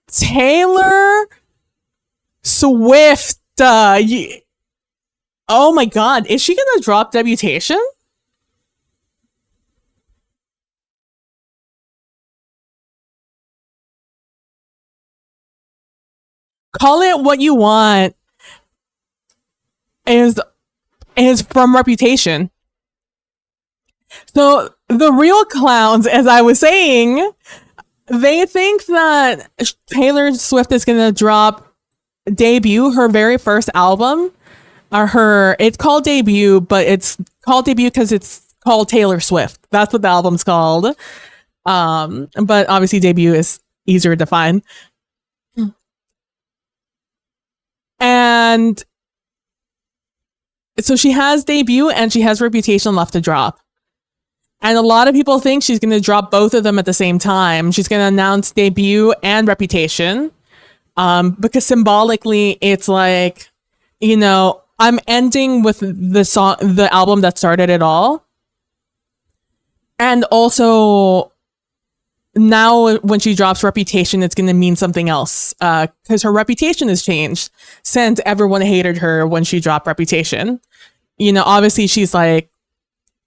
Taylor Swift. Oh my god, is she gonna drop Debutation? Call it what you want. Is from Reputation. So the real clowns, as I was saying, they think that Taylor Swift is gonna drop Debut, her very first album. It's called Debut, but it's called Debut because it's called Taylor Swift. That's what the album's called. But obviously Debut is easier to find. And so she has Debut and she has Reputation left to drop. And a lot of people think she's going to drop both of them at the same time. She's going to announce Debut and Reputation. Because symbolically, it's like, you know, I'm ending with the album that started it all. And also, now when she drops Reputation, it's going to mean something else. Because her reputation has changed since everyone hated her when she dropped Reputation. You know, obviously she's like,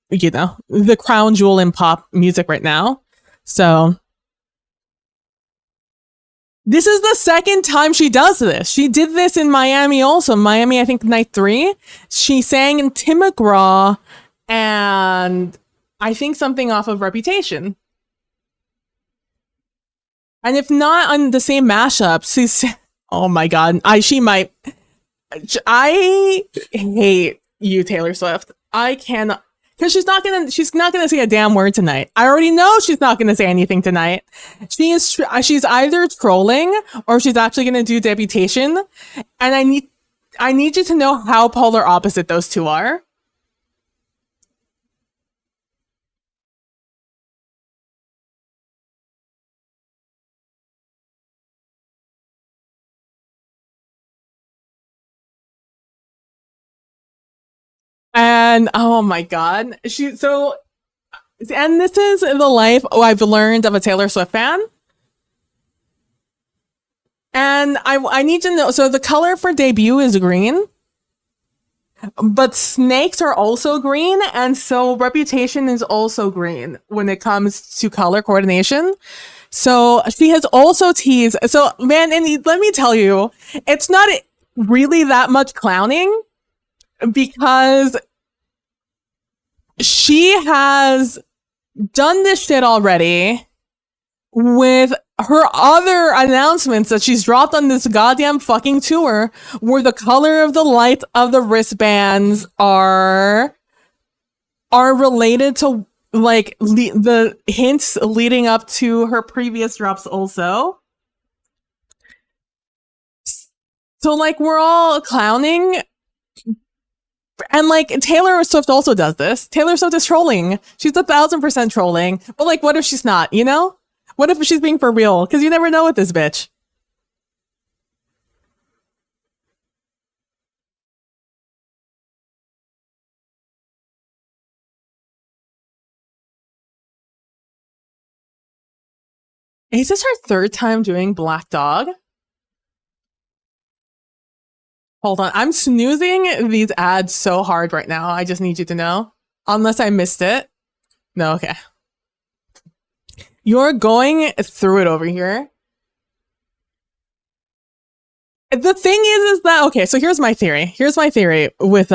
you know, the crown jewel in pop music right now. So this is the second time she does this. She did this in Miami also. Miami, I think night 3. She sang in Tim McGraw and I think something off of Reputation. And if not on the same mashup, she's, oh my god, I hate you, Taylor Swift. I cannot. Because she's not gonna say a damn word tonight. I already know she's not gonna say anything tonight. She's either trolling or she's actually gonna do Debutation. And I need you to know how polar opposite those two are. And oh my god, and this is the life I've learned of a Taylor Swift fan. And I need to know, so the color for Debut is green, but snakes are also green, and so Reputation is also green when it comes to color coordination. So she has also teased. So, man, and let me tell you, it's not really that much clowning because she has done this shit already with her other announcements that she's dropped on this goddamn fucking tour, where the color of the light of the wristbands are related to like the hints leading up to her previous drops also. So like we're all clowning. And like Taylor Swift also does this. Taylor Swift is trolling. She's 1,000% trolling. But like, what if she's not, you know? What if she's being for real? Because you never know with this bitch. Is this her third time doing Black Dog? Hold on. I'm snoozing these ads so hard right now. I just need you to know. Unless I missed it. No, okay. You're going through it over here. The thing is that okay, so here's my theory. Here's my theory with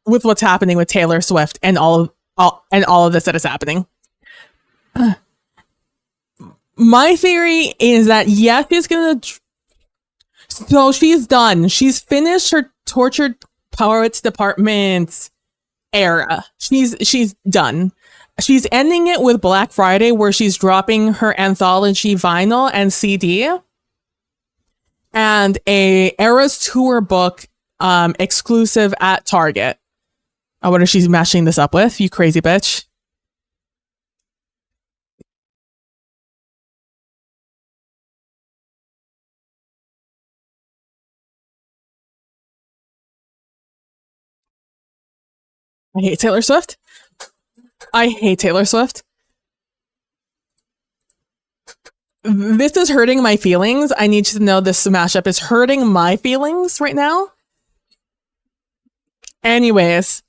what's happening with Taylor Swift and all of this that is happening. My theory is that yes, she's gonna. So she's done. She's finished her Tortured Poets Department era. She's done. She's ending it with Black Friday, where she's dropping her anthology vinyl and CD, and a Eras Tour book exclusive at Target. Oh, what is she mashing this up with? You crazy bitch. I hate Taylor Swift. I hate Taylor Swift. This is hurting my feelings. I need you to know this mashup is hurting my feelings right now. Anyways,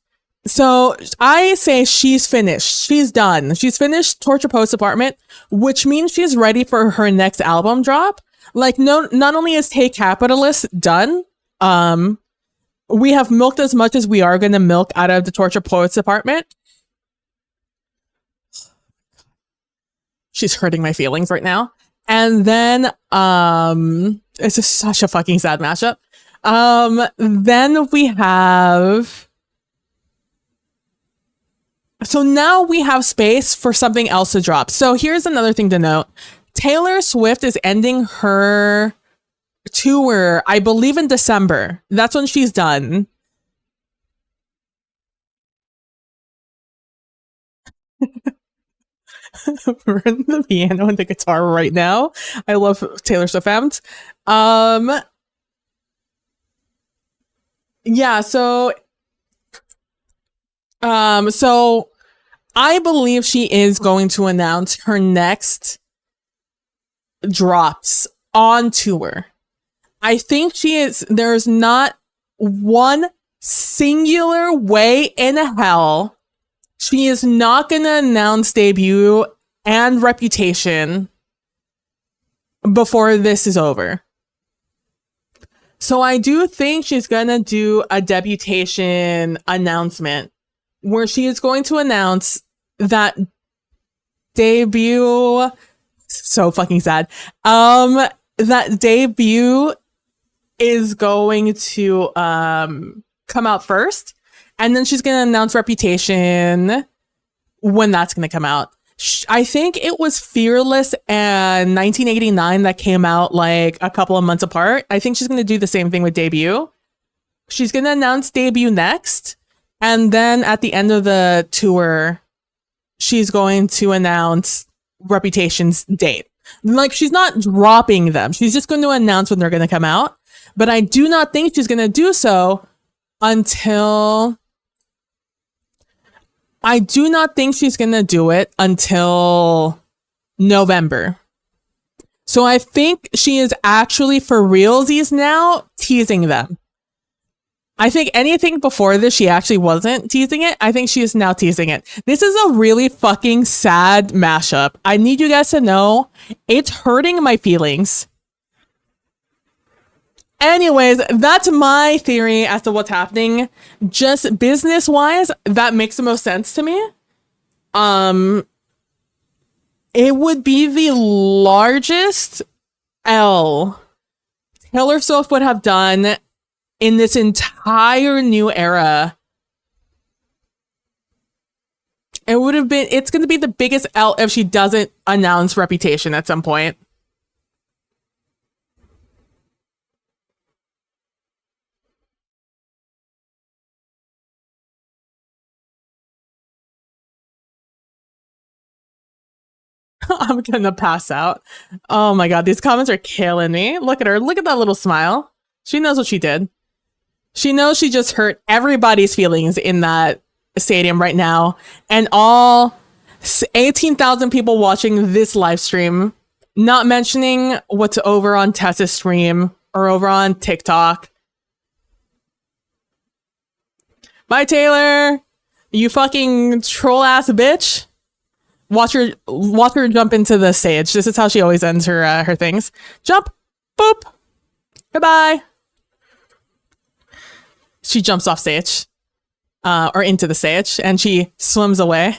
so I say she's finished. She's done. She's finished Torture Post Apartment, which means she's ready for her next album drop. Like, no, not only is Hey Capitalist done, we have milked as much as we are going to milk out of the Torture Poets Department. She's hurting my feelings right now. And then, it's just such a fucking sad mashup. Then we have, so now we have space for something else to drop. So here's another thing to note. Taylor Swift is ending her tour, I believe in December. That's when she's done. We're in the piano and the guitar right now. I love Taylor Swift fans. Yeah, so I believe she is going to announce her next drops on tour. I think there's not one singular way in hell she is not going to announce debut and Reputation before this is over. So I do think she's going to do a debutation announcement where she is going to announce that debut. So fucking sad. That debut is going to come out first, and then she's going to announce Reputation when that's going to come out. I think it was Fearless and 1989 that came out like a couple of months apart. I think she's going to do the same thing with Debut. She's going to announce Debut next, and then at the end of the tour, she's going to announce Reputation's date. Like, she's not dropping them. She's just going to announce when they're going to come out. But I do not think she's going to do so until... I do not think she's going to do it until November. So I think she is actually for realsies now teasing them. I think anything before this, she actually wasn't teasing it. I think she is now teasing it. This is a really fucking sad mashup. I need you guys to know it's hurting my feelings. Anyways, that's my theory as to what's happening. Just business wise, that makes the most sense to me. It would be the largest L Taylor Swift would have done in this entire new era. It's going to be the biggest L if she doesn't announce Reputation at some point. I'm gonna pass out. Oh my god, these comments are killing me. Look at her. Look at that little smile. She knows what she did. She knows she just hurt everybody's feelings in that stadium right now. And all 18,000 people watching this live stream, not mentioning what's over on Tessa's stream or over on TikTok. Bye, Taylor. You fucking troll ass bitch. Watch her jump into the stage. This is how she always ends her things. Jump, boop, goodbye. She jumps off stage, or into the stage, and she swims away.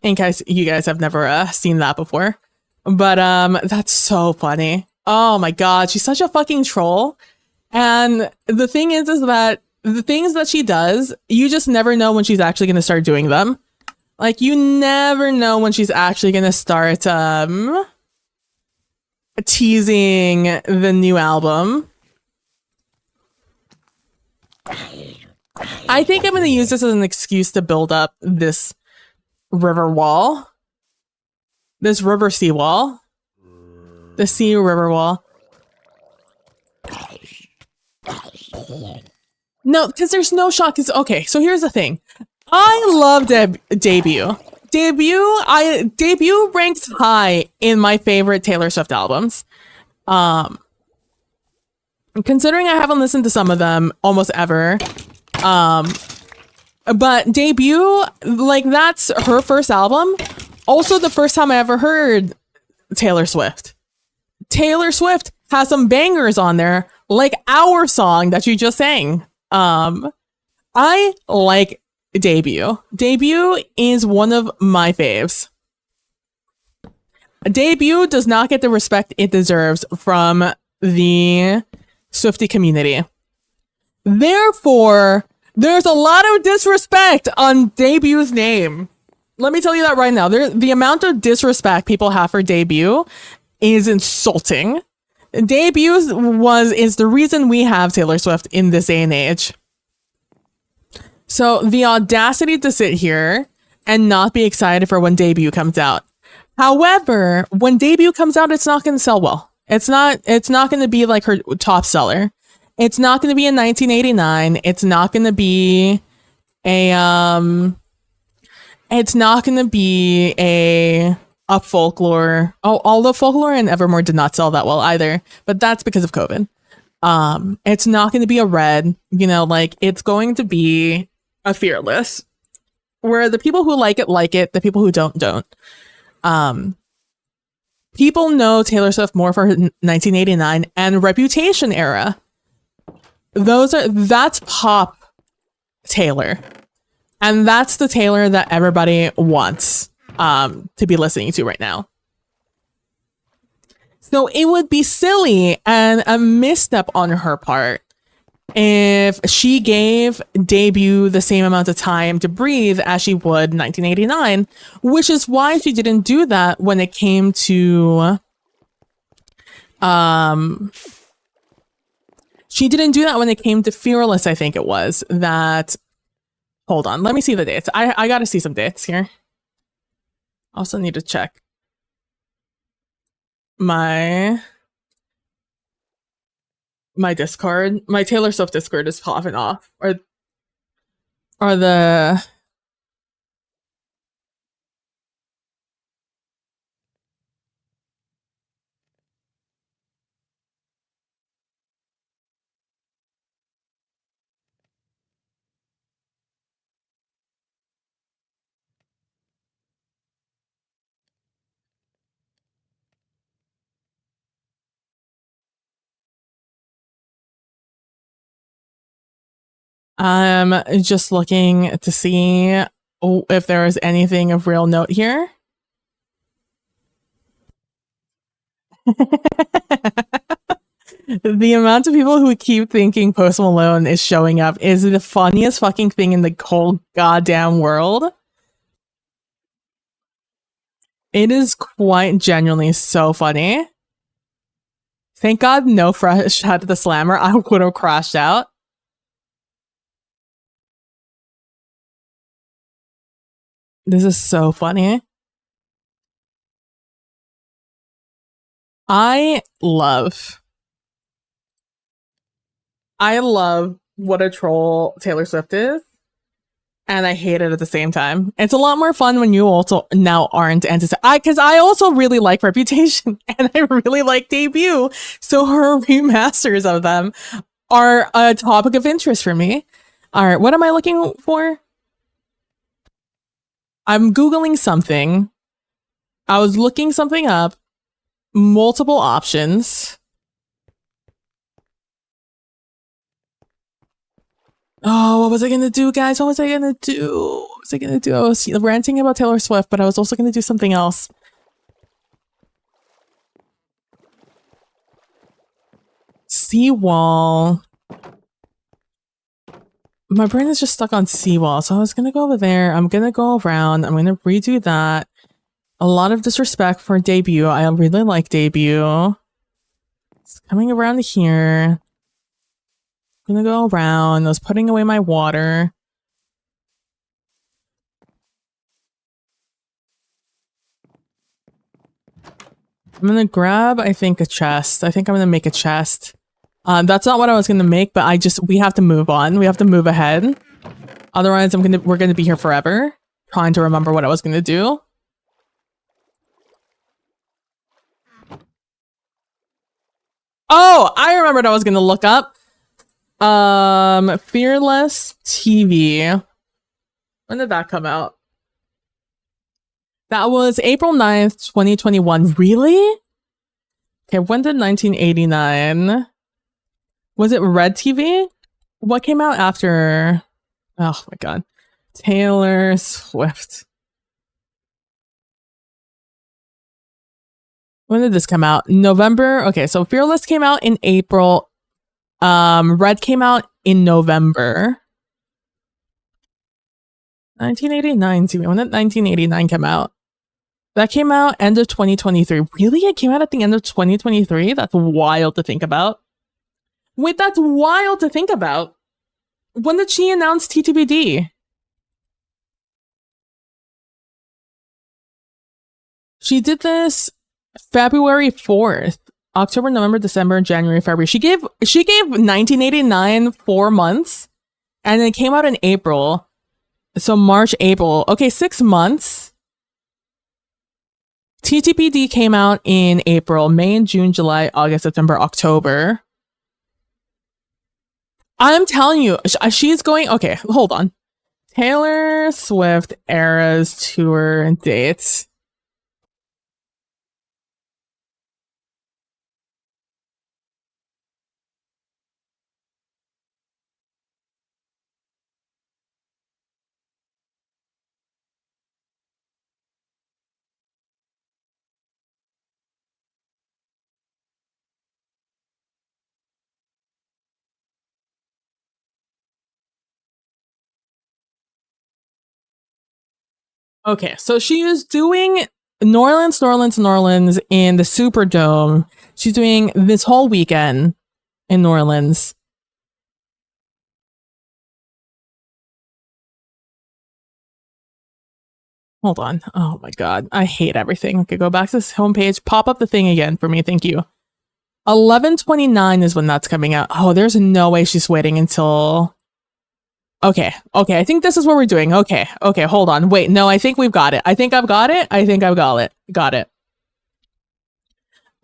In case you guys have never seen that before, but that's so funny. Oh my god, she's such a fucking troll. And the thing is that the things that she does, you just never know when she's actually going to start doing them. Like, you never know when she's actually going to start teasing the new album. I think I'm going to use this as an excuse to build up this river wall. This river sea wall. The sea river wall. No, because there's no shot. Okay, so here's the thing. I love Debut. Debut ranks high in my favorite Taylor Swift albums. Considering I haven't listened to some of them almost ever. But Debut, like, that's her first album. Also the first time I ever heard Taylor Swift. Taylor Swift has some bangers on there, like our song that you just sang. I like Debut. Debut is one of my faves. Debut does not get the respect it deserves from the Swiftie community. Therefore, there's a lot of disrespect on Debut's name. Let me tell you that right now. The amount of disrespect people have for Debut is insulting. Debut is the reason we have Taylor Swift in this day and age. So the audacity to sit here and not be excited for when Debut comes out. However, when Debut comes out, it's not going to sell well. It's not going to be like her top seller. It's not going to be in 1989. It's not going to be it's not going to be a Folklore. Oh, although Folklore and Evermore did not sell that well either, but that's because of COVID. It's not going to be a Red, like it's going to be a Fearless, where the people who like it, the people who don't. People know Taylor Swift more for her 1989 and Reputation era. That's pop Taylor. And that's the Taylor that everybody wants to be listening to right now. So it would be silly and a misstep on her part if she gave Debut the same amount of time to breathe as she would 1989, which is why she didn't do that when it came to she didn't do that when it came to Fearless. I think it was that. Hold on, let me see the dates. I gotta see some dates here. Also need to check my Discord. My Taylor Swift Discord is popping off. Or the I'm just looking to see if there is anything of real note here. The amount of people who keep thinking Post Malone is showing up is the funniest fucking thing in the whole goddamn world. It is quite genuinely so funny. Thank God no fresh out of the slammer. I would have crashed out. This is so funny. I love what a troll Taylor Swift is, and I hate it at the same time. It's a lot more fun when you also now aren't because I also really like Reputation and I really like Debut, so her remasters of them are a topic of interest for me. All right, what am I looking for? I'm Googling something. I was looking something up. Multiple options. Oh, what was I gonna do, guys? What was I gonna do? What was I gonna do? I was ranting about Taylor Swift, but I was also gonna do something else. Seawall. My brain is just stuck on Seawall, so I was gonna go over there. I'm gonna go around. I'm gonna redo that. A lot of disrespect for Debut. I really like Debut. It's coming around here. I'm gonna go around. I was putting away my water. I'm gonna grab, I think, a chest. I think I'm gonna make a chest. That's not what I was gonna make, but we have to move on. We have to move ahead. Otherwise, we're gonna be here forever, trying to remember what I was gonna do. Oh, I remembered I was gonna look up. Fearless TV. When did that come out? That was April 9th, 2021. Really? Okay, when did 1989? Was it Red TV? What came out after? Oh my god. Taylor Swift. When did this come out? November? Okay, so Fearless came out in April. Red came out in November. 1989 TV. When did 1989 come out? That came out end of 2023. Really? It came out at the end of 2023? That's wild to think about. Wait, that's wild to think about. When did she announce TTBD? She did this February 4th. October, November, December, January, February. She gave 1989 4 months, and it came out in April. So March, April. Okay, 6 months. TTPD came out in April, May and June, July, August, September, October. I'm telling you, she's going... Okay, hold on. Taylor Swift Eras Tour dates. Okay, so she is doing New Orleans in the Superdome. She's doing this whole weekend in New Orleans. Hold on. Oh my god. I hate everything. Okay, go back to this homepage. Pop up the thing again for me. Thank you. 11/29 is when that's coming out. Oh, there's no way she's waiting until... Okay. I think this is what we're doing. Okay, hold on. Wait, no, I think we've got it. I think I've got it. Got it.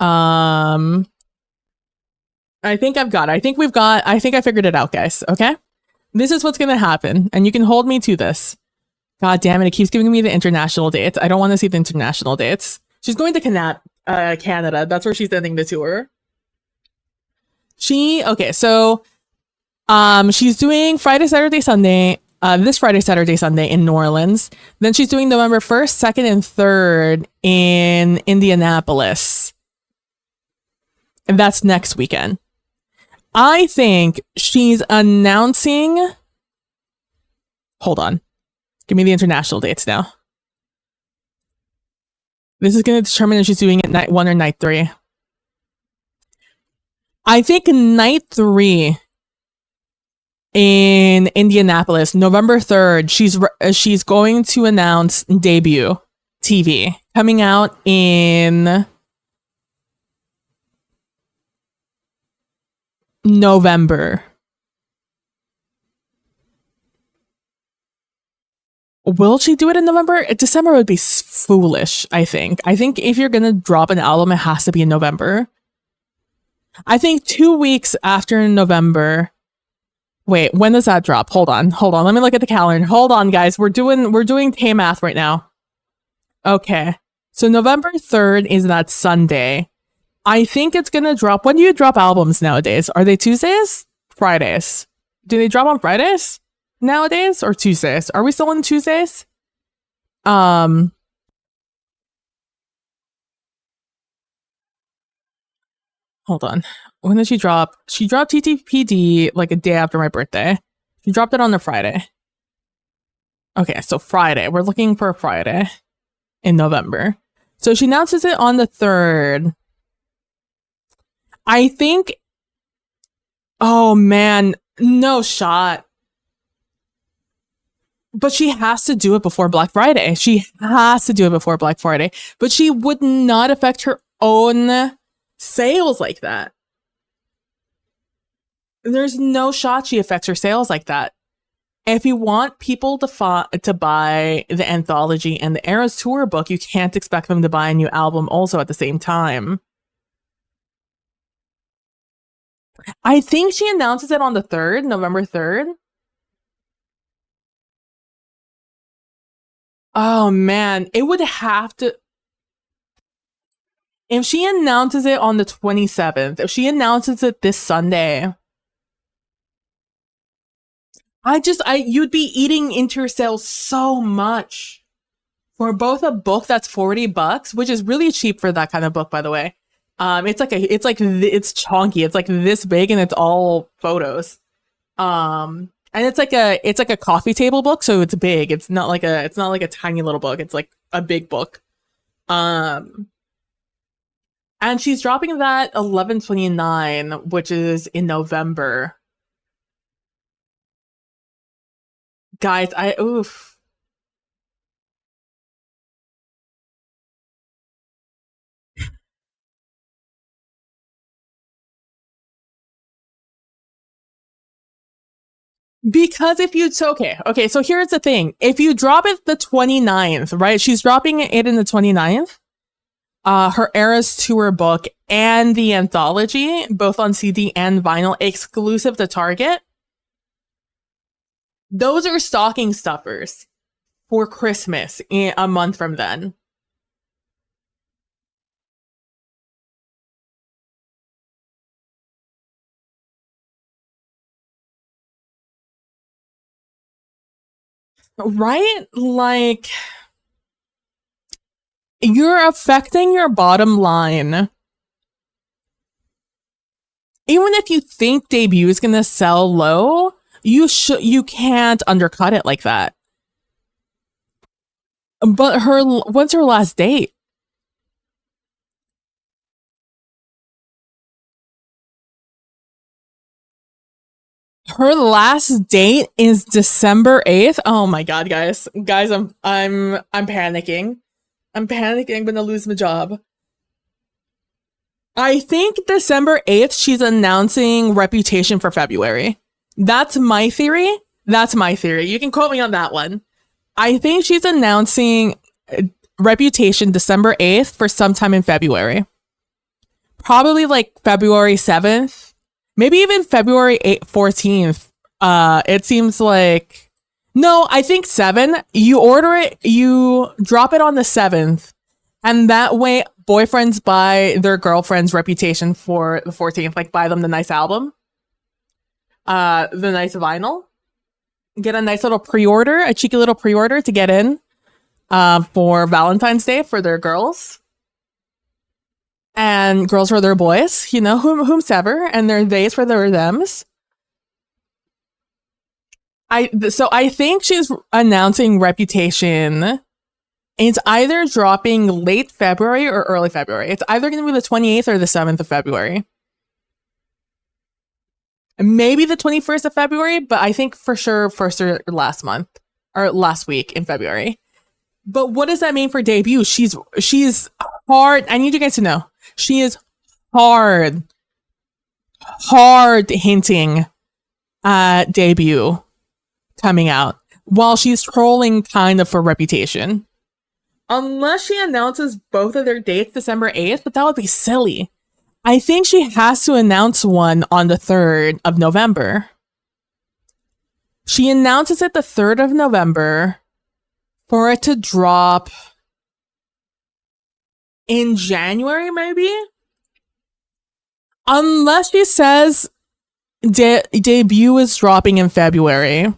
I think I've got it. I think I figured it out, guys. Okay? This is what's gonna happen, and you can hold me to this. God damn it, it keeps giving me the international dates. I don't want to see the international dates. She's going to Canada. That's where she's ending the tour. Okay, so She's doing Friday, Saturday, Sunday. This Friday, Saturday, Sunday in New Orleans. Then she's doing November 1st, 2nd, and 3rd in Indianapolis. And that's next weekend. I think she's announcing. Hold on. Give me the international dates now. This is going to determine if she's doing it night 1 or night 3. I think night 3 in Indianapolis, November 3rd, she's going to announce Debut TV coming out in November. Will she do it in November? December would be foolish, I think. I think if you're going to drop an album, it has to be in November. I think 2 weeks after November. Wait, when does that drop? Hold on. Let me look at the calendar. Hold on, guys. We're doing Tay math right now. Okay. So November 3rd is that Sunday. I think it's going to drop. When do you drop albums nowadays? Are they Tuesdays? Fridays? Do they drop on Fridays nowadays or Tuesdays? Are we still on Tuesdays? Hold on. When did she drop? She dropped TTPD like a day after my birthday. She dropped it on a Friday. Okay, so Friday. We're looking for a Friday in November. So she announces it on the 3rd. I think. Oh man, no shot. But she has to do it before Black Friday. But she would not affect her own sales like that. There's no shot she affects her sales like that. If you want people to buy the anthology and the Eras Tour book, you can't expect them to buy a new album also at the same time. I think she announces it on the 3rd, November 3rd. Oh man, it would have to. If she announces it on the 27th, if she announces it this Sunday, you'd be eating into your sales so much for both a book that's $40, which is really cheap for that kind of book, by the way. It's chunky. It's like this big and it's all photos. And it's like a coffee table book, so it's big. It's not like a tiny little book. It's like a big book. And she's dropping that 11/29, which is in November. Guys, oof. Because okay, so here's the thing. If you drop it the 29th, right? She's dropping it in the 29th. Her Eras Tour book and the anthology, both on CD and vinyl, exclusive to Target. Those are stocking stuffers for Christmas a month from then. Right? Like, you're affecting your bottom line. Even if you think Debut is going to sell low, you can't undercut it like that. But when's her last date? Her last date is December 8th. Oh my god, guys. Guys, I'm panicking. I'm gonna lose my job. I think December 8th she's announcing Reputation for February. That's my theory. You can quote me on that one. I think she's announcing Reputation December 8th for sometime in February. Probably like February 7th. Maybe even February 14th. It seems like... No, I think 7. You order it, you drop it on the 7th. And that way, boyfriends buy their girlfriend's Reputation for the 14th. Like, buy them the nice album. the nice vinyl. Get a nice little pre-order, a cheeky little pre-order to get in for Valentine's Day for their girls. And girls for their boys, you know, whomsoever, and their days for their thems. So I think she's announcing Reputation. It's either dropping late February or early February. It's either going to be the 28th or the 7th of February. Maybe the 21st of February, but I think for sure first or last month or last week in February. But what does that mean for debut? She's hard. I need you guys to know. She is hard hinting at debut coming out while she's trolling kind of for Reputation. Unless she announces both of their dates December 8th, but that would be silly. I think she has to announce one on the 3rd of November. She announces it the 3rd of November for it to drop in January, maybe? Unless she says debut is dropping in February.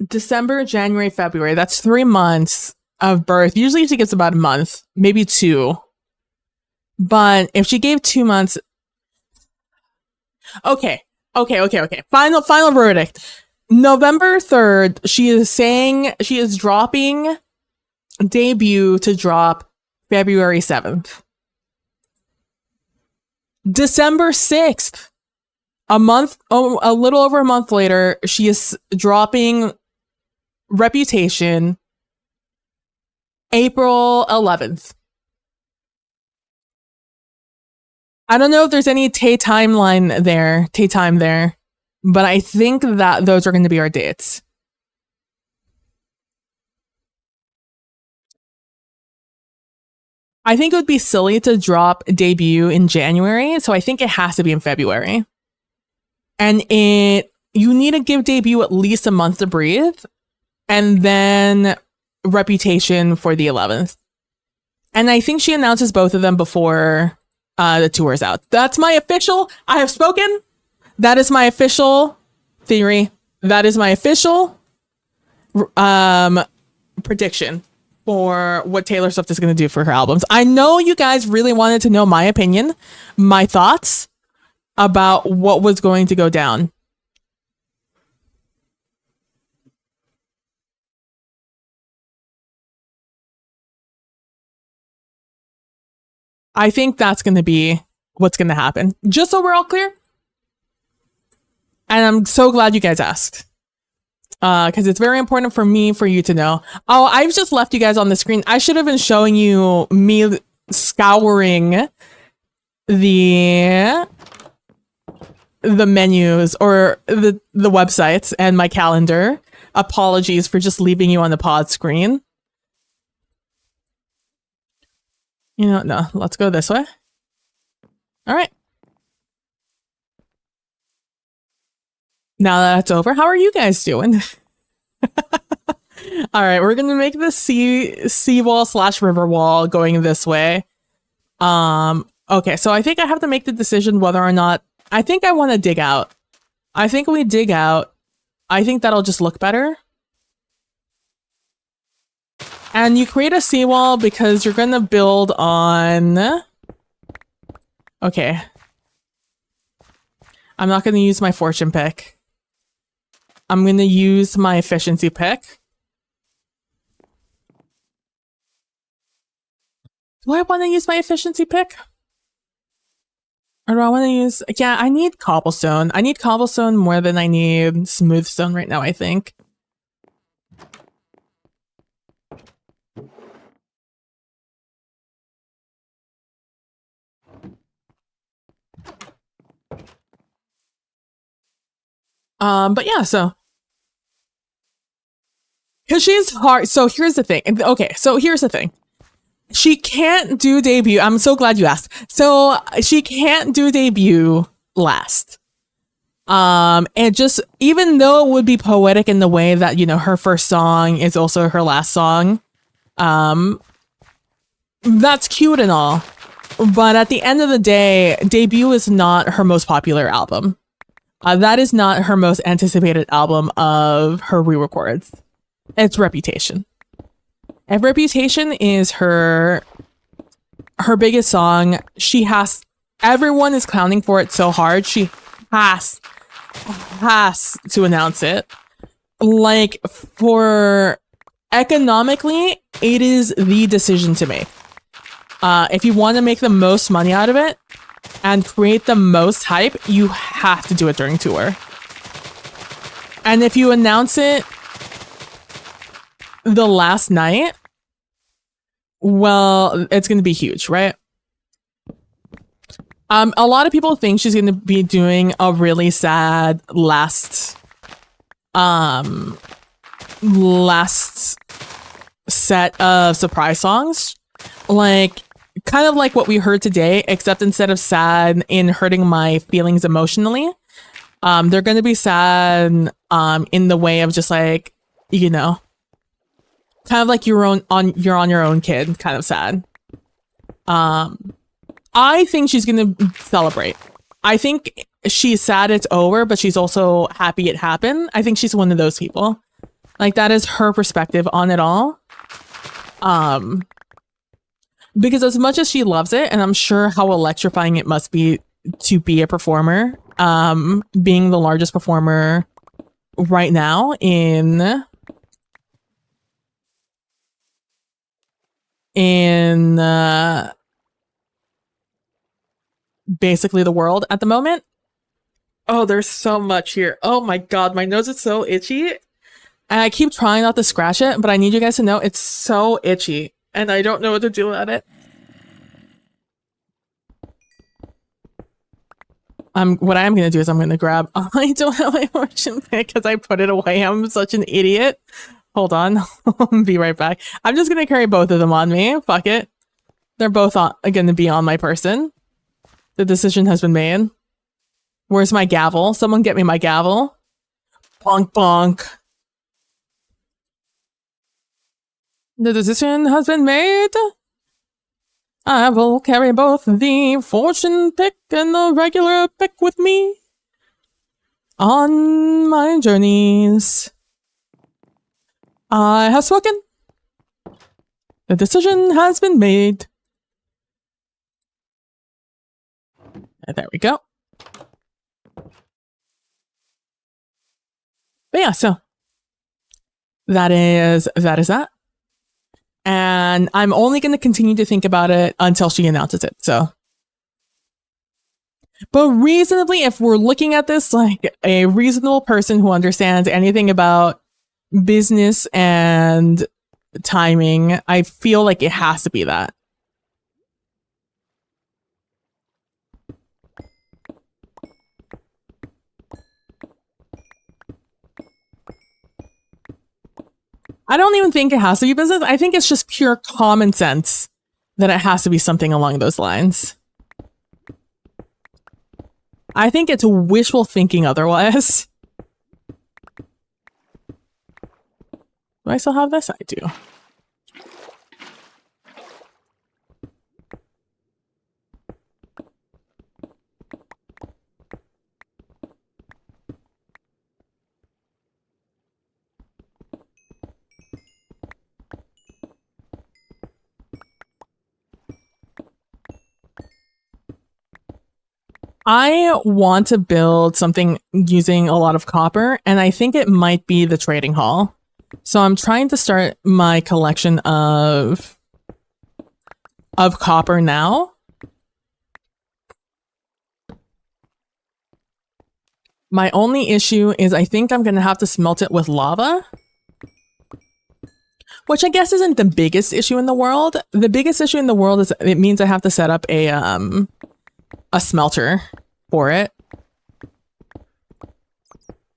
December, January, February. That's 3 months of birth. Usually she gets about a month, maybe 2. But if she gave 2 months... Okay. Final verdict. November 3rd, she is saying she is dropping debut to drop February 7th. December 6th, a little over a month later, she is dropping Reputation April 11th. I don't know if there's any time there, but I think that those are going to be our dates. I think it would be silly to drop debut in January, so I think it has to be in February. And you need to give debut at least a month to breathe, and then Reputation for the 11th. And I think she announces both of them before the tour is out. That's my official. I have spoken. That is my official theory. That is my official prediction for what Taylor Swift is going to do for her albums. I know you guys really wanted to know my opinion, my thoughts about what was going to go down. I think that's going to be what's going to happen. Just so we're all clear. And I'm so glad you guys asked. Because it's very important for you to know. Oh, I've just left you guys on the screen. I should have been showing you me scouring the menus or the websites and my calendar. Apologies for just leaving you on the pod screen. You know, no, let's go this way. All right. Now that that's over, how are you guys doing? All right, we're gonna make the seawall / river wall going this way. Okay, so I think I have to make the decision whether or not I think I want to dig out. I think we dig out. I think that'll just look better. And you create a seawall because you're gonna build on. Okay. I'm not gonna use my fortune pick. I'm going to use my efficiency pick. Do I want to use my efficiency pick? Or do I want to use... Yeah, I need cobblestone. I need cobblestone more than I need smooth stone right now, I think. But yeah, so... Because she's hard. So here's the thing. Okay, so here's the thing. She can't do debut. I'm so glad you asked. So she can't do debut last. And just, even though it would be poetic in the way that, you know, her first song is also her last song, that's cute and all. But at the end of the day, debut is not her most popular album. That is not her most anticipated album of her re-records. It's Reputation. And Reputation is her biggest song. Everyone is clowning for it so hard. She has to announce it. Like, for economically, it is the decision to make. If you want to make the most money out of it and create the most hype, you have to do it during tour. And if you announce it the last night, well, it's going to be huge, right? A lot of people think she's going to be doing a really sad last set of surprise songs, like kind of like what we heard today, except instead of sad in hurting my feelings emotionally, they're going to be sad in the way of just like, you know, kind of like you're on your own kid kind of sad. I think she's going to celebrate. I think she's sad it's over, but she's also happy it happened. I think she's one of those people. Like, that is her perspective on it all. Because as much as she loves it, and I'm sure how electrifying it must be to be a performer, being the largest performer right now in basically the world at the moment. Oh, there's so much here. Oh my god, my nose is so itchy. And I keep trying not to scratch it, but I need you guys to know it's so itchy. And I don't know what to do about it. What I am going to do is I'm going to grab... I don't have my motion pick because I put it away. I'm such an idiot. Hold on. I'll be right back. I'm just going to carry both of them on me. Fuck it. They're both going to be on my person. The decision has been made. Where's my gavel? Someone get me my gavel. Bonk, bonk. The decision has been made. I will carry both the fortune pick and the regular pick with me on my journeys. I have spoken. The decision has been made. And there we go. But yeah, so that is that. And I'm only going to continue to think about it until she announces it. So, but reasonably, if we're looking at this like a reasonable person who understands anything about business and timing, I feel like it has to be that. I don't even think it has to be business. I think it's just pure common sense that it has to be something along those lines. I think it's wishful thinking otherwise. Do I still have this? I do. I want to build something using a lot of copper, and I think it might be the trading hall. So I'm trying to start my collection of copper now. My only issue is I think I'm going to have to smelt it with lava, which I guess isn't the biggest issue in the world. The biggest issue in the world is it means I have to set up a smelter for it.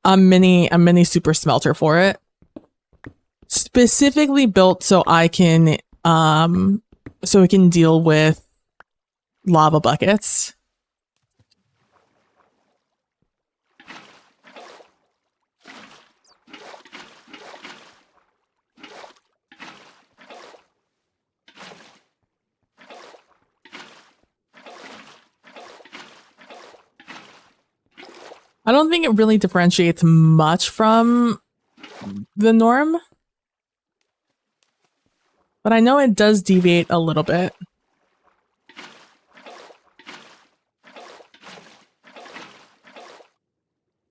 A mini super smelter for it. Specifically built so I can so it can deal with lava buckets. I don't think it really differentiates much from the norm. But I know it does deviate a little bit.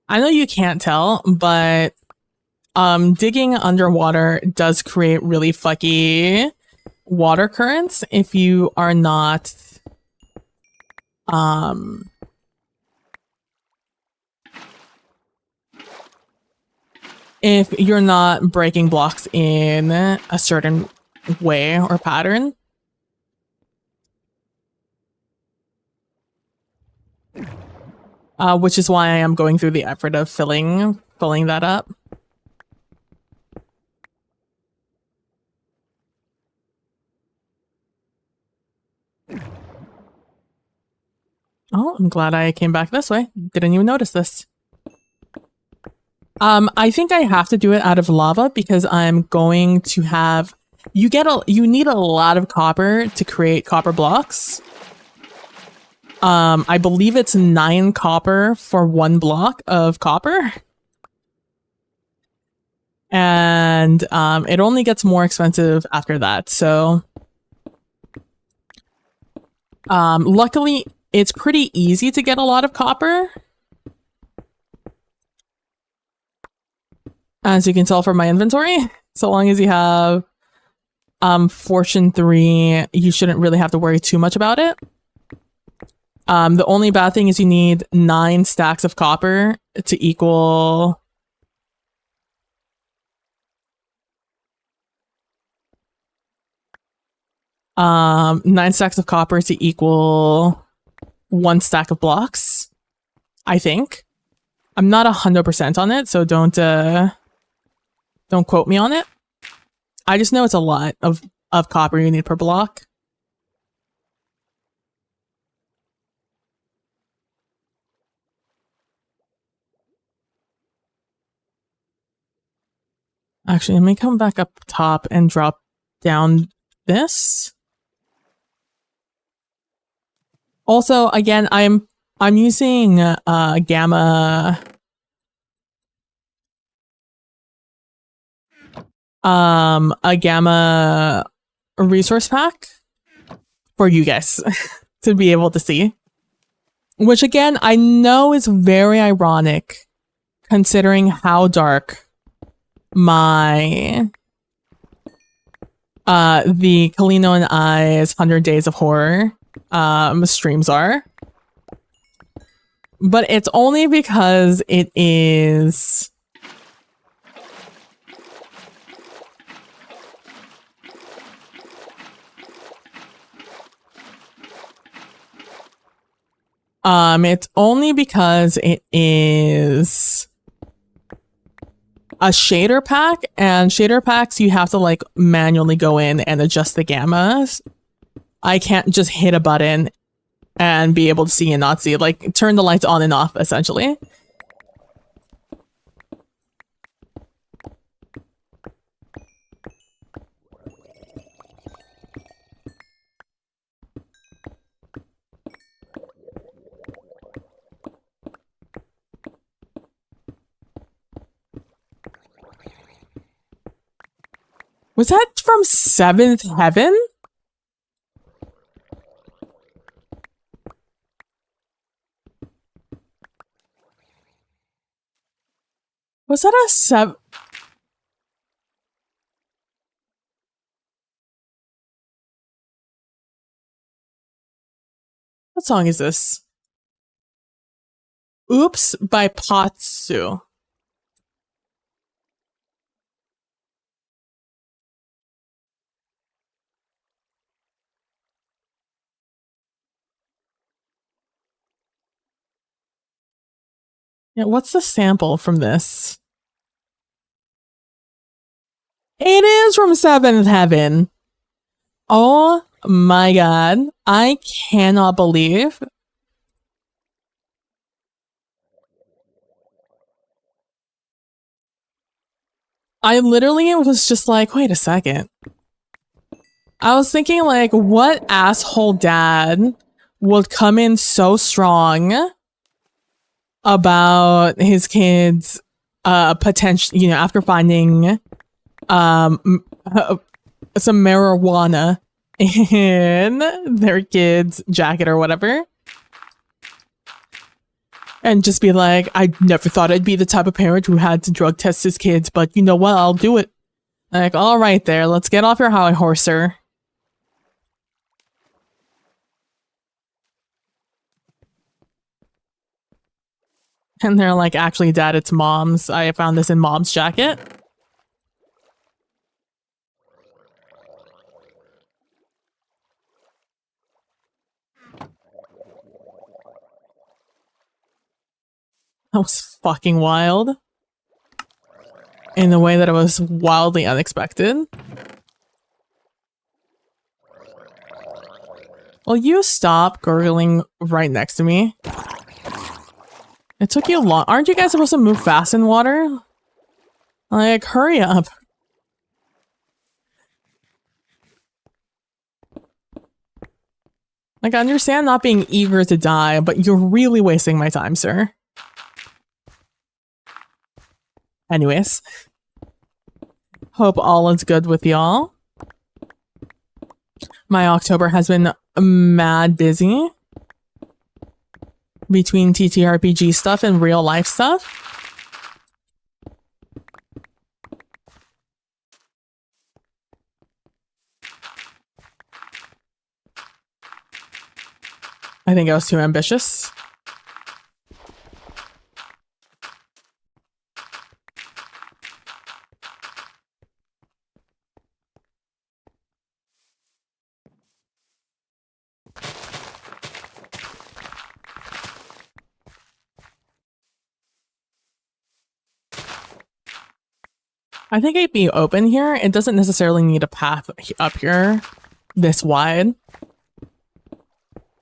I know you can't tell, but digging underwater does create really fucky water currents if you are not if you're not breaking blocks in a certain way or pattern. Which is why I am going through the effort of filling that up. Oh, I'm glad I came back this way. Didn't even notice this. I think I have to do it out of lava because I'm going to have you need a lot of copper to create copper blocks. I believe it's 9 copper for 1 block of copper. And it only gets more expensive after that. So luckily it's pretty easy to get a lot of copper. As you can tell from my inventory, so long as you have Fortune 3, you shouldn't really have to worry too much about it. The only bad thing is you need 9 stacks of copper to equal... 9 stacks of copper to equal 1 stack of blocks, I think. I'm not 100% on it, so don't quote me on it. I just know it's a lot of copper you need per block. Actually, let me come back up top and drop down this. Also, again, I'm using gamma a gamma resource pack for you guys to be able to see. Which again, I know is very ironic considering how dark my the Kalino and I's 100 Days of Horror streams are. But it's only because it is it's only because it is a shader pack, and shader packs you have to like manually go in and adjust the gammas. I can't just hit a button and be able to see and not see, like turn the lights on and off essentially. Was that from 7th Heaven? Was that a 7? What song is this? Oops by Patsu. Yeah, what's the sample from this? It is from 7th Heaven. Oh my god. I cannot believe. I literally was just like, wait a second. I was thinking like, what asshole dad would come in so strong about his kids potential, after finding some marijuana in their kid's jacket or whatever. And just be like, I never thought I'd be the type of parent who had to drug test his kids, but you know what? I'll do it. Like, all right there, let's get off your high horse, sir. And they're like, actually, Dad, it's Mom's. I found this in Mom's jacket. That was fucking wild. In a way that it was wildly unexpected. Will you stop gurgling right next to me? It took you long. Aren't you guys supposed to move fast in water? Like, hurry up. Like, I understand not being eager to die, but you're really wasting my time, sir. Anyways. Hope all is good with y'all. My October has been mad busy. Between TTRPG stuff and real life stuff. I think I was too ambitious. I think I'd be open here. It doesn't necessarily need a path up here this wide.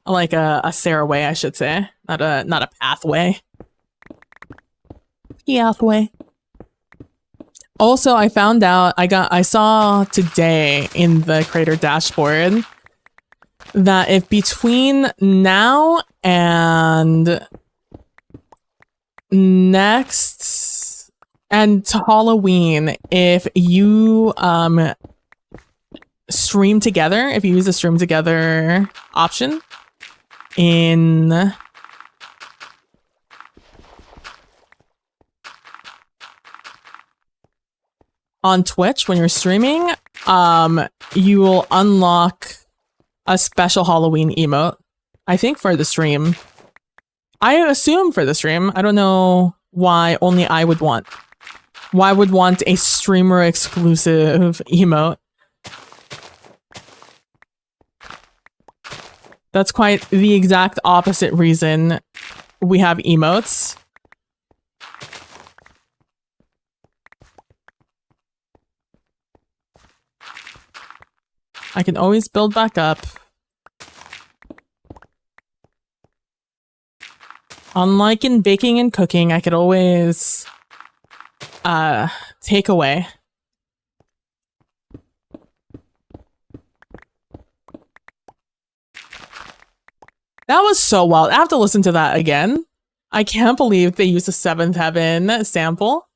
Like a stairway, I should say. Not a pathway. Pathway. Also, I found out I saw today in the creator dashboard that if between now and next and to Halloween, if you stream together, if you use the stream together option in on Twitch when you're streaming, you will unlock a special Halloween emote. I think for the stream. I assume for the stream. I don't know why only I would want. Why would want a streamer exclusive emote? That's quite the exact opposite reason we have emotes. I can always build back up. Unlike in baking and cooking, I could always take away. That was so wild. I have to listen to that again. I can't believe they used the Seventh Heaven sample.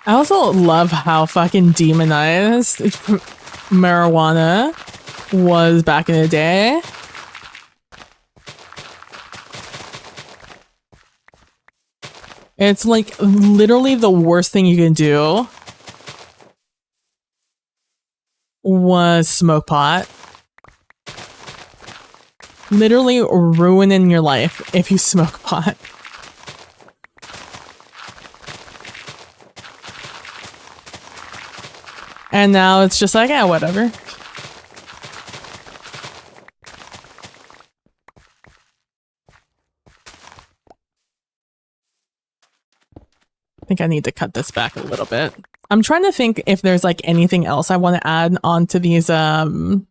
I also love how fucking demonized marijuana was back in the day. It's like literally the worst thing you can do was smoke pot. Literally ruining your life if you smoke pot. And now it's just like, yeah, whatever. think I need to cut this back a little bit. I'm trying to think if there's like anything else I want to add onto these as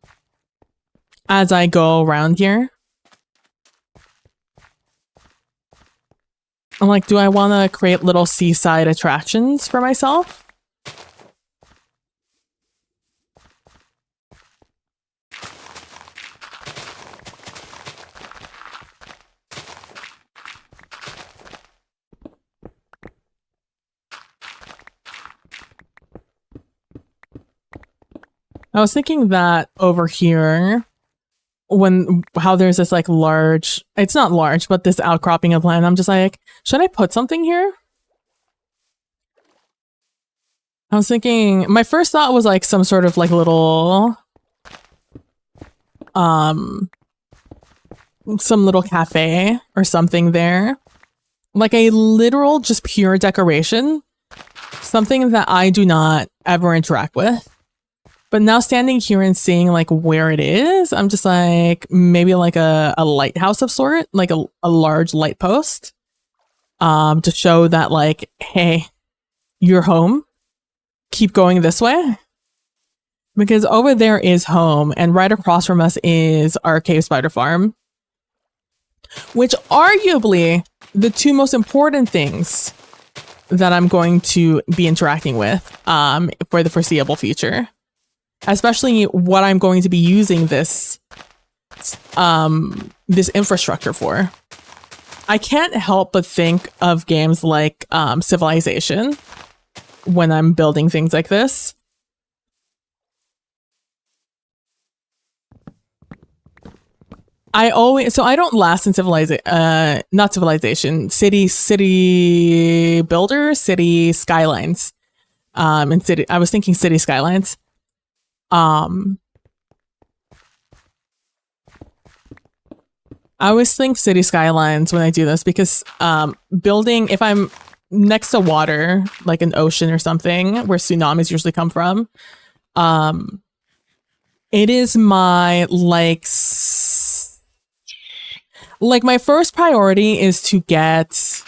I go around here. I'm like, do I want to create little seaside attractions for myself? I was thinking that over here, how there's this like large, it's not large, but this outcropping of land, I'm just like, should I put something here? I was thinking, my first thought was like some sort of like little, some little cafe or something there. Like a literal, just pure decoration. Something that I do not ever interact with. But now standing here and seeing like where it is, I'm just like, maybe like a lighthouse of sort, like a large light post. To show that like, hey, you're home. Keep going this way. Because over there is home, and right across from us is our cave spider farm. Which arguably the two most important things that I'm going to be interacting with for the foreseeable future. Especially what I'm going to be using this this infrastructure for. I can't help but think of games like Civilization when I'm building things like this. I don't last in not Civilization, City Builder, City Skylines. I was thinking City Skylines. I always think City Skylines when I do this because building, if I'm next to water, like an ocean or something where tsunamis usually come from, it is my like my first priority is to get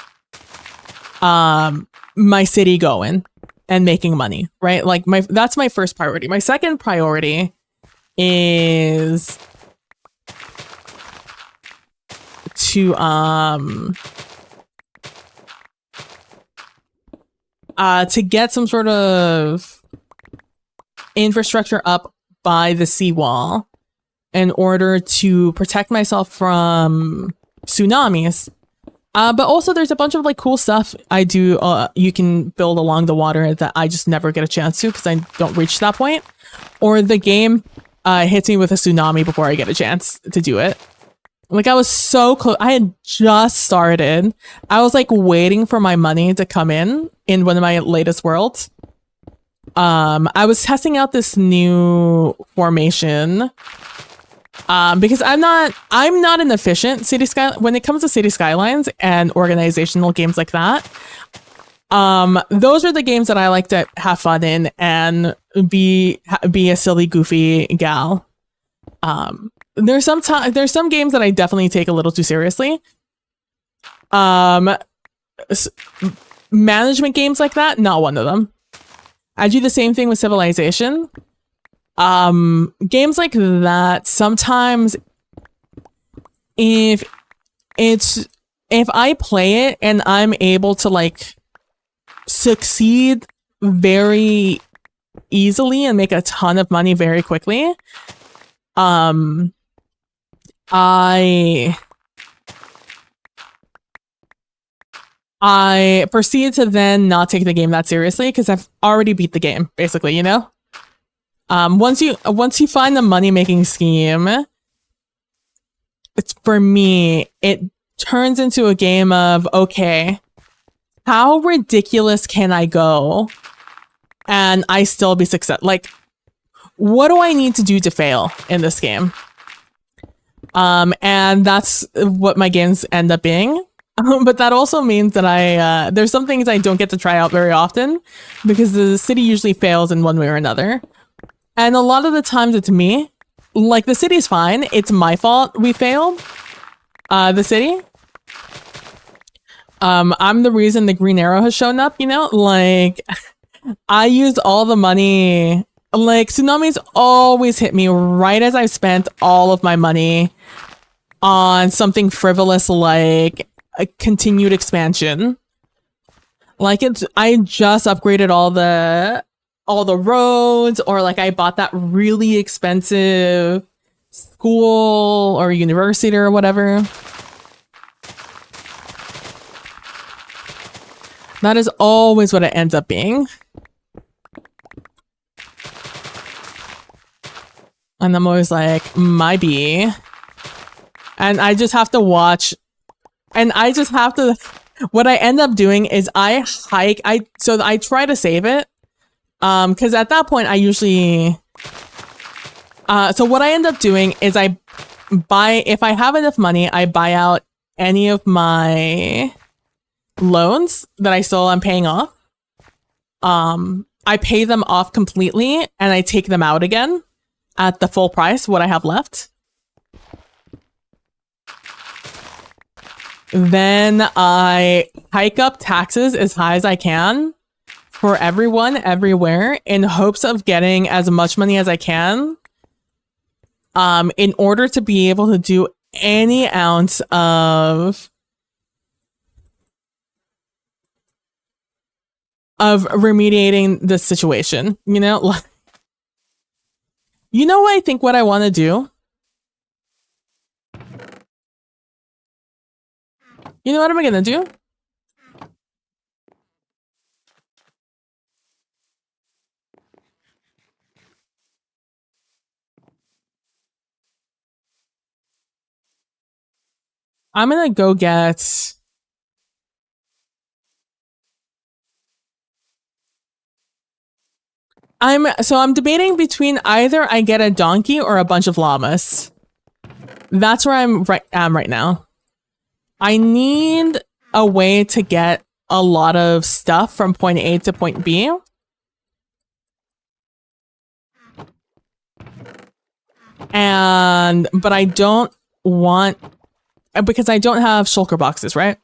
my city going and making money, right? Like that's my first priority. My second priority is to get some sort of infrastructure up by the seawall in order to protect myself from tsunamis. But also there's a bunch of like cool stuff I do. You can build along the water that I just never get a chance to because I don't reach that point. Or the game hits me with a tsunami before I get a chance to do it. Like I was so close. I had just started. I was like waiting for my money to come in one of my latest worlds. I was testing out this new formation. Because I'm not an efficient when it comes to City Skylines and organizational games like that. Those are the games that I like to have fun in and be a silly, goofy gal. There's some games that I definitely take a little too seriously. Management games like that, not one of them. I do the same thing with Civilization. Games like that, sometimes if I play it and I'm able to like succeed very easily and make a ton of money very quickly, I proceed to then not take the game that seriously because I've already beat the game, basically, you know? Once you find the money-making scheme, it's for me, it turns into a game of, okay, how ridiculous can I go and I still be successful? Like, what do I need to do to fail in this game? And that's what my games end up being. But that also means that there's some things I don't get to try out very often because the city usually fails in one way or another. And a lot of the times it's me. Like, the city's fine. It's my fault we failed. The city. I'm the reason the Green Arrow has shown up, you know? Like, I used all the money. Like, tsunamis always hit me right as I've spent all of my money on something frivolous like a continued expansion. Like, I just upgraded all the roads, or like I bought that really expensive school or university or whatever. That is always what it ends up being. And I'm always like, my bee. And I just have to watch. And I just have to, what I end up doing is I hike. So I try to save it. Because at that point I usually, so what I end up doing is I buy, if I have enough money, I buy out any of my loans that I still am paying off. I pay them off completely and I take them out again at the full price, what I have left. Then I hike up taxes as high as I can for everyone, everywhere, in hopes of getting as much money as I can, in order to be able to do any ounce of remediating the situation. You know, you know what I think what I want to do? You know what am I gonna do? I'm gonna go get... I'm debating between either I get a donkey or a bunch of llamas. That's where I'm right now. I need a way to get a lot of stuff from point A to point B. But I don't want, because I don't have shulker boxes, right?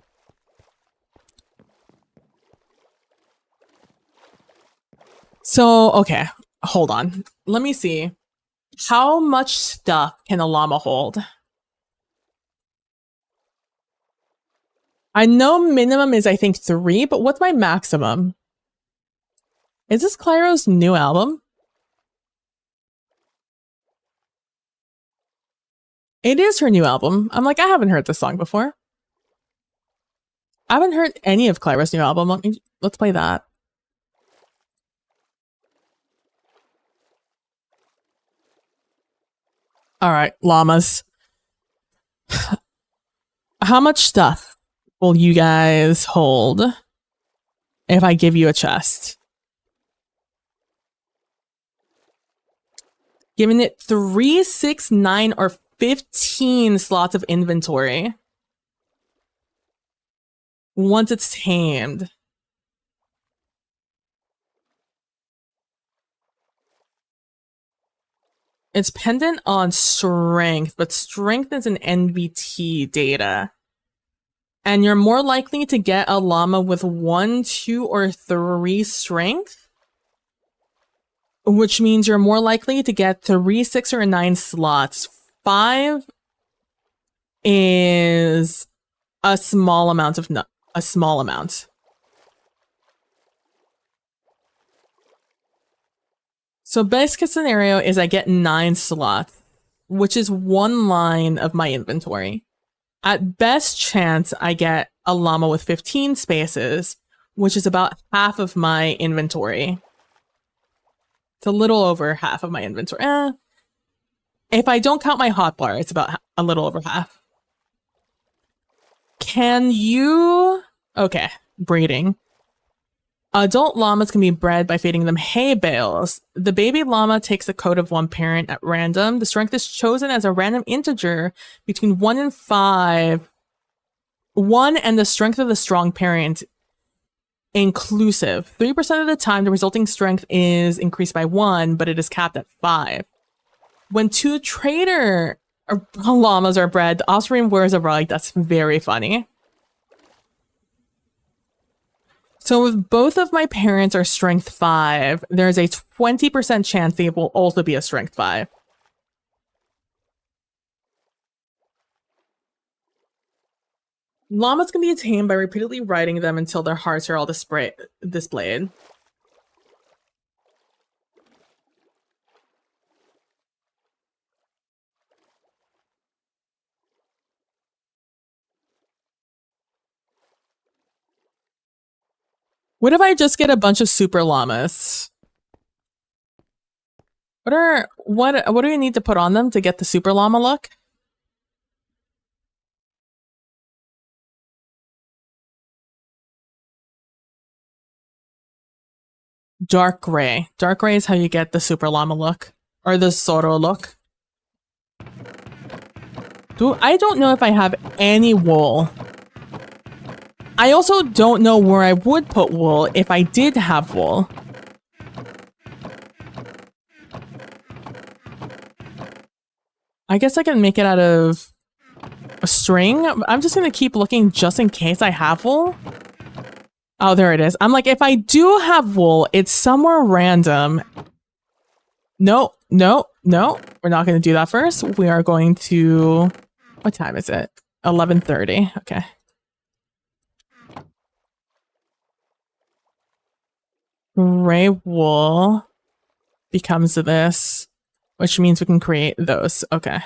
So, okay, hold on. Let me see. How much stuff can a llama hold? I know minimum is, I think, 3, but what's my maximum? Is this Clyro's new album? It is her new album. I'm like, I haven't heard this song before. I haven't heard any of Clyro's new album. Let's play that. All right, llamas. How much stuff will you guys hold if I give you a chest? Giving it 3, 6, 9, or 15 slots of inventory once it's tamed. It's pendant on strength, but strength is an NVT data. And you're more likely to get a llama with 1, 2, or 3 strength, which means you're more likely to get 3, 6, or 9 slots. 5 is a small amount of a small amount. So best case scenario is I get 9 slots, which is 1 line of my inventory. At best chance, I get a llama with 15 spaces, which is about half of my inventory. It's a little over half of my inventory. If I don't count my hotbar, it's about a little over half. Can you... Okay, breeding. Adult llamas can be bred by feeding them hay bales. The baby llama takes the coat of one parent at random. The strength is chosen as a random integer between 1 and 5. 1 and the strength of the strong parent inclusive. 3% of the time, the resulting strength is increased by 1, but it is capped at 5. When 2 trader llamas are bred, the offspring wears a rug. That's very funny. So if both of my parents are strength 5, there's a 20% chance they will also be a strength 5. Llamas can be tamed by repeatedly riding them until their hearts are all displayed. What if I just get a bunch of super llamas? What do you need to put on them to get the super llama look? Dark gray. Dark gray is how you get the super llama look. Or the Zoro look. I don't know if I have any wool. I also don't know where I would put wool if I did have wool. I guess I can make it out of a string. I'm just going to keep looking just in case I have wool. Oh, there it is. I'm like, if I do have wool, it's somewhere random. No, no, no. We're not going to do that first. We are going to... What time is it? 11:30. Okay. Gray wool becomes this, which means we can create those. Okay.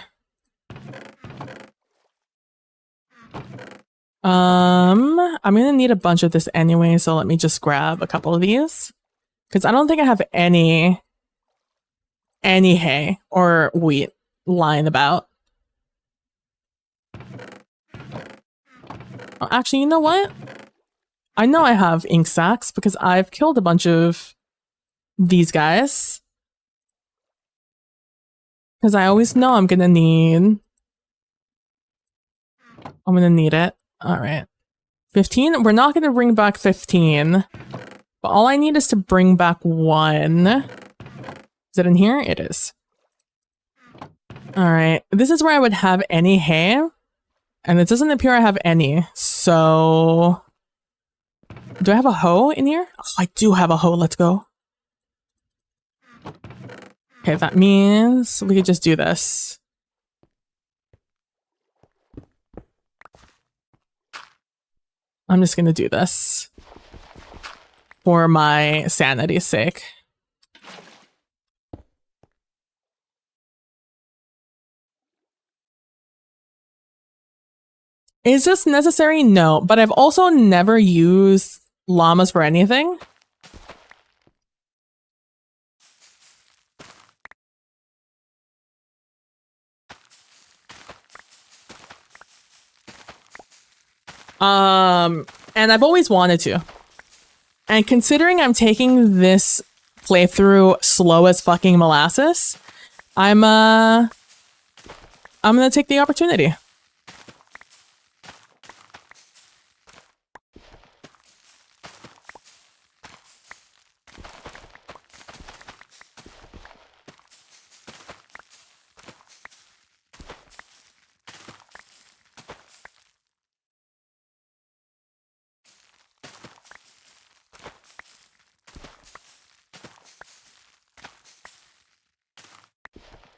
I'm gonna need a bunch of this anyway, so let me just grab a couple of these. Because I don't think I have any hay or wheat lying about. Oh, actually, you know what? I know I have ink sacs because I've killed a bunch of these guys. Because I always know I'm gonna need it. All right. 15? We're not gonna bring back 15. But all I need is to bring back 1. Is it in here? It is. All right. This is where I would have any hay. And it doesn't appear I have any. So... Do I have a hoe in here? Oh, I do have a hoe. Let's go. Okay, that means we could just do this. I'm just gonna do this. For my sanity's sake. Is this necessary? No, but I've also never used llamas for anything. And I've always wanted to. And considering I'm taking this playthrough slow as fucking molasses, I'm gonna take the opportunity.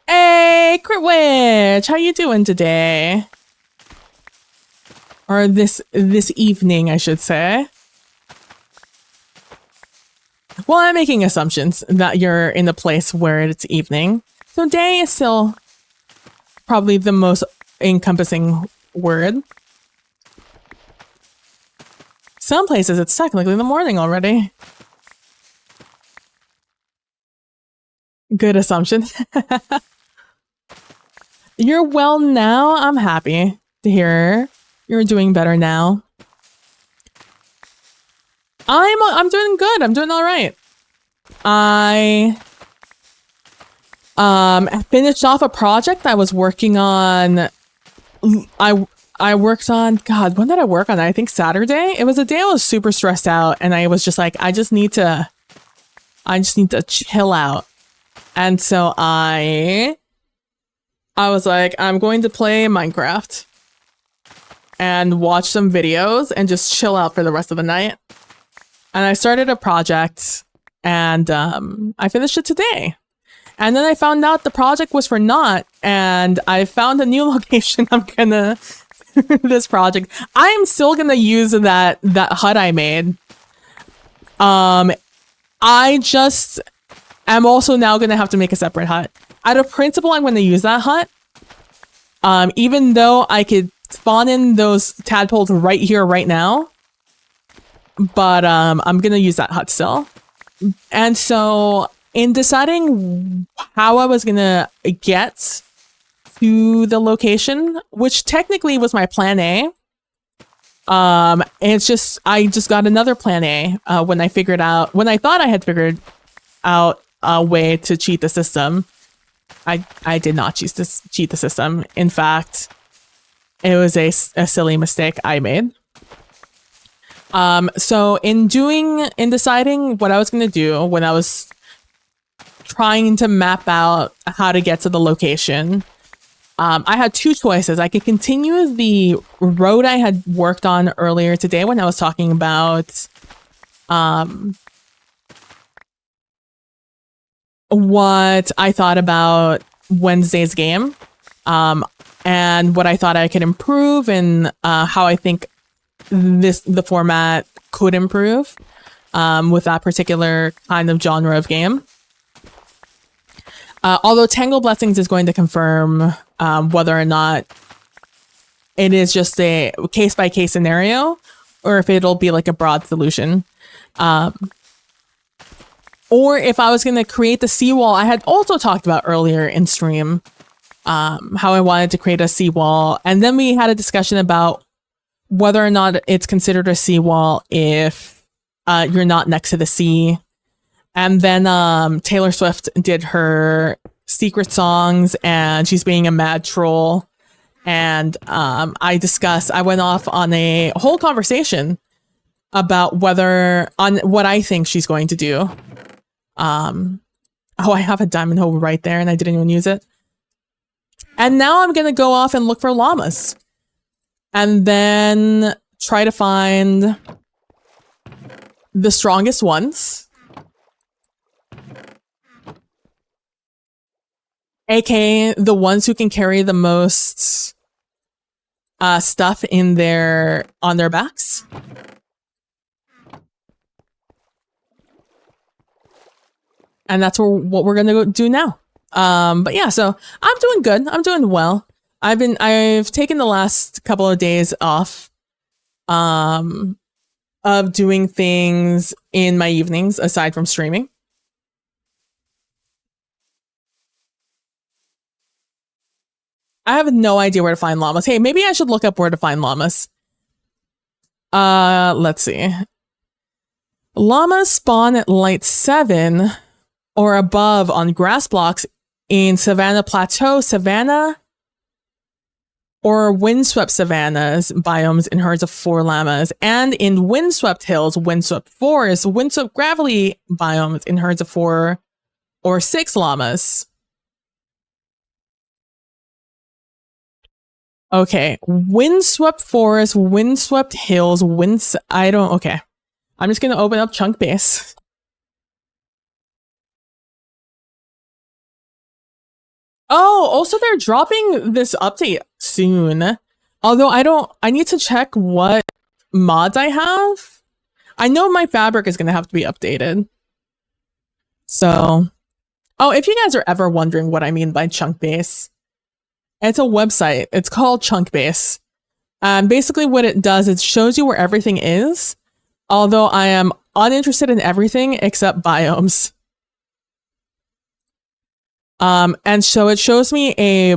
Hey, Crit Witch, how you doing today? Or this evening, I should say. Well, I'm making assumptions that you're in the place where it's evening. So day is still probably the most encompassing word. Some places it's technically the morning already. Good assumption. You're well now? I'm happy to hear you're doing better now. I'm doing good. I'm doing all right. I finished off a project I was working on. I worked on, God, when did I work on it? I think Saturday. It was a day I was super stressed out and I was just like, I just need to chill out. And so I was like, I'm going to play Minecraft and watch some videos and just chill out for the rest of the night. and I started a project, and I finished it today. And then I found out the project was for naught, and I found a new location. I'm gonna this project. I'm still gonna use that hut I made. I just am also now gonna have to make a separate hut. Out of principle, I'm gonna use that hut. Even though I could spawn in those tadpoles right here, right now. But I'm gonna use that hut still. And so in deciding how I was gonna get to the location, which technically was my plan A, it's just I just got another plan A when I thought I had figured out a way to cheat the system. I did not cheat the system. In fact, it was a silly mistake I made. So in deciding what I was going to do when I was trying to map out how to get to the location, I had two choices. I could continue the road I had worked on earlier today when I was talking about what I thought about Wednesday's game, and what I thought I could improve, and how I think the format could improve with that particular kind of genre of game. Although Tangle Blessings is going to confirm whether or not it is just a case-by-case scenario, or if it'll be like a broad solution. Or if I was going to create the seawall I had also talked about earlier in stream, how I wanted to create a seawall. And then we had a discussion about whether or not it's considered a seawall if you're not next to the sea. And then Taylor Swift did her secret songs, and she's being a mad troll. And I went off on a whole conversation about on what I think she's going to do. Oh, I have a diamond hoe right there, and I didn't even use it. And now I'm going to go off and look for llamas. And then try to find the strongest ones. AKA the ones who can carry the most stuff on their backs. And that's what we're going to go do now. But yeah, so I'm doing good. I'm doing well. I've taken the last couple of days off of doing things in my evenings aside from streaming. I have no idea where to find llamas. Hey, maybe I should look up where to find llamas. Let's see. Llamas spawn at light 7 or above on grass blocks in Savannah Plateau, Savannah, or windswept savannas biomes in herds of 4 llamas, and in windswept hills, windswept forests, windswept gravelly biomes in herds of 4 or 6 llamas. Okay, windswept forests, windswept hills, okay. I'm just gonna open up Chunk Base. Oh, also they're dropping this update soon. Although I need to check what mods I have. I know my fabric is gonna have to be updated. So, oh, if you guys are ever wondering what I mean by Chunk Base, it's a website. It's called Chunk Base. Basically what it does is shows you where everything is, although I am uninterested in everything except biomes. And so it shows me a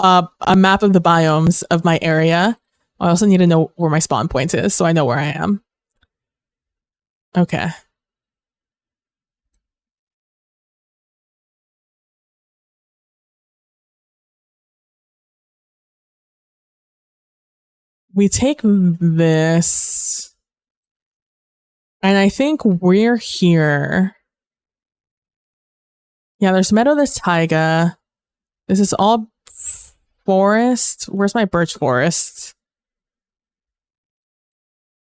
map of the biomes of my area. I also need to know where my spawn point is so I know where I am. Okay. We take this, and I think we're here. Yeah, there's meadow, there's taiga. This is all forest. Where's my birch forest?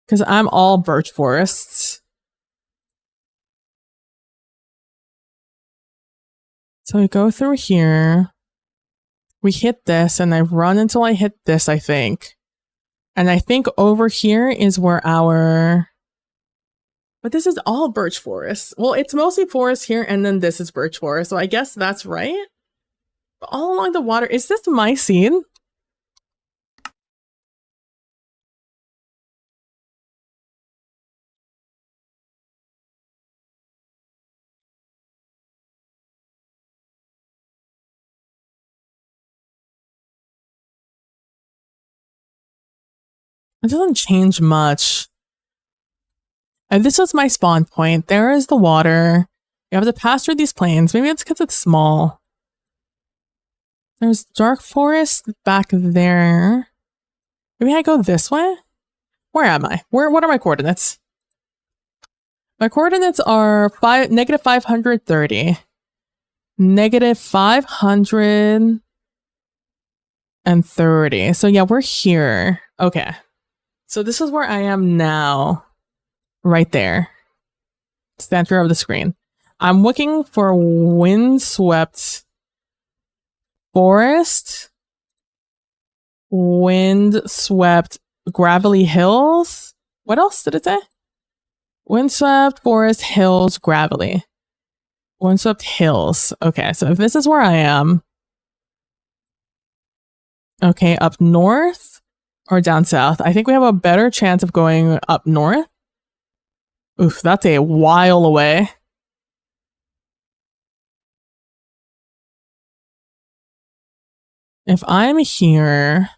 Because I'm all birch forests. So we go through here. We hit this, and I run until I hit this, I think. And I think over here is where our... But this is all birch forest. Well, it's mostly forest here, and then this is birch forest. So I guess that's right. But all along the water, is this my scene? It doesn't change much. And this was my spawn point. There is the water. You have to pass through these plains. Maybe it's because it's small. There's dark forest back there. Maybe I go this way? Where am I? What are my coordinates? My coordinates are negative 530. Negative 530. So yeah, we're here. Okay. So this is where I am now. Right there. Center of the screen. I'm looking for windswept forest. Windswept gravelly hills. What else did it say? Windswept forest hills gravelly. Windswept hills. Okay, so if this is where I am. Okay, up north or down south. I think we have a better chance of going up north. Oof, that's a while away. If I'm here,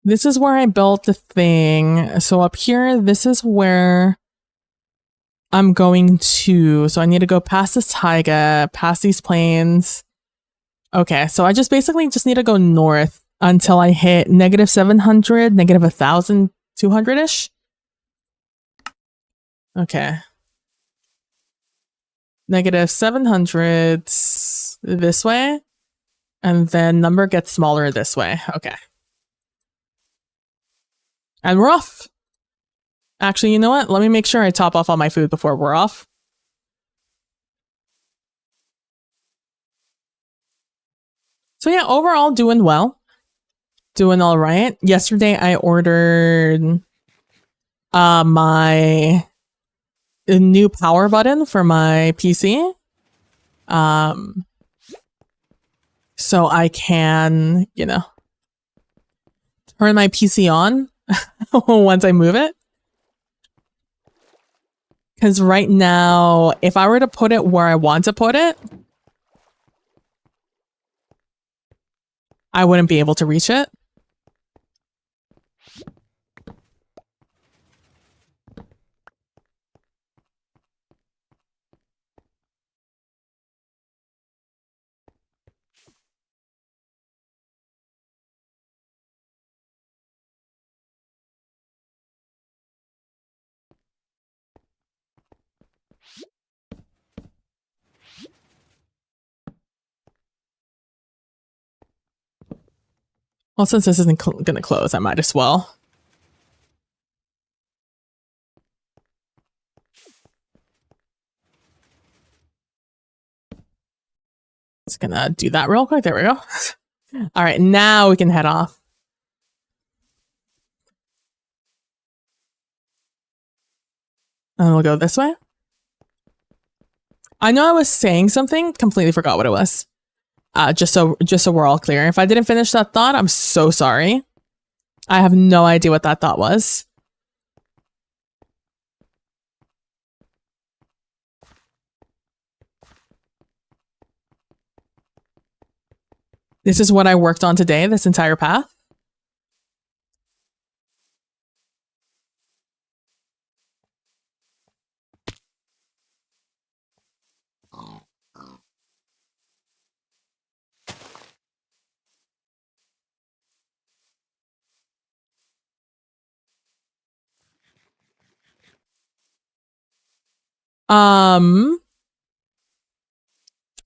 this is where I built the thing. So up here, this is where I'm going to. So I need to go past this taiga, past these plains. Okay, so I basically just need to go north until I hit negative 700, negative 1,200-ish. Okay. Negative 700 this way. And then number gets smaller this way. Okay. And we're off. Actually, you know what? Let me make sure I top off all my food before we're off. So yeah, overall doing well. Doing all right. Yesterday I ordered my new power button for my PC. So I can, you know, turn my PC on once I move it. Because right now, if I were to put it where I want to put it, I wouldn't be able to reach it. Well, since this isn't going to close, I might as well. Just gonna do that real quick. There we go. All right, now we can head off. And we'll go this way. I know I was saying something, completely forgot what it was. Just so we're all clear. If I didn't finish that thought, I'm so sorry. I have no idea what that thought was. This is what I worked on today, this entire path.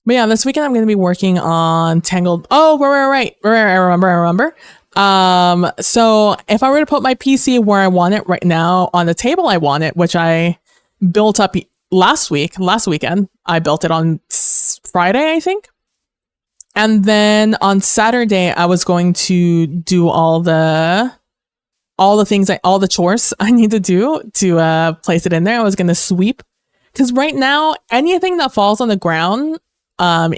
But yeah, this weekend I'm going to be working on Tangled. Oh, right. I remember. So if I were to put my PC where I want it right now on the table I want it, which I built up last weekend. I built it on Friday, I think. And then on Saturday, I was going to do all the things, all the chores I need to do to place it in there. I was going to sweep, because right now, anything that falls on the ground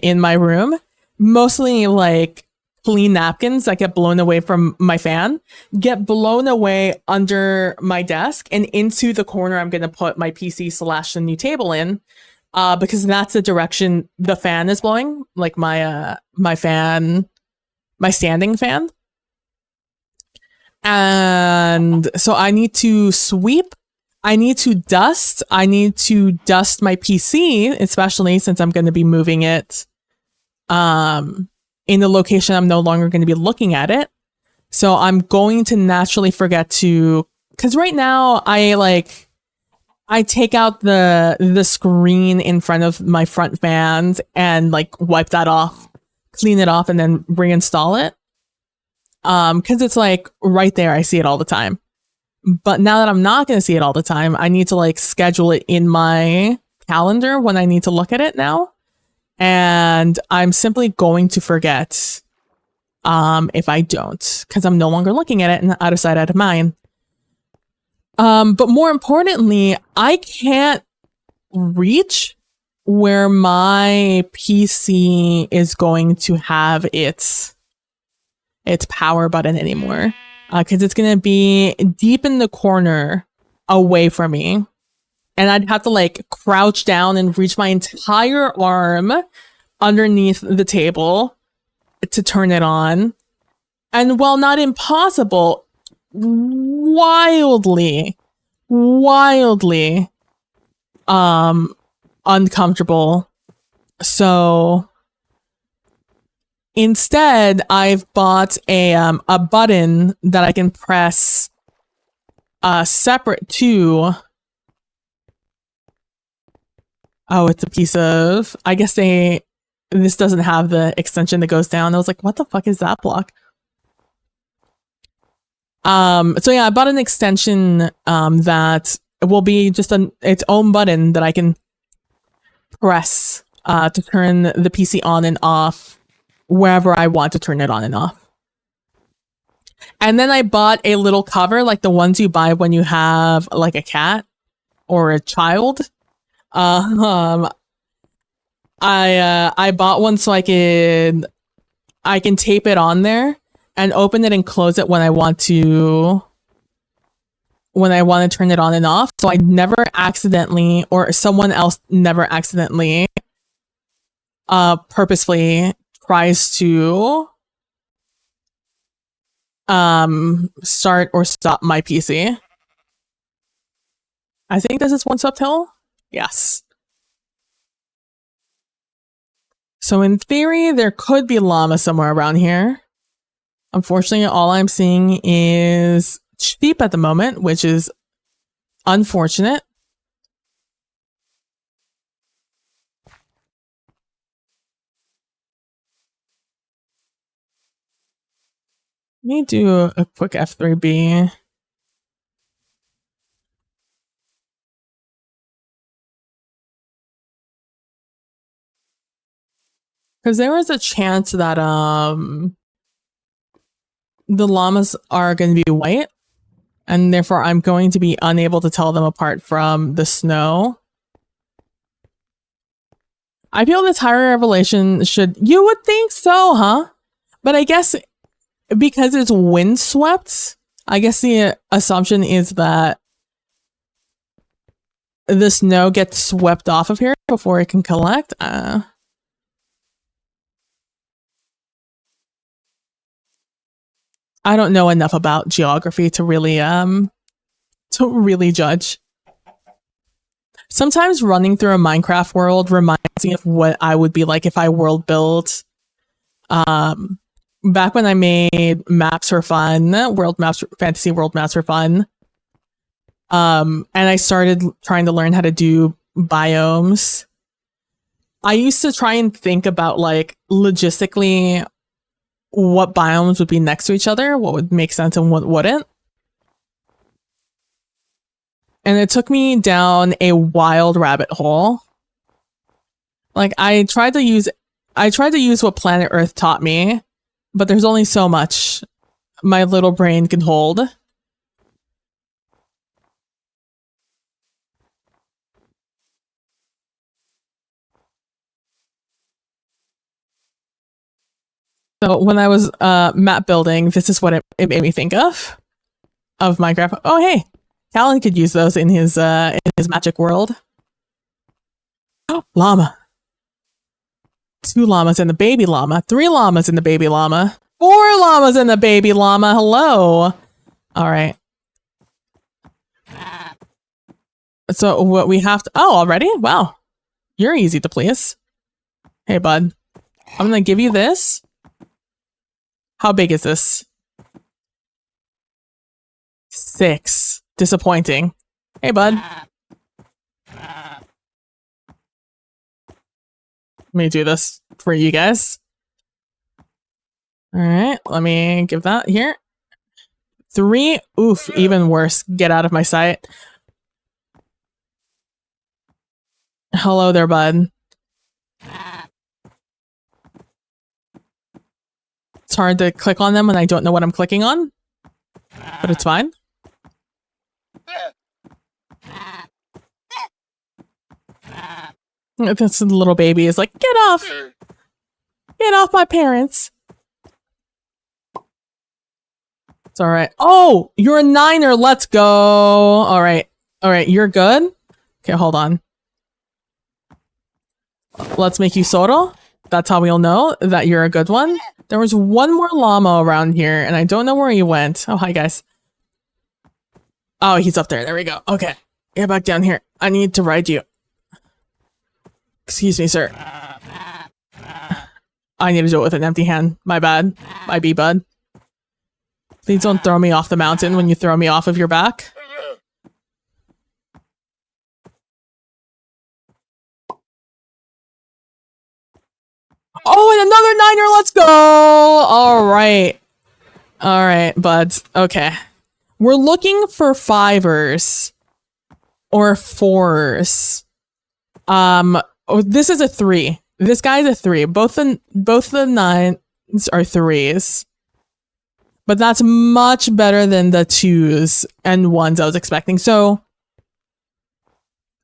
in my room, mostly like clean napkins that get blown away from my fan, get blown away under my desk and into the corner I'm going to put my PC / the new table in, because that's the direction the fan is blowing, like my standing fan. And so I need to sweep, I need to dust my PC, especially since I'm going to be moving it in the location I'm no longer going to be looking at it. So I'm going to naturally forget to, because right now I take out the screen in front of my front fans and like wipe that off, clean it off, and then reinstall it. Because it's like right there, I see it all the time. But now that I'm not going to see it all the time, I need to like schedule it in my calendar when I need to look at it now. And I'm simply going to forget if I don't, because I'm no longer looking at it and out of sight, out of mind. But more importantly, I can't reach where my PC is going to have its power button anymore, because it's going to be deep in the corner away from me. And I'd have to like crouch down and reach my entire arm underneath the table to turn it on. And while not impossible, wildly uncomfortable. So instead, I've bought a button that I can press separate to. Oh, it's a piece of, I guess this doesn't have the extension that goes down. I was like, what the fuck is that block? So yeah, I bought an extension that will be just its own button that I can press to turn the PC on and off wherever I want to turn it on and off. And then I bought a little cover, like the ones you buy when you have like a cat or a child. I bought one so I can tape it on there and open it and close it when I want to turn it on and off. So I never accidentally, or someone else never accidentally purposefully tries to start or stop my PC. I think this is one subtitle. Yes. So in theory, there could be llama somewhere around here. Unfortunately, all I'm seeing is sheep at the moment, which is unfortunate. Let me do a quick F3B. Because there was a chance that the llamas are going to be white, and therefore I'm going to be unable to tell them apart from the snow. I feel this higher revelation should... You would think so, huh? But I guess because it's windswept, I guess the assumption is that the snow gets swept off of here before it can collect. I don't know enough about geography to really judge. Sometimes running through a Minecraft world reminds me of what I would be like if I world built. Back when I made maps for fun, fantasy world maps for fun. And I started trying to learn how to do biomes. I used to try and think about like logistically what biomes would be next to each other, what would make sense and what wouldn't. And it took me down a wild rabbit hole. Like, I tried to use what Planet Earth taught me, but there's only so much my little brain can hold. So when I was map building, this is what it made me think of Minecraft. Oh, hey, Callan could use those in his magic world. Oh, llama. 2 llamas and the baby llama. 3 llamas and the baby llama. 4 llamas and the baby llama. Hello. All right. So what we have to... Oh, already? Wow. You're easy to please. Hey, bud. I'm going to give you this. How big is this? 6. Disappointing. Hey, bud. Let me do this for you guys. All right, let me give that here. 3. Oof, even worse. Get out of my sight. Hello there, bud. It's hard to click on them when I don't know what I'm clicking on, but it's fine. This little baby is like, get off! Get off my parents! It's alright. Oh! You're a 9er! Let's go! Alright. Alright, you're good? Okay, hold on. Let's make you Soro. That's how we'll know that you're a good one. There was one more llama around here, and I don't know where he went. Oh, hi, guys. Oh, he's up there. There we go. Okay. Get back down here. I need to ride you. Excuse me, sir. I need to do it with an empty hand. My bad. My B, bud. Please don't throw me off the mountain when you throw me off of your back. Oh, and another 9er! Let's go! Alright. Alright, buds. Okay. We're looking for 5ers. Or 4s. Oh, this is a 3. This guy's a 3. Both the 9s are 3s. But that's much better than the 2s and 1s I was expecting. So,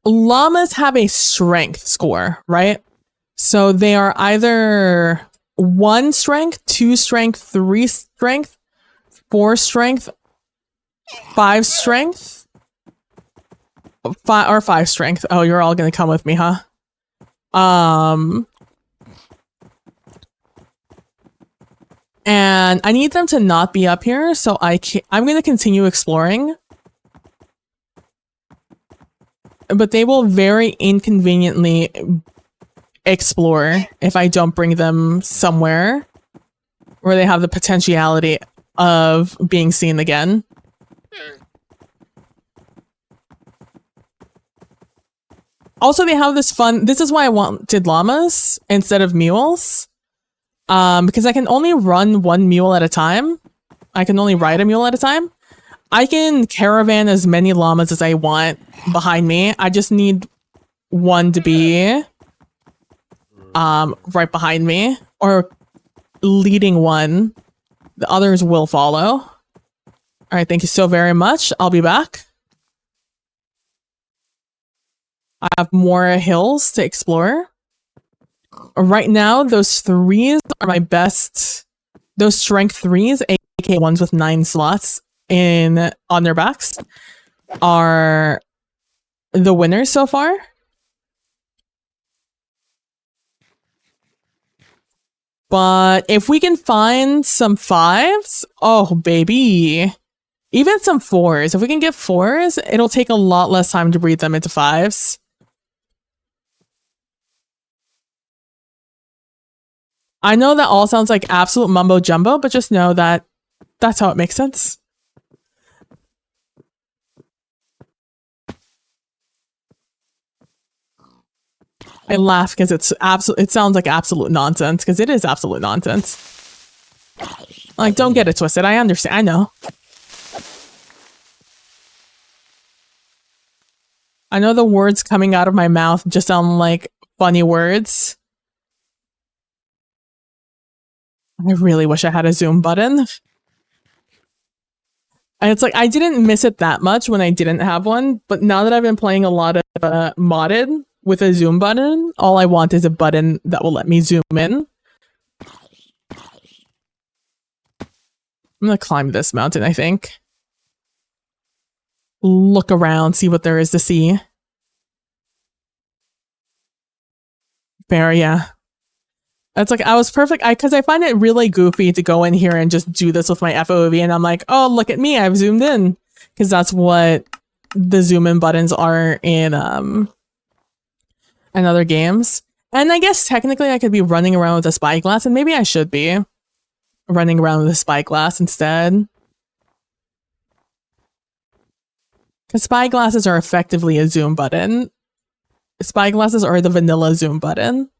llamas have a strength score, right? So they are either 1 strength, 2 strength, 3 strength, 4 strength, 5 strength, 5 strength. Oh, you're all gonna come with me, huh? And I need them to not be up here, so I'm gonna continue exploring. But they will very inconveniently explore if I don't bring them somewhere where they have the potentiality of being seen again. Also, they have this fun... This is why I wanted llamas instead of mules. Because I can only run 1 mule at a time. I can only ride a mule at a time. I can caravan as many llamas as I want behind me. I just need one to be right behind me. Or leading one. The others will follow. Alright, thank you so very much. I'll be back. I have more hills to explore. Right now, those 3s are my best. Those strength 3s, aka ones with 9 slots on their backs, are the winners so far. But if we can find some 5s, oh baby. Even some 4s. If we can get 4s, it'll take a lot less time to breed them into 5s. I know that all sounds like absolute mumbo jumbo, but just know that that's how it makes sense. I laugh because it sounds like absolute nonsense, because it is absolute nonsense. Like, don't get it twisted. I understand. I know. I know the words coming out of my mouth just sound like funny words. I really wish I had a zoom button. And it's like, I didn't miss it that much when I didn't have one, but now that I've been playing a lot of modded with a zoom button, all I want is a button that will let me zoom in. I'm gonna climb this mountain, I think. Look around, see what there is to see. Fair, yeah. It's like, I was perfect, because I find it really goofy to go in here and just do this with my FOV, and I'm like, oh, look at me, I've zoomed in. Because that's what the zoom in buttons are in other games. And I guess technically I could be running around with a spyglass, and maybe I should be running around with a spyglass instead. Because spyglasses are effectively a zoom button. Spyglasses are the vanilla zoom button.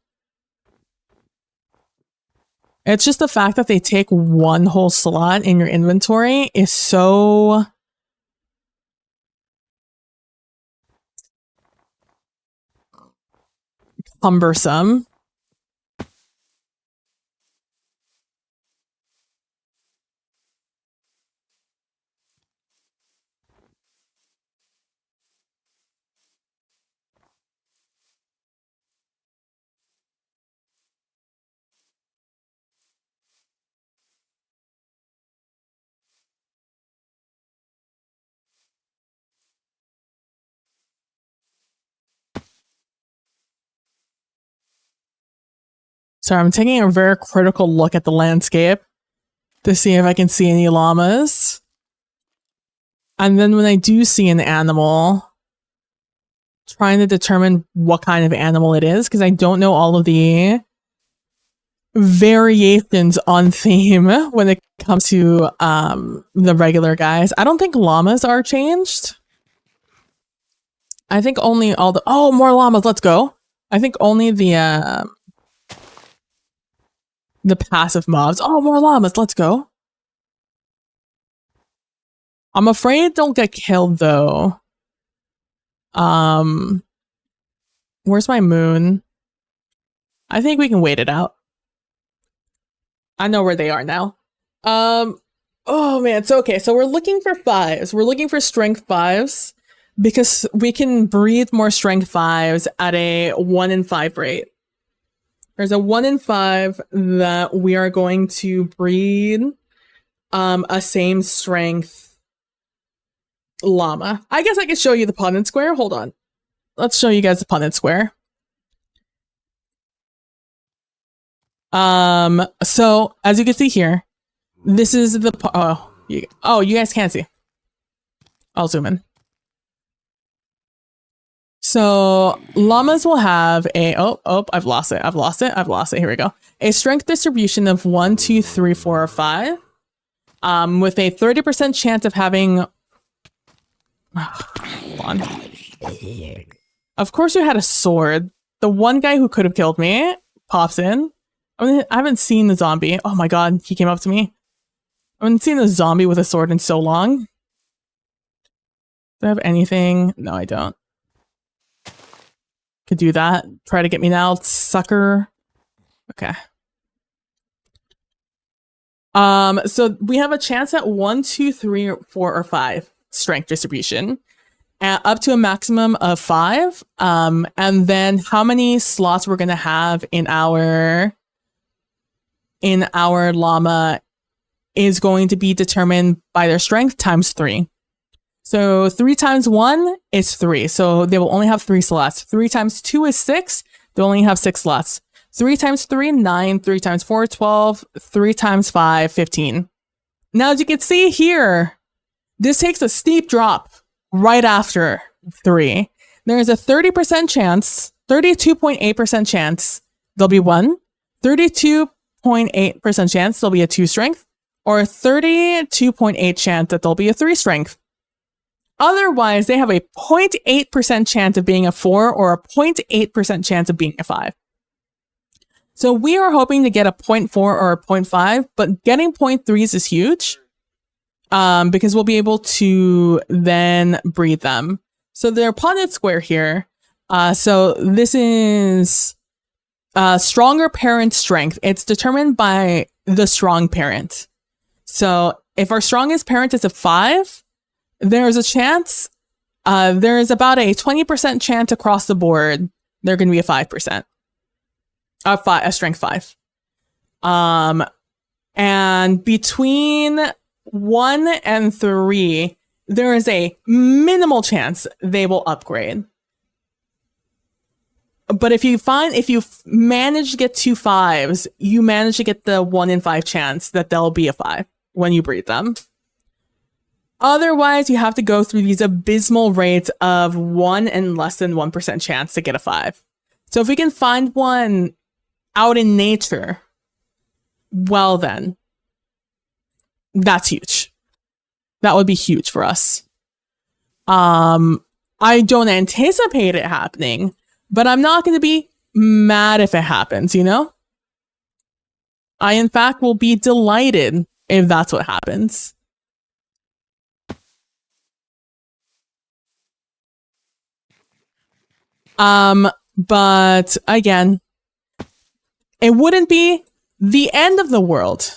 It's just the fact that they take one whole slot in your inventory is so cumbersome. So I'm taking a very critical look at the landscape to see if I can see any llamas. And then when I do see an animal, trying to determine what kind of animal it is, because I don't know all of the variations on theme when it comes to the regular guys. I don't think llamas are changed. I think only all the... Oh, more llamas, let's go. I think only the passive mobs. Oh, more llamas, let's go. I'm afraid they'll get killed though. Where's my moon? I think we can wait it out. I know where they are now. Oh man, so okay, so we're looking for 5s. We're looking for strength 5s because we can breed more strength 5s at a 1 in 5 rate. There's a 1 in 5 that we are going to breed a same strength llama. I guess I could show you the Punnett square. Hold on. Let's show you guys the Punnett square. So as you can see here, this is the you guys can't see. I'll zoom in. So llamas will have a I've lost it. Here we go. A strength distribution of 1, 2, 3, 4, or 5. With a 30% chance of having hold on. Of course you had a sword. The one guy who could have killed me pops in. I haven't seen the zombie. Oh my god, he came up to me. I haven't seen a zombie with a sword in so long. Do I have anything? No, I don't. Could do that. Try to get me now, sucker. Okay. So we have a chance at 1, 2, 3, 4, or 5 strength distribution. Up to a maximum of 5. And then how many slots we're gonna have in our llama is going to be determined by their strength times 3. So 3 times 1 is 3. So they will only have 3 slots. 3 times 2 is 6. They only have 6 slots. 3 times 3, 9. 3 times 4, 12. 3 times 5, 15. Now, as you can see here, this takes a steep drop right after 3. There is a 30% chance, 32.8% chance there'll be 1. 32.8% chance there'll be a 2 strength. Or 32.8% chance that there'll be a 3 strength. Otherwise, they have a 0.8% chance of being a 4 or a 0.8% chance of being a 5. So we are hoping to get a 0.4 or a 0.5, but getting 0.3s is huge because we'll be able to then breed them. So they're Punnett square here. So this is stronger parent strength. It's determined by the strong parent. So if our strongest parent is a 5, there's a chance, there is about a 20% chance across the board they're going to be a 5%. A strength 5. And between 1 and 3, there is a minimal chance they will upgrade. But if you manage to get 2 5s, you manage to get the 1 in 5 chance that they'll be a 5 when you breed them. Otherwise, you have to go through these abysmal rates of 1 and less than 1% chance to get a 5. So if we can find one out in nature, well then, that's huge. That would be huge for us. I don't anticipate it happening, but I'm not going to be mad if it happens, you know? I, in fact, will be delighted if that's what happens. But again, it wouldn't be the end of the world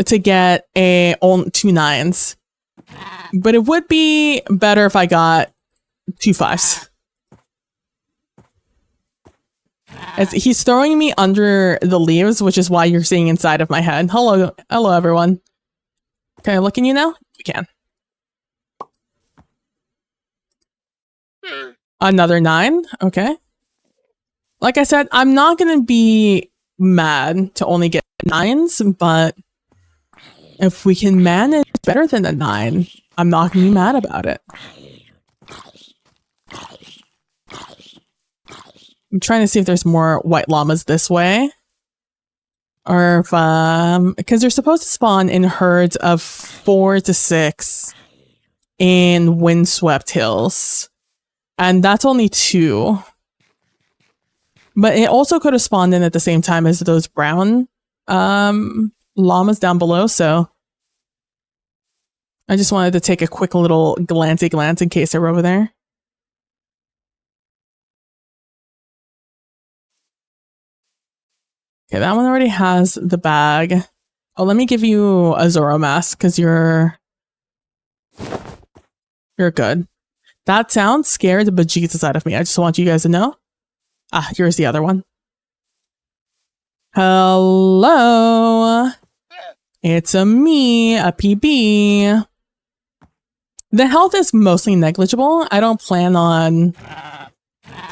to get a 2 9s, but it would be better if I got 2 5s. As he's throwing me under the leaves, which is why you're seeing inside of my head. Hello everyone. Can I look in you now? You can. Another 9. Okay. Like I said, I'm not going to be mad to only get 9s, but if we can manage better than a 9, I'm not going to be mad about it. I'm trying to see if there's more white llamas this way. Or if, because they're supposed to spawn in herds of 4 to 6 in windswept hills. And that's only 2. But it also could have spawned in at the same time as those brown llamas down below, so I just wanted to take a quick little glance in case they're over there. Okay, that one already has the bag. Oh, let me give you a Zoro mask, because you're good. That sound scared the bejesus out of me. I just want you guys to know. Ah, here's the other one. Hello. It's me, a PB. The health is mostly negligible. I don't plan on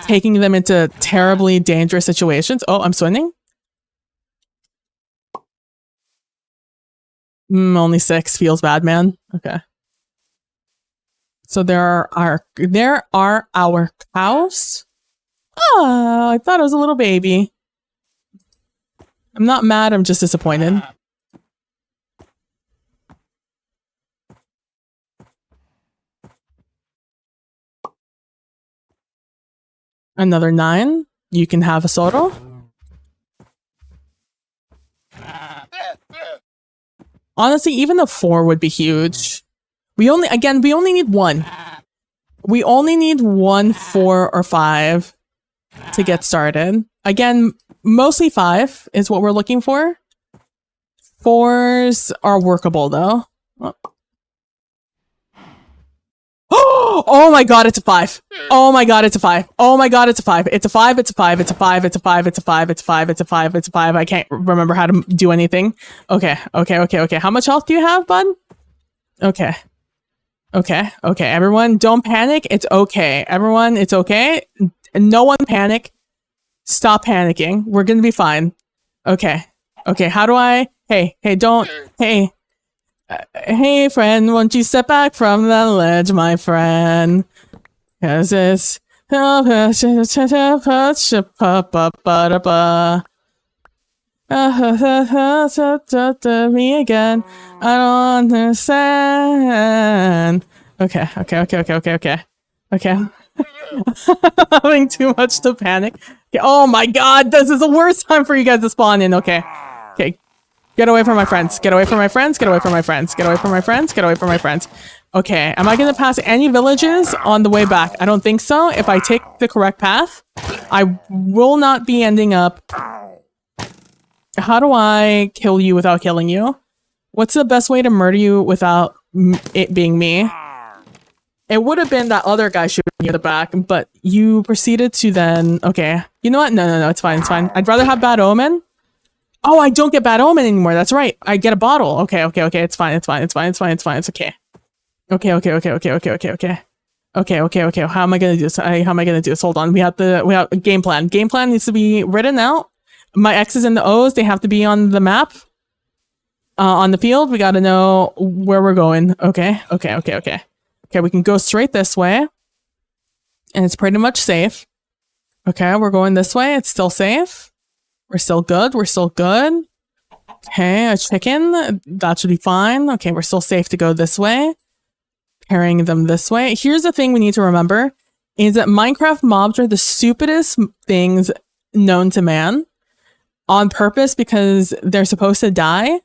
taking them into terribly dangerous situations. Oh, I'm swimming. Only 6 feels bad, man. Okay. So there are our cows. Oh, I thought it was a little baby. I'm not mad, I'm just disappointed. Another 9. You can have a Zoro. Honestly, even a 4 would be huge. We only need 1. We only need 1, 4, or 5 to get started. Again, mostly 5 is what we're looking for. 4s are workable though. Oh my god, it's a 5. Oh my god, it's a 5. Oh my god, it's a 5. It's a 5, it's a 5, it's a 5, it's a 5, it's a 5, it's a 5, it's a 5, it's a 5. I can't remember how to do anything. Okay. How much health do you have, bud? Okay. Everyone, don't panic. It's okay. Everyone, it's okay. No one panic. Stop panicking. We're gonna be fine. Okay. How do I? Hey, don't. Hey, friend, won't you step back from the ledge, my friend? Cause it's me again. I don't understand. Okay. Having too much to panic. Okay. Oh my god, this is the worst time for you guys to spawn in. Okay. Get away from my friends. Get away from my friends. Get away from my friends. Get away from my friends. Get away from my friends. Okay, am I gonna pass any villages on the way back? I don't think so. If I take the correct path, I will not be ending up... How do I kill you without killing you? What's the best way to murder you without it being me? It would have been that other guy shooting you in the back, but you proceeded to then... Okay, you know what? No, it's fine, it's fine. I'd rather have Bad Omen. Oh, I don't get Bad Omen anymore. That's right. I get a bottle. Okay. It's fine. It's okay. Okay. How am I gonna do this? How am I gonna do this? Hold on. We have a game plan. Game plan needs to be written out. My X's and the O's, they have to be on the map. On the field, we gotta know where we're going. Okay, we can go straight this way. And it's pretty much safe. Okay, we're going this way. It's still safe. We're still good. Okay, a chicken. That should be fine. Okay, we're still safe to go this way. Carrying them this way. Here's the thing we need to remember, is that Minecraft mobs are the stupidest things known to man. On purpose, because they're supposed to die.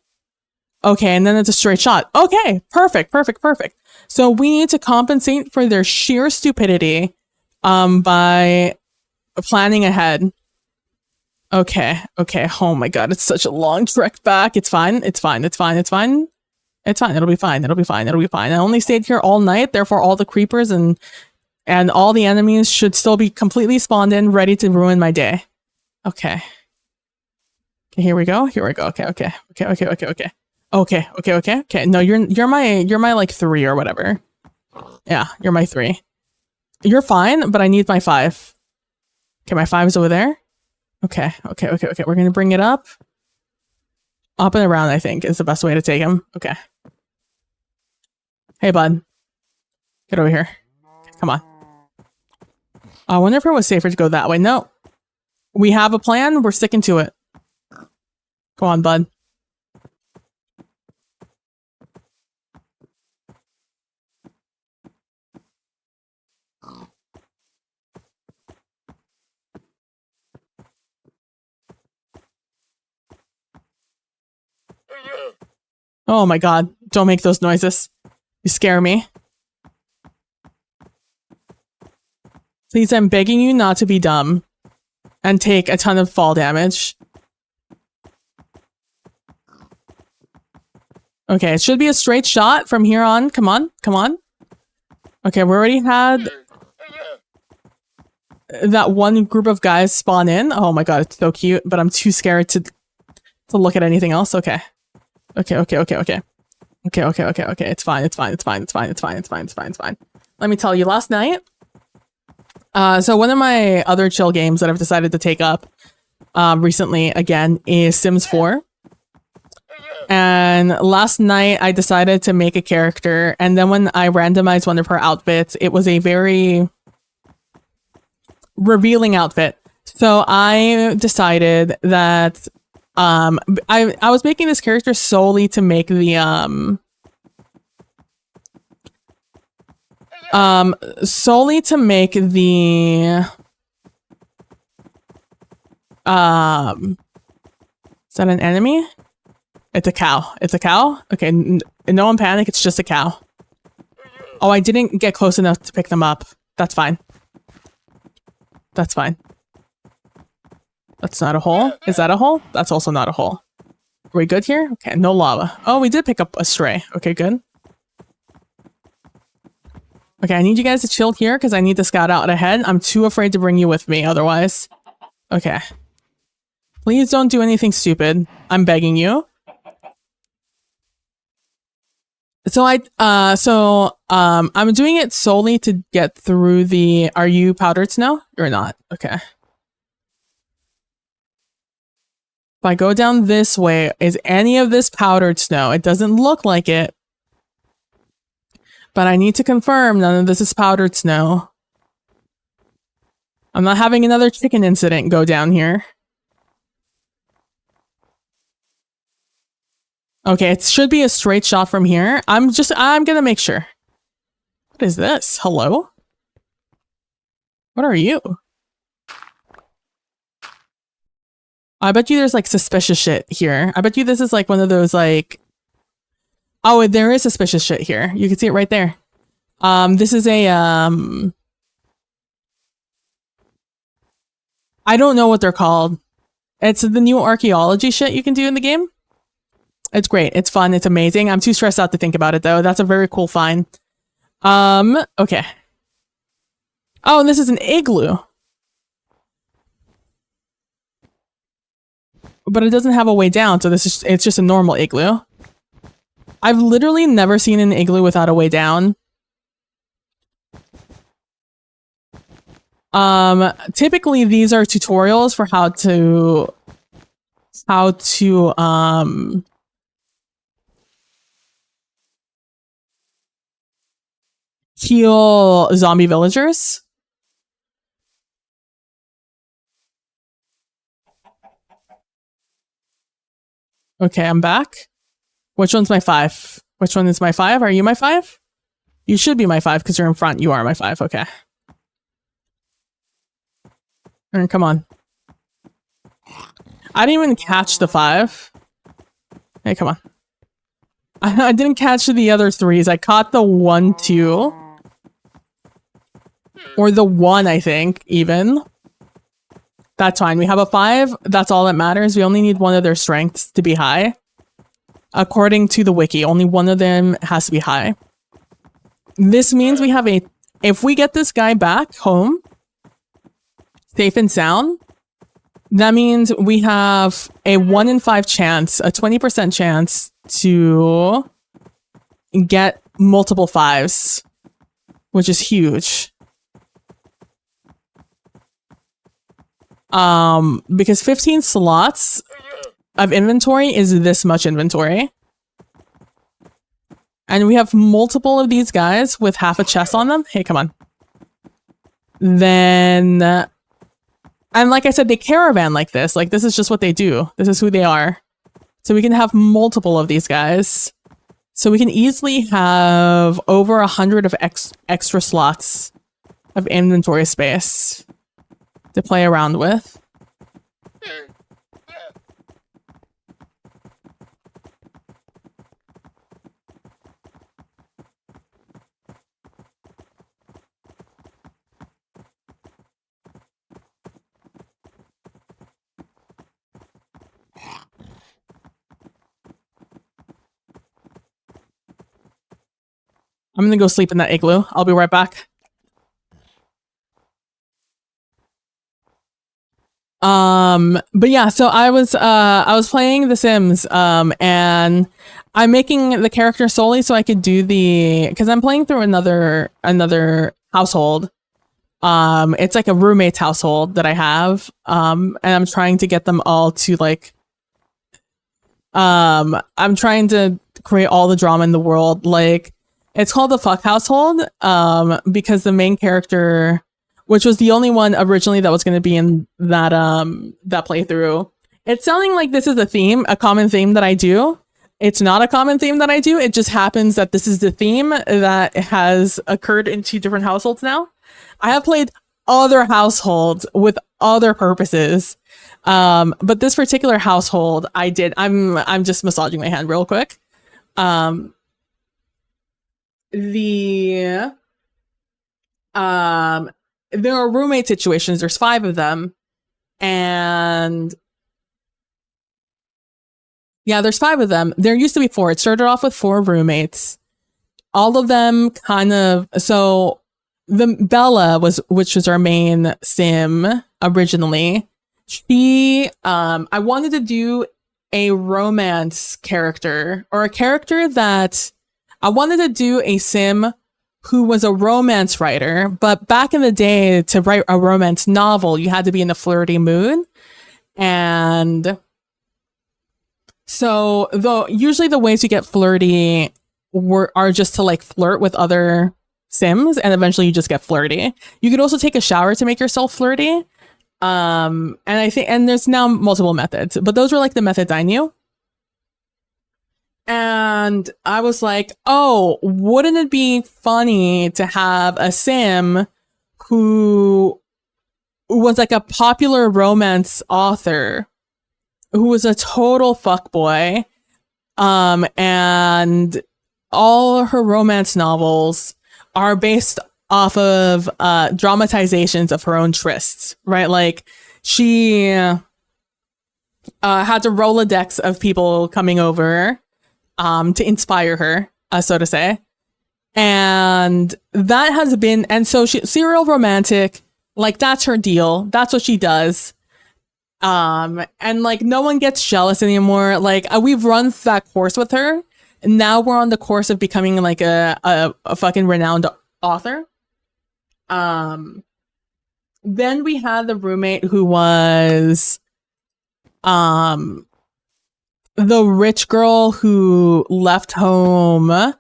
Okay, and then it's a straight shot. Okay, perfect. So we need to compensate for their sheer stupidity by planning ahead. Okay. Oh my god, it's such a long trek back. It's fine. It'll be fine. I only stayed here all night, therefore all the creepers and all the enemies should still be completely spawned in, ready to ruin my day. Okay. Here we go. Okay. No, you're my like 3 or whatever. Yeah, you're my 3. You're fine, but I need my 5. Okay, my 5 is over there. Okay. We're gonna bring it up. Up and around, I think, is the best way to take him. Okay. Hey, bud. Get over here. Come on. I wonder if it was safer to go that way. No. We have a plan. We're sticking to it. Go on, bud. Oh my god. Don't make those noises. You scare me. Please, I'm begging you not to be dumb and take a ton of fall damage. Okay, it should be a straight shot from here on. Come on. Okay, we already had that one group of guys spawn in. Oh my god, it's so cute, but I'm too scared to look at anything else. Okay. Okay. It's fine. Let me tell you, last night, so one of my other chill games that I've decided to take up recently again is Sims 4. And last night I decided to make a character, and then when I randomized one of her outfits, it was a very revealing outfit. So I decided that I was making this character solely to make the is that an enemy? It's a cow. Okay, no one panic, it's just a cow. Oh, I didn't get close enough to pick them up. That's fine. That's not a hole. Is that a hole? That's also not a hole. Are we good here? Okay, no lava. Oh, we did pick up a stray. Okay, good. Okay, I need you guys to chill here because I need to scout out ahead. I'm too afraid to bring you with me otherwise. Okay. Please don't do anything stupid. I'm begging you. So I'm doing it solely to get through the... Are you powdered snow? You're not. Okay. If I go down this way, is any of this powdered snow? It doesn't look like it. But I need to confirm none of this is powdered snow. I'm not having another chicken incident go down here. Okay, it should be a straight shot from here. I'm gonna make sure. What is this? Hello? What are you? I bet you there's like suspicious shit here. I bet you this is like one of those like, oh, there is suspicious shit here. You can see it right there. This is a, I don't know what they're called. It's the new archaeology shit you can do in the game. It's great. It's fun. It's amazing. I'm too stressed out to think about it though. That's a very cool find. Okay. Oh, and this is an igloo. But it doesn't have a way down, so it's just a normal igloo. I've literally never seen an igloo without a way down. Typically these are tutorials for how to heal zombie villagers. Okay, I'm back. Which one's my 5? Which one is my 5? Are you my 5? You should be my 5 because you're in front. You are my 5. Okay. And come on. I didn't even catch the 5. Hey, come on. I didn't catch the other 3s. I caught the 1, 2. Or the 1, I think, even. That's fine. We have a 5. That's all that matters. We only need one of their strengths to be high. According to the wiki, only one of them has to be high. This means we have a... If we get this guy back home, safe and sound, that means we have a 1 in 5 chance, a 20% chance to get multiple 5s, which is huge. Because 15 slots of inventory is this much inventory. And we have multiple of these guys with half a chest on them. Hey, come on. Then, and like I said, they caravan like this. Like, this is just what they do. This is who they are. So we can have multiple of these guys. So we can easily have over 100 of extra slots of inventory space to play around with. I'm gonna go sleep in that igloo. I'll be right back. But yeah, so I was playing The Sims, and I'm making the character solely so I could do because I'm playing through another household. It's like a roommate's household that I have, and I'm trying to get them all to like, I'm trying to create all the drama in the world. Like, it's called the Fuck Household, because the main character, which was the only one originally that was going to be in that that playthrough. It's sounding like this is a common theme that I do. It's not a common theme that I do. It just happens that this is the theme that has occurred in 2 different households now. I have played other households with other purposes, but this particular household I did. I'm just massaging my hand real quick. There are roommate situations. There's 5 of them. And yeah, there's 5 of them. There used to be 4. It started off with 4 roommates. All of them kind of, so the Bella which was our main sim originally. She, I wanted to do a romance character, or a character that I wanted to do a sim who was a romance writer, but back in the day, to write a romance novel, you had to be in a flirty mood. And so usually the ways you get flirty are just to like flirt with other sims, and eventually you just get flirty. You could also take a shower to make yourself flirty. And I think, and there's now multiple methods, but those were like the methods I knew. And I was like, oh, wouldn't it be funny to have a sim who was like a popular romance author who was a total fuckboy. And all her romance novels are based off of dramatizations of her own trysts, right? Like she had a Rolodex of people coming over to inspire her, so to say. And that has been, and so she serial romantic, like that's her deal. That's what she does. And like no one gets jealous anymore. Like we've run that course with her, and now we're on the course of becoming like a fucking renowned author. Then we had the roommate who was the rich girl who left home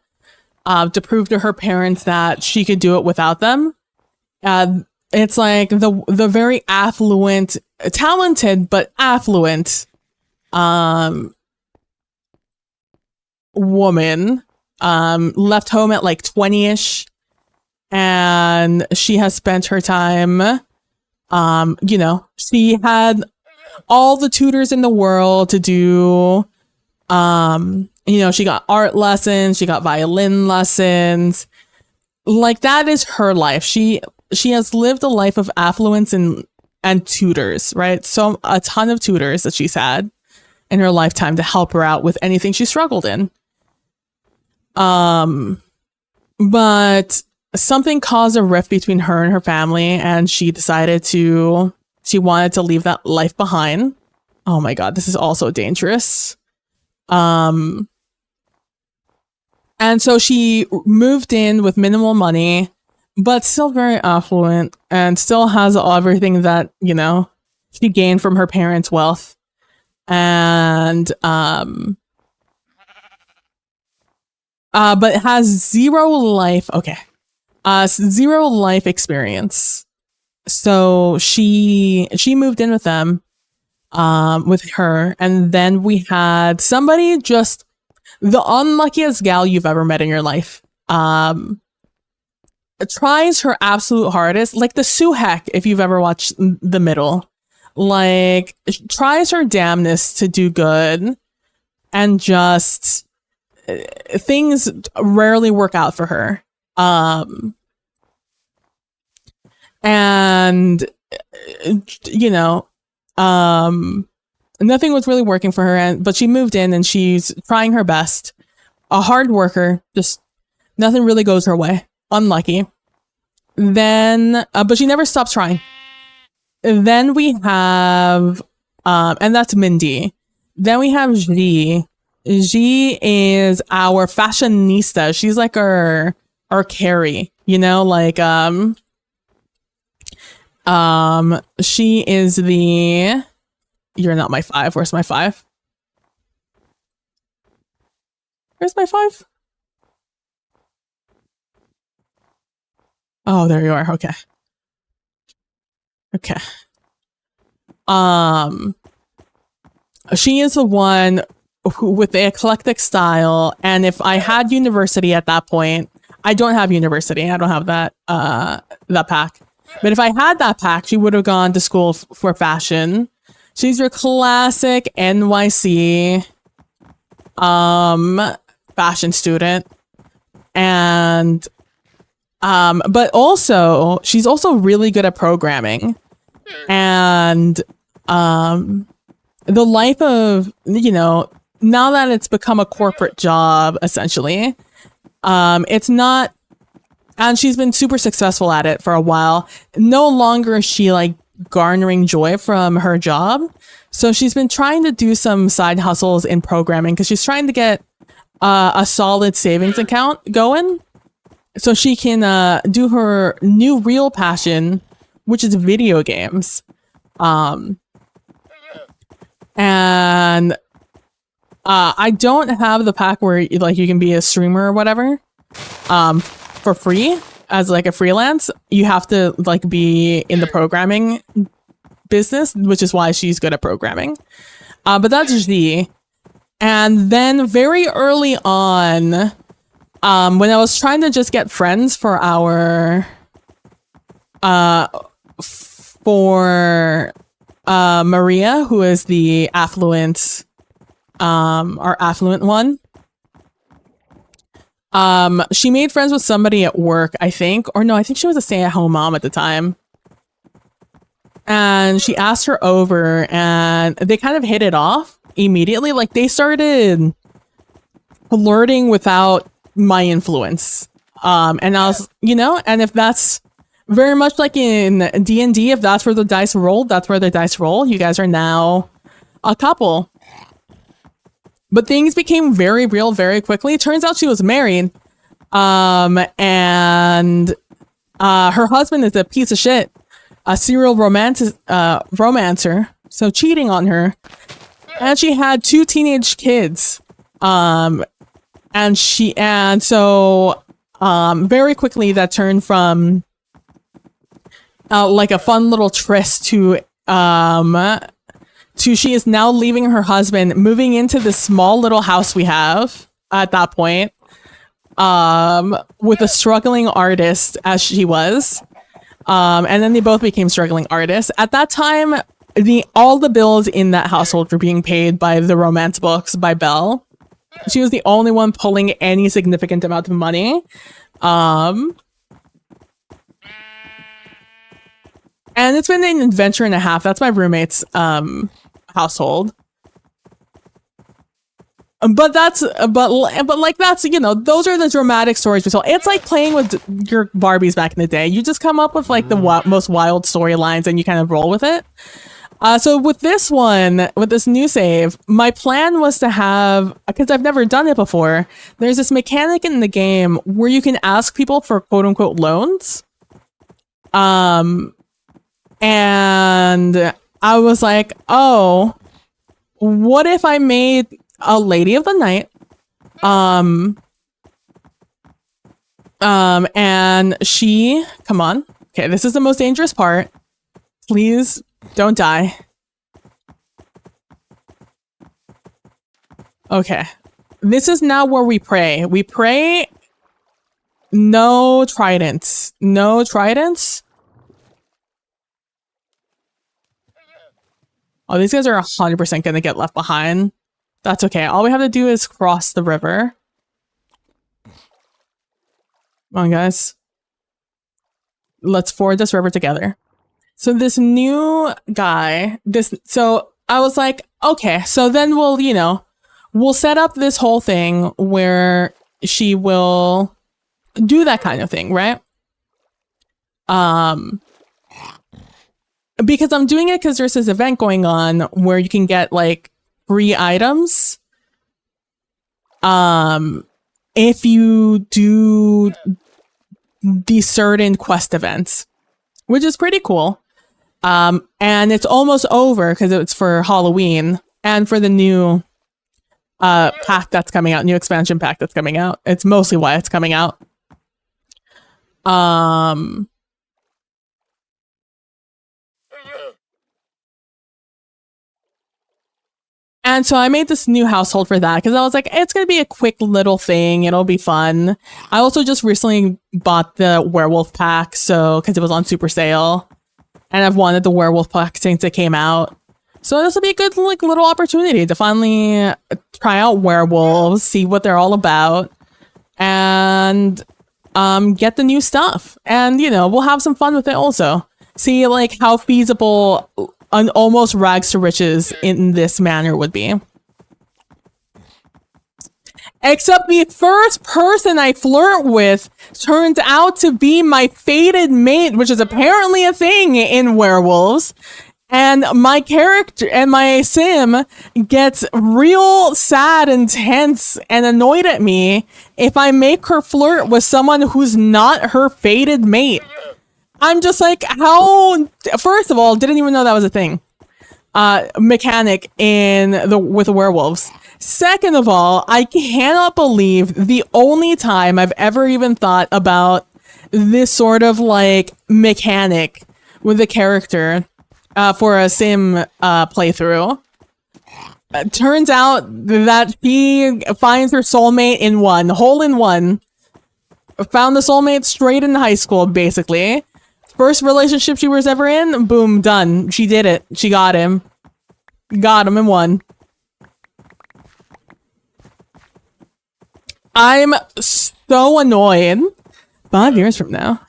to prove to her parents that she could do it without them. It's like the very affluent, talented but affluent woman left home at like 20-ish, and she has spent her time she had all the tutors in the world to do she got art lessons, she got violin lessons. Like that is her life. She has lived a life of affluence and tutors, right? So a ton of tutors that she's had in her lifetime to help her out with anything she struggled in. But something caused a rift between her and her family, and she wanted to leave that life behind. Oh my God, this is also dangerous. And so she moved in with minimal money, but still very affluent, and still has everything that, she gained from her parents' wealth. And, but has zero life experience. So she moved in with them, with her. And then we had somebody just the unluckiest gal you've ever met in your life. Tries her absolute hardest, like the Suhek, if you've ever watched The Middle, like tries her damnedest to do good, and just things rarely work out for her. And nothing was really working for her, but she moved in and she's trying her best. A hard worker, just nothing really goes her way. Unlucky. Then, but she never stops trying. Then we have, and that's Mindy. Then we have Ji. Ji is our fashionista. She's like our Carrie, she is the, you're not my 5. Where's my 5? Where's my 5? Oh, there you are. Okay. She is the one who, with the eclectic style, and if I had university at that point, I don't have university. I don't have that pack. But if I had that pack, she would have gone to school for fashion. She's your classic NYC fashion student. And but also she's also really good at programming. And the life of, now that it's become a corporate job, essentially, it's not, and she's been super successful at it for a while. No longer is she like garnering joy from her job. So she's been trying to do some side hustles in programming because she's trying to get a solid savings account going so she can do her new real passion, which is video games. And I don't have the pack where like you can be a streamer or whatever for free as like a freelance. You have to like be in the programming business, which is why she's good at programming. But that's Ji. And then very early on, when I was trying to just get friends for our Maria, who is the affluent, our affluent one. She made friends with somebody at work, I think, or no, I think she was a stay-at-home mom at the time. And she asked her over, and they kind of hit it off immediately. Like, they started flirting without my influence. And I was, and if that's very much like in D&D, if that's where the dice roll, that's where the dice roll. You guys are now a couple. But things became very real very quickly. Turns out she was married. And her husband is a piece of shit, a serial romancer. So cheating on her. And she had 2 teenage kids. And so very quickly that turned from like a fun little tryst to she is now leaving her husband, moving into this small little house we have at that point, with a struggling artist as she was. And then they both became struggling artists. At that time, all the bills in that household were being paid by the romance books by Belle. She was the only one pulling any significant amount of money. And it's been an adventure and a half. That's my roommate's household. But that's like that's those are the dramatic stories we told. It's like playing with your Barbies back in the day. You just come up with like the most wild storylines and you kind of roll with it. So with this one, with this new save, my plan was to have, because I've never done it before, there's this mechanic in the game where you can ask people for quote unquote loans. And I was like, oh, what if I made a Lady of the Night? And she, come on. Okay, this is the most dangerous part. Please don't die. Okay. This is now where we pray. We pray no tridents. No tridents. Oh, these guys are 100% going to get left behind. That's okay. All we have to do is cross the river. Come on, guys. Let's ford this river together. So this new guy, so I was like, okay, so then we'll set up this whole thing where she will do that kind of thing, right? Because I'm doing it because there's this event going on where you can get like free items if you do these certain quest events, which is pretty cool. And it's almost over because it's for Halloween and for the new pack that's coming out, new expansion pack that's coming out. It's mostly why it's coming out. And so I made this new household for that because I was like, it's going to be a quick little thing. It'll be fun. I also just recently bought the werewolf pack, so because it was on super sale. And I've wanted the werewolf pack since it came out. So this will be a good little opportunity to finally try out werewolves, see what they're all about, and get the new stuff. And, we'll have some fun with it also. See how feasible an almost rags to riches in this manner would be. Except the first person I flirt with turns out to be my fated mate, which is apparently a thing in werewolves. And my character and my sim gets real sad and tense and annoyed at me if I make her flirt with someone who's not her fated mate. I'm just like, how? First of all, didn't even know that was a thing. Mechanic with the werewolves. Second of all, I cannot believe the only time I've ever even thought about this sort of mechanic with a character for a sim playthrough. Turns out that she finds her soulmate in one. Hole in one. Found the soulmate straight in high school, basically. First relationship she was ever in, boom, done. She did it. She got him. Got him and won. I'm so annoyed. 5 years from now.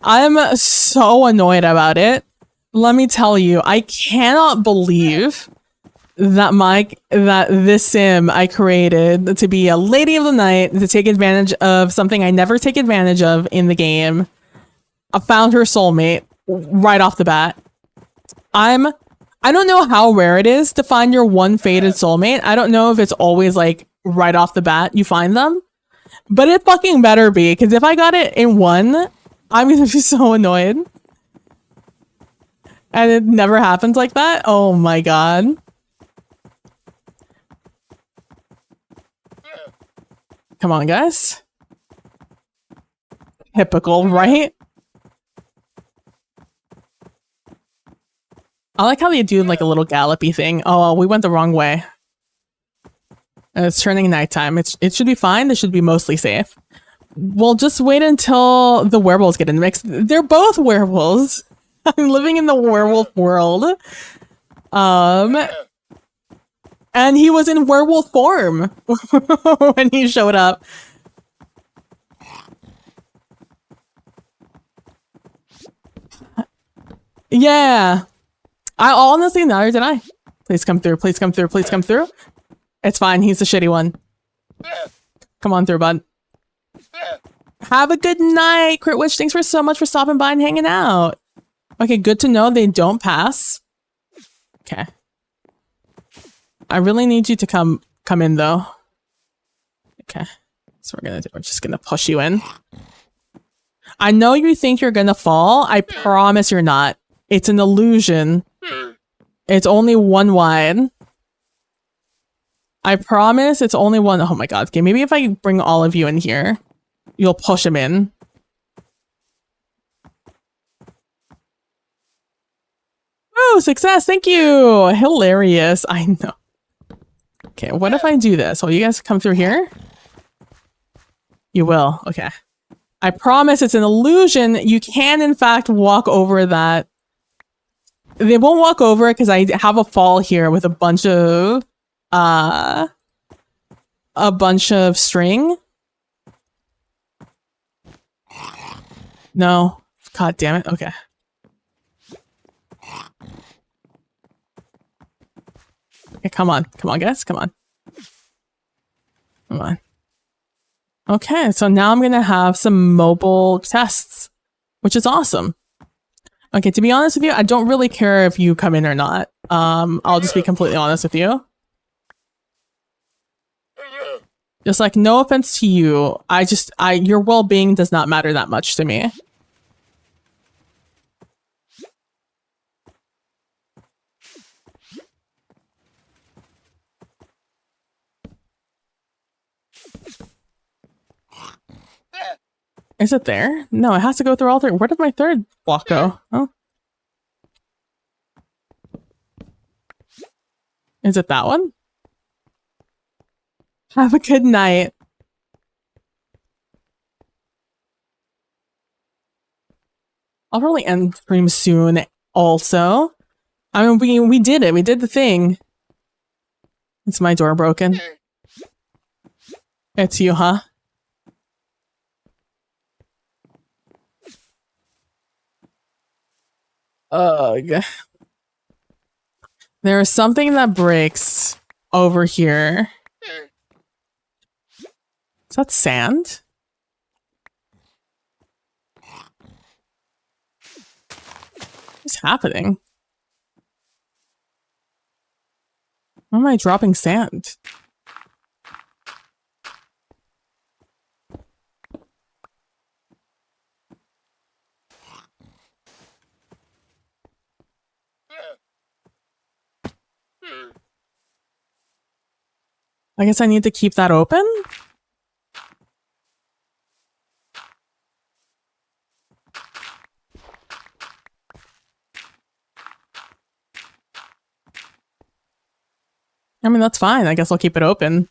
I'm so annoyed about it. Let me tell you, I cannot believe that this sim I created to be a lady of the night, to take advantage of something I never take advantage of in the game. I found her soulmate right off the bat. I don't know how rare it is to find your one fated soulmate. I don't know if it's always like right off the bat you find them, but it fucking better be, because if I got it in one, I'm gonna be so annoyed. And it never happens like that. Oh my god. Come on, guys. Typical, right? I like how they do like a little gallopy thing. Oh, we went the wrong way. And it's turning nighttime. It should be fine. This should be mostly safe. We'll just wait until the werewolves get in the mix. They're both werewolves. I'm living in the werewolf world. And he was in werewolf form when he showed up. Yeah. I honestly, neither did I. Please come through. Please come through. Please come through. It's fine. He's the shitty one. Come on through, bud. Have a good night, Crit Witch. Thanks for so much for stopping by and hanging out. Okay, good to know they don't pass. Okay. I really need you to come in though. Okay. So we're just gonna push you in. I know you think you're gonna fall. I promise you're not. It's an illusion. It's only one wide. I promise it's only one. Oh my god. Okay, maybe if I bring all of you in here, you'll push him in. Oh, success. Thank you. Hilarious. I know. Okay, what if I do this? Will you guys come through here? You will. Okay. I promise it's an illusion. You can, in fact, walk over that. They won't walk over it because I have a fall here with a bunch of string. No. God damn it. Okay. Okay, come on. Come on, guys. Come on. Come on. Okay, so now I'm going to have some mobile tests, which is awesome. Okay, to be honest with you, I don't really care if you come in or not. I'll just be completely honest with you. Just like, no offense to you. Your well-being does not matter that much to me. Is it there? No, it has to go through all three. Where did my third block go? Oh. Is it that one? Have a good night. I'll probably end stream soon also. I mean, we did it. We did the thing. It's my door broken. It's you, huh? Ugh. There is something that breaks over here. Is that sand? What's happening? Why am I dropping sand? I guess I need to keep that open? I mean, that's fine. I guess I'll keep it open.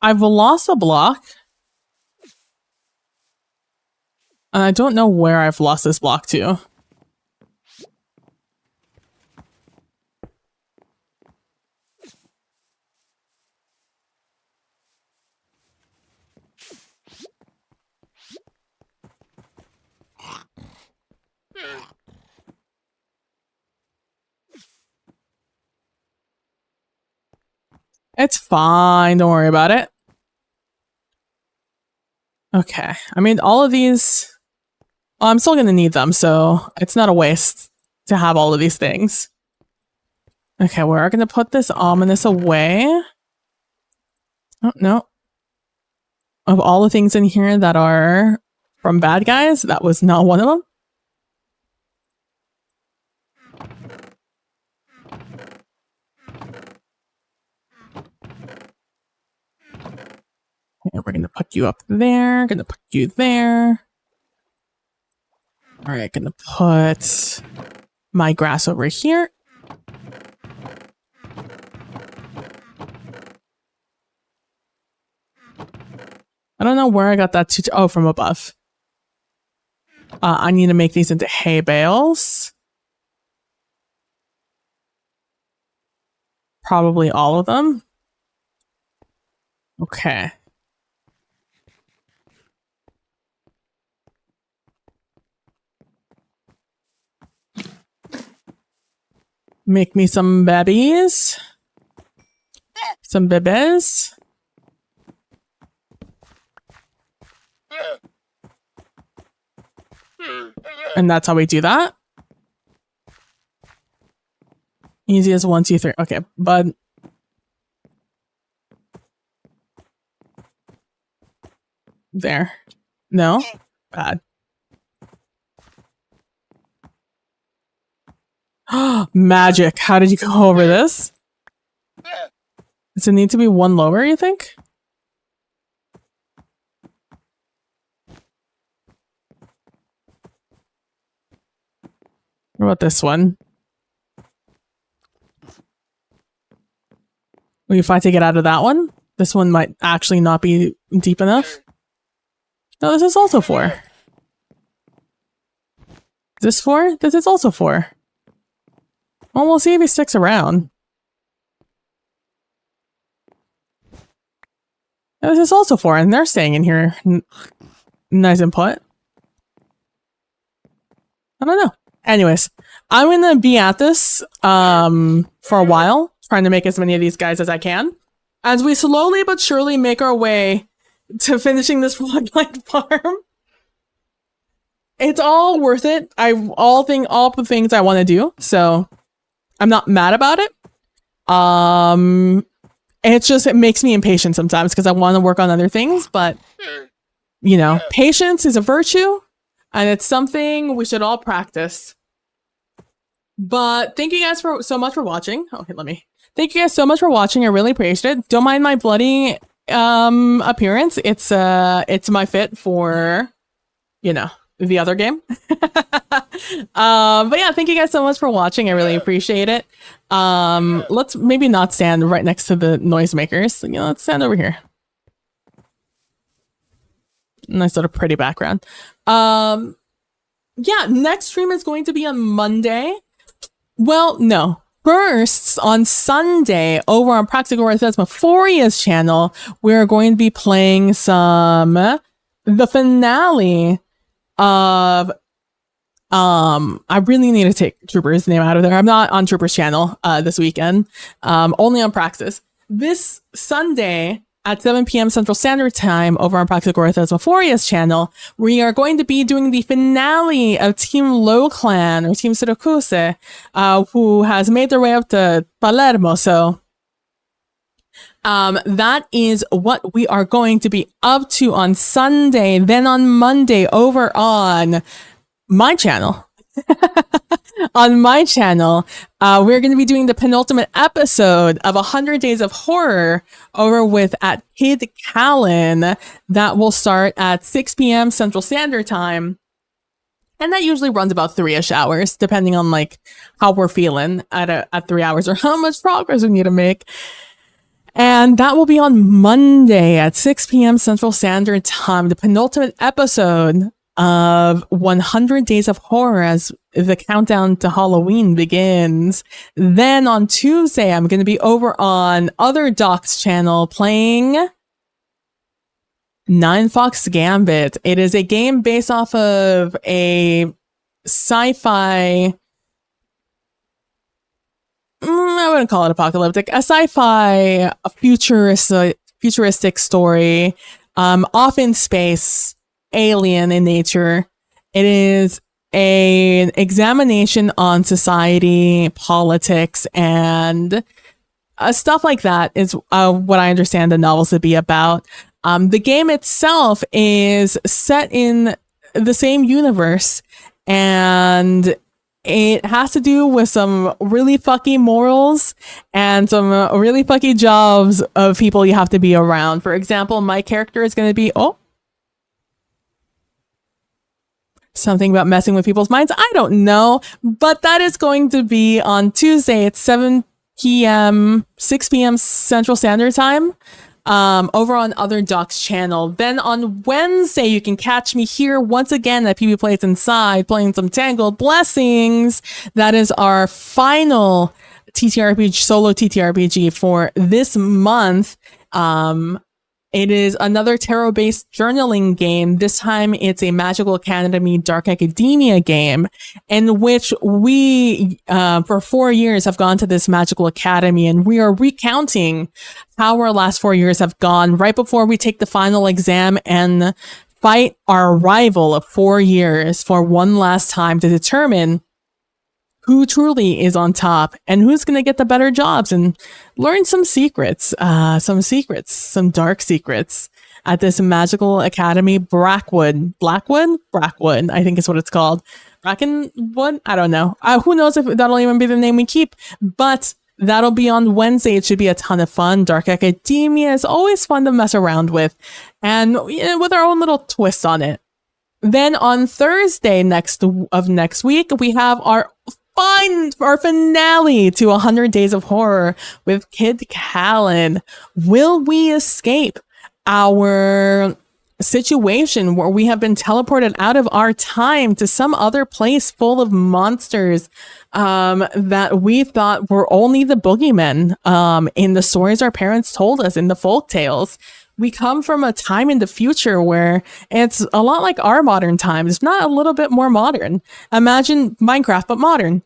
I've lost a block. And I don't know where I've lost this block to. It's fine. Don't worry about it. Okay. I mean, all of these... Well, I'm still going to need them, so it's not a waste to have all of these things. Okay, we're going to put this ominous away. Oh, no. Of all the things in here that are from bad guys, that was not one of them. Okay, we're going to put you up there. Going to put you there. All right, going to put my grass over here. I don't know where I got that to. Oh, from above. I need to make these into hay bales. Probably all of them. Okay. Make me some babies. Some bebes. And that's how we do that. Easy as 1, 2, 3. Okay, bud. There. No? Bad. Magic. How did you go over this? Does it need to be 1 lower, you think? What about this one? Will you fight to get out of that one? This one might actually not be deep enough. No, this is also 4. Is this 4? This is also 4. Well, we'll see if he sticks around. This is also 4, and they're staying in here. Nice input. I don't know. Anyways, I'm gonna be at this for a while, trying to make as many of these guys as I can, as we slowly but surely make our way to finishing this Frogline farm. It's all worth it. All the things I want to do, so I'm not mad about it. It makes me impatient sometimes because I want to work on other things, but you know, patience is a virtue and it's something we should all practice. But thank you guys so much for watching. Okay, thank you guys so much for watching. I really appreciate it. Don't mind my bloody appearance. It's my fit for, you know, the other game. But yeah, thank you guys so much for watching. I really appreciate it. Let's maybe not stand right next to the noisemakers. You know, let's stand over here. Nice little pretty background. Yeah, next stream is going to be on Monday. Well, no. First, on Sunday, over on Praxagora Thesmophoria's channel, we're going to be playing the finale of I really need to take Trooper's name out of there. I'm not on Trooper's channel this weekend. Only on Praxis. This Sunday at 7 p.m. Central Standard Time over on Praxagora Thesmophoria's channel, we are going to be doing the finale of Team Low Clan, or Team Syracuse, who has made their way up to Palermo. So that is what we are going to be up to on Sunday. Then on Monday over on my channel. On my channel, we're going to be doing the penultimate episode of 100 Days of Horror over with at Kid Callan. That will start at 6 p.m. Central Standard Time. And that usually runs about 3-ish hours, depending on like how we're feeling at 3 hours or how much progress we need to make. And that will be on Monday at 6 p.m. Central Standard Time, the penultimate episode of 100 Days of Horror as the countdown to Halloween begins. Then on Tuesday, I'm going to be over on Other Doc's channel playing Nine Fox Gambit. It is a game based off of a sci-fi, I wouldn't call it apocalyptic, a sci-fi futuristic story, off in space, alien in nature. It is an examination on society, politics, and stuff like that is what I understand the novels to be about. The game itself is set in the same universe, and it has to do with some really fucky morals and some really fucky jobs of people you have to be around. For example, my character is going to be, something about messing with people's minds. I don't know, but that is going to be on Tuesday at 6 p.m. Central Standard Time. Over on Other Doc's channel. Then on Wednesday, you can catch me here once again at PB Plays Inside playing some Tangled Blessings. That is our final TTRPG, solo TTRPG for this month. It is another tarot-based journaling game. This time it's a Magical Academy Dark Academia game in which we, for 4 years, have gone to this Magical Academy, and we are recounting how our last 4 years have gone right before we take the final exam and fight our rival of 4 years for one last time to determine who truly is on top and who's going to get the better jobs and learn some secrets, some dark secrets at this Magical Academy Brackwood, I think is what it's called. Brackenwood? I don't know. Who knows if that'll even be the name we keep, but that'll be on Wednesday. It should be a ton of fun. Dark Academia is always fun to mess around with, and with our own little twist on it. Then on Thursday next week, we have our finale to 100 Days of Horror with Kid Callan. Will we escape our situation where we have been teleported out of our time to some other place full of monsters that we thought were only the boogeymen in the stories our parents told us in the folk tales? We come from a time in the future where it's a lot like our modern times, if not a little bit more modern. Imagine Minecraft, but modern.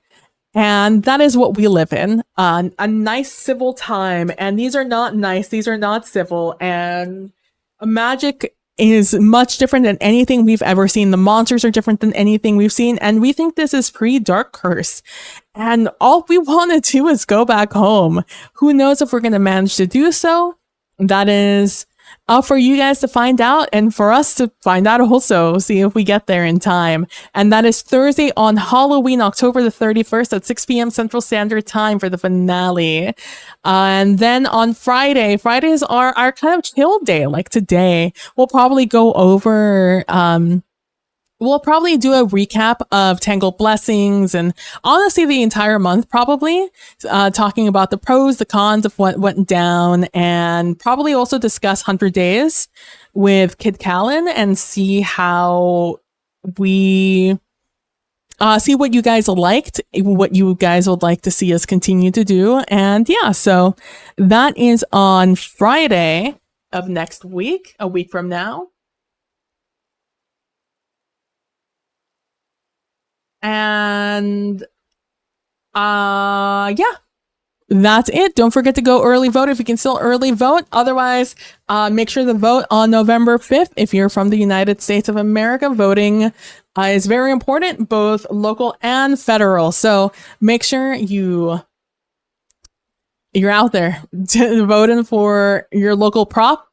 And that is what we live in. A nice civil time. And these are not nice. These are not civil. And magic is much different than anything we've ever seen. The monsters are different than anything we've seen. And we think this is pre-Dark Curse. And all we want to do is go back home. Who knows if we're going to manage to do so? That is for you guys to find out, and for us to find out also, see if we get there in time. And that is Thursday on Halloween, October the 31st at 6 p.m. Central Standard Time for the finale. And then on Fridays are our kind of chill day, like today. We'll probably go over, we'll probably do a recap of Tangled Blessings and honestly the entire month probably, talking about the pros, the cons of what went down, and probably also discuss 100 Days with Kid Callan and see how we see what you guys liked, what you guys would like to see us continue to do. And yeah, so that is on Friday of next week, a week from now. And yeah, that's it. Don't forget to go early vote if you can still early vote. Otherwise, make sure to vote on November 5th if you're from the United States of America. Voting is very important, both local and federal. So make sure you're out there voting for your local prop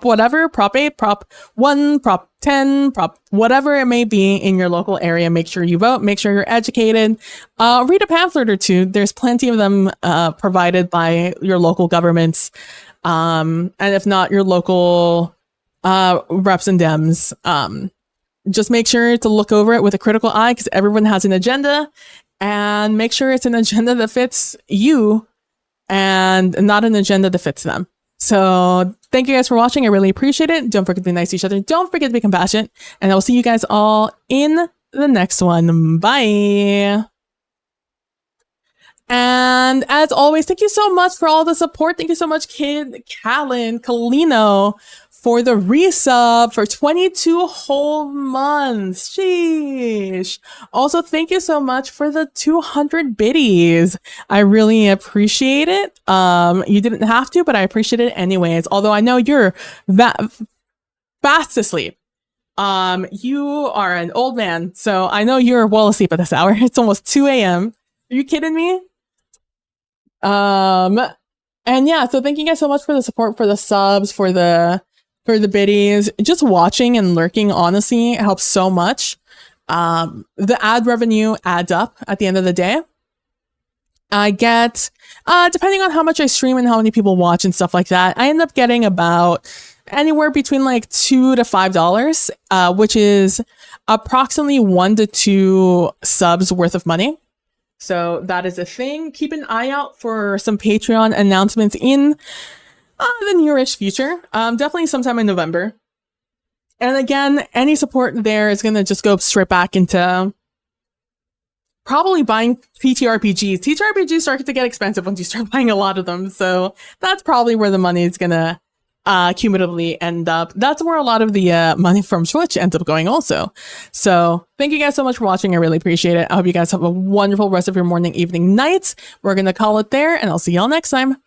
whatever, Prop 8, Prop 1, Prop 10, Prop whatever it may be in your local area. Make sure you vote. Make sure you're educated. Read a pamphlet or two. There's plenty of them provided by your local governments. And if not, your local reps and dems. Just make sure to look over it with a critical eye because everyone has an agenda. And make sure it's an agenda that fits you and not an agenda that fits them. So thank you guys for watching. I really appreciate it. Don't forget to be nice to each other. Don't forget to be compassionate. And I will see you guys all in the next one. Bye. And as always, thank you so much for all the support. Thank you so much, Kid, Callan, Kalino, for the resub for 22 whole months. Sheesh. Also, thank you so much for the 200 biddies. I really appreciate it. You didn't have to, but I appreciate it anyways. Although I know you're fast asleep. You are an old man, so I know you're well asleep at this hour. It's almost 2 a.m. Are you kidding me? And yeah, so thank you guys so much for the support, for the subs, for the biddies. Just watching and lurking, honestly, it helps so much. The ad revenue adds up at the end of the day. I get, depending on how much I stream and how many people watch and stuff like that, I end up getting about anywhere between like $2 to $5, which is approximately 1 to 2 subs worth of money. So that is a thing. Keep an eye out for some Patreon announcements in the nearish future. Definitely sometime in November. And again, any support there is going to just go straight back into probably buying TTRPGs. TTRPGs start to get expensive once you start buying a lot of them. So that's probably where the money is going to cumulatively end up. That's where a lot of the money from Twitch ends up going also. So thank you guys so much for watching. I really appreciate it. I hope you guys have a wonderful rest of your morning, evening, night. We're going to call it there, and I'll see y'all next time.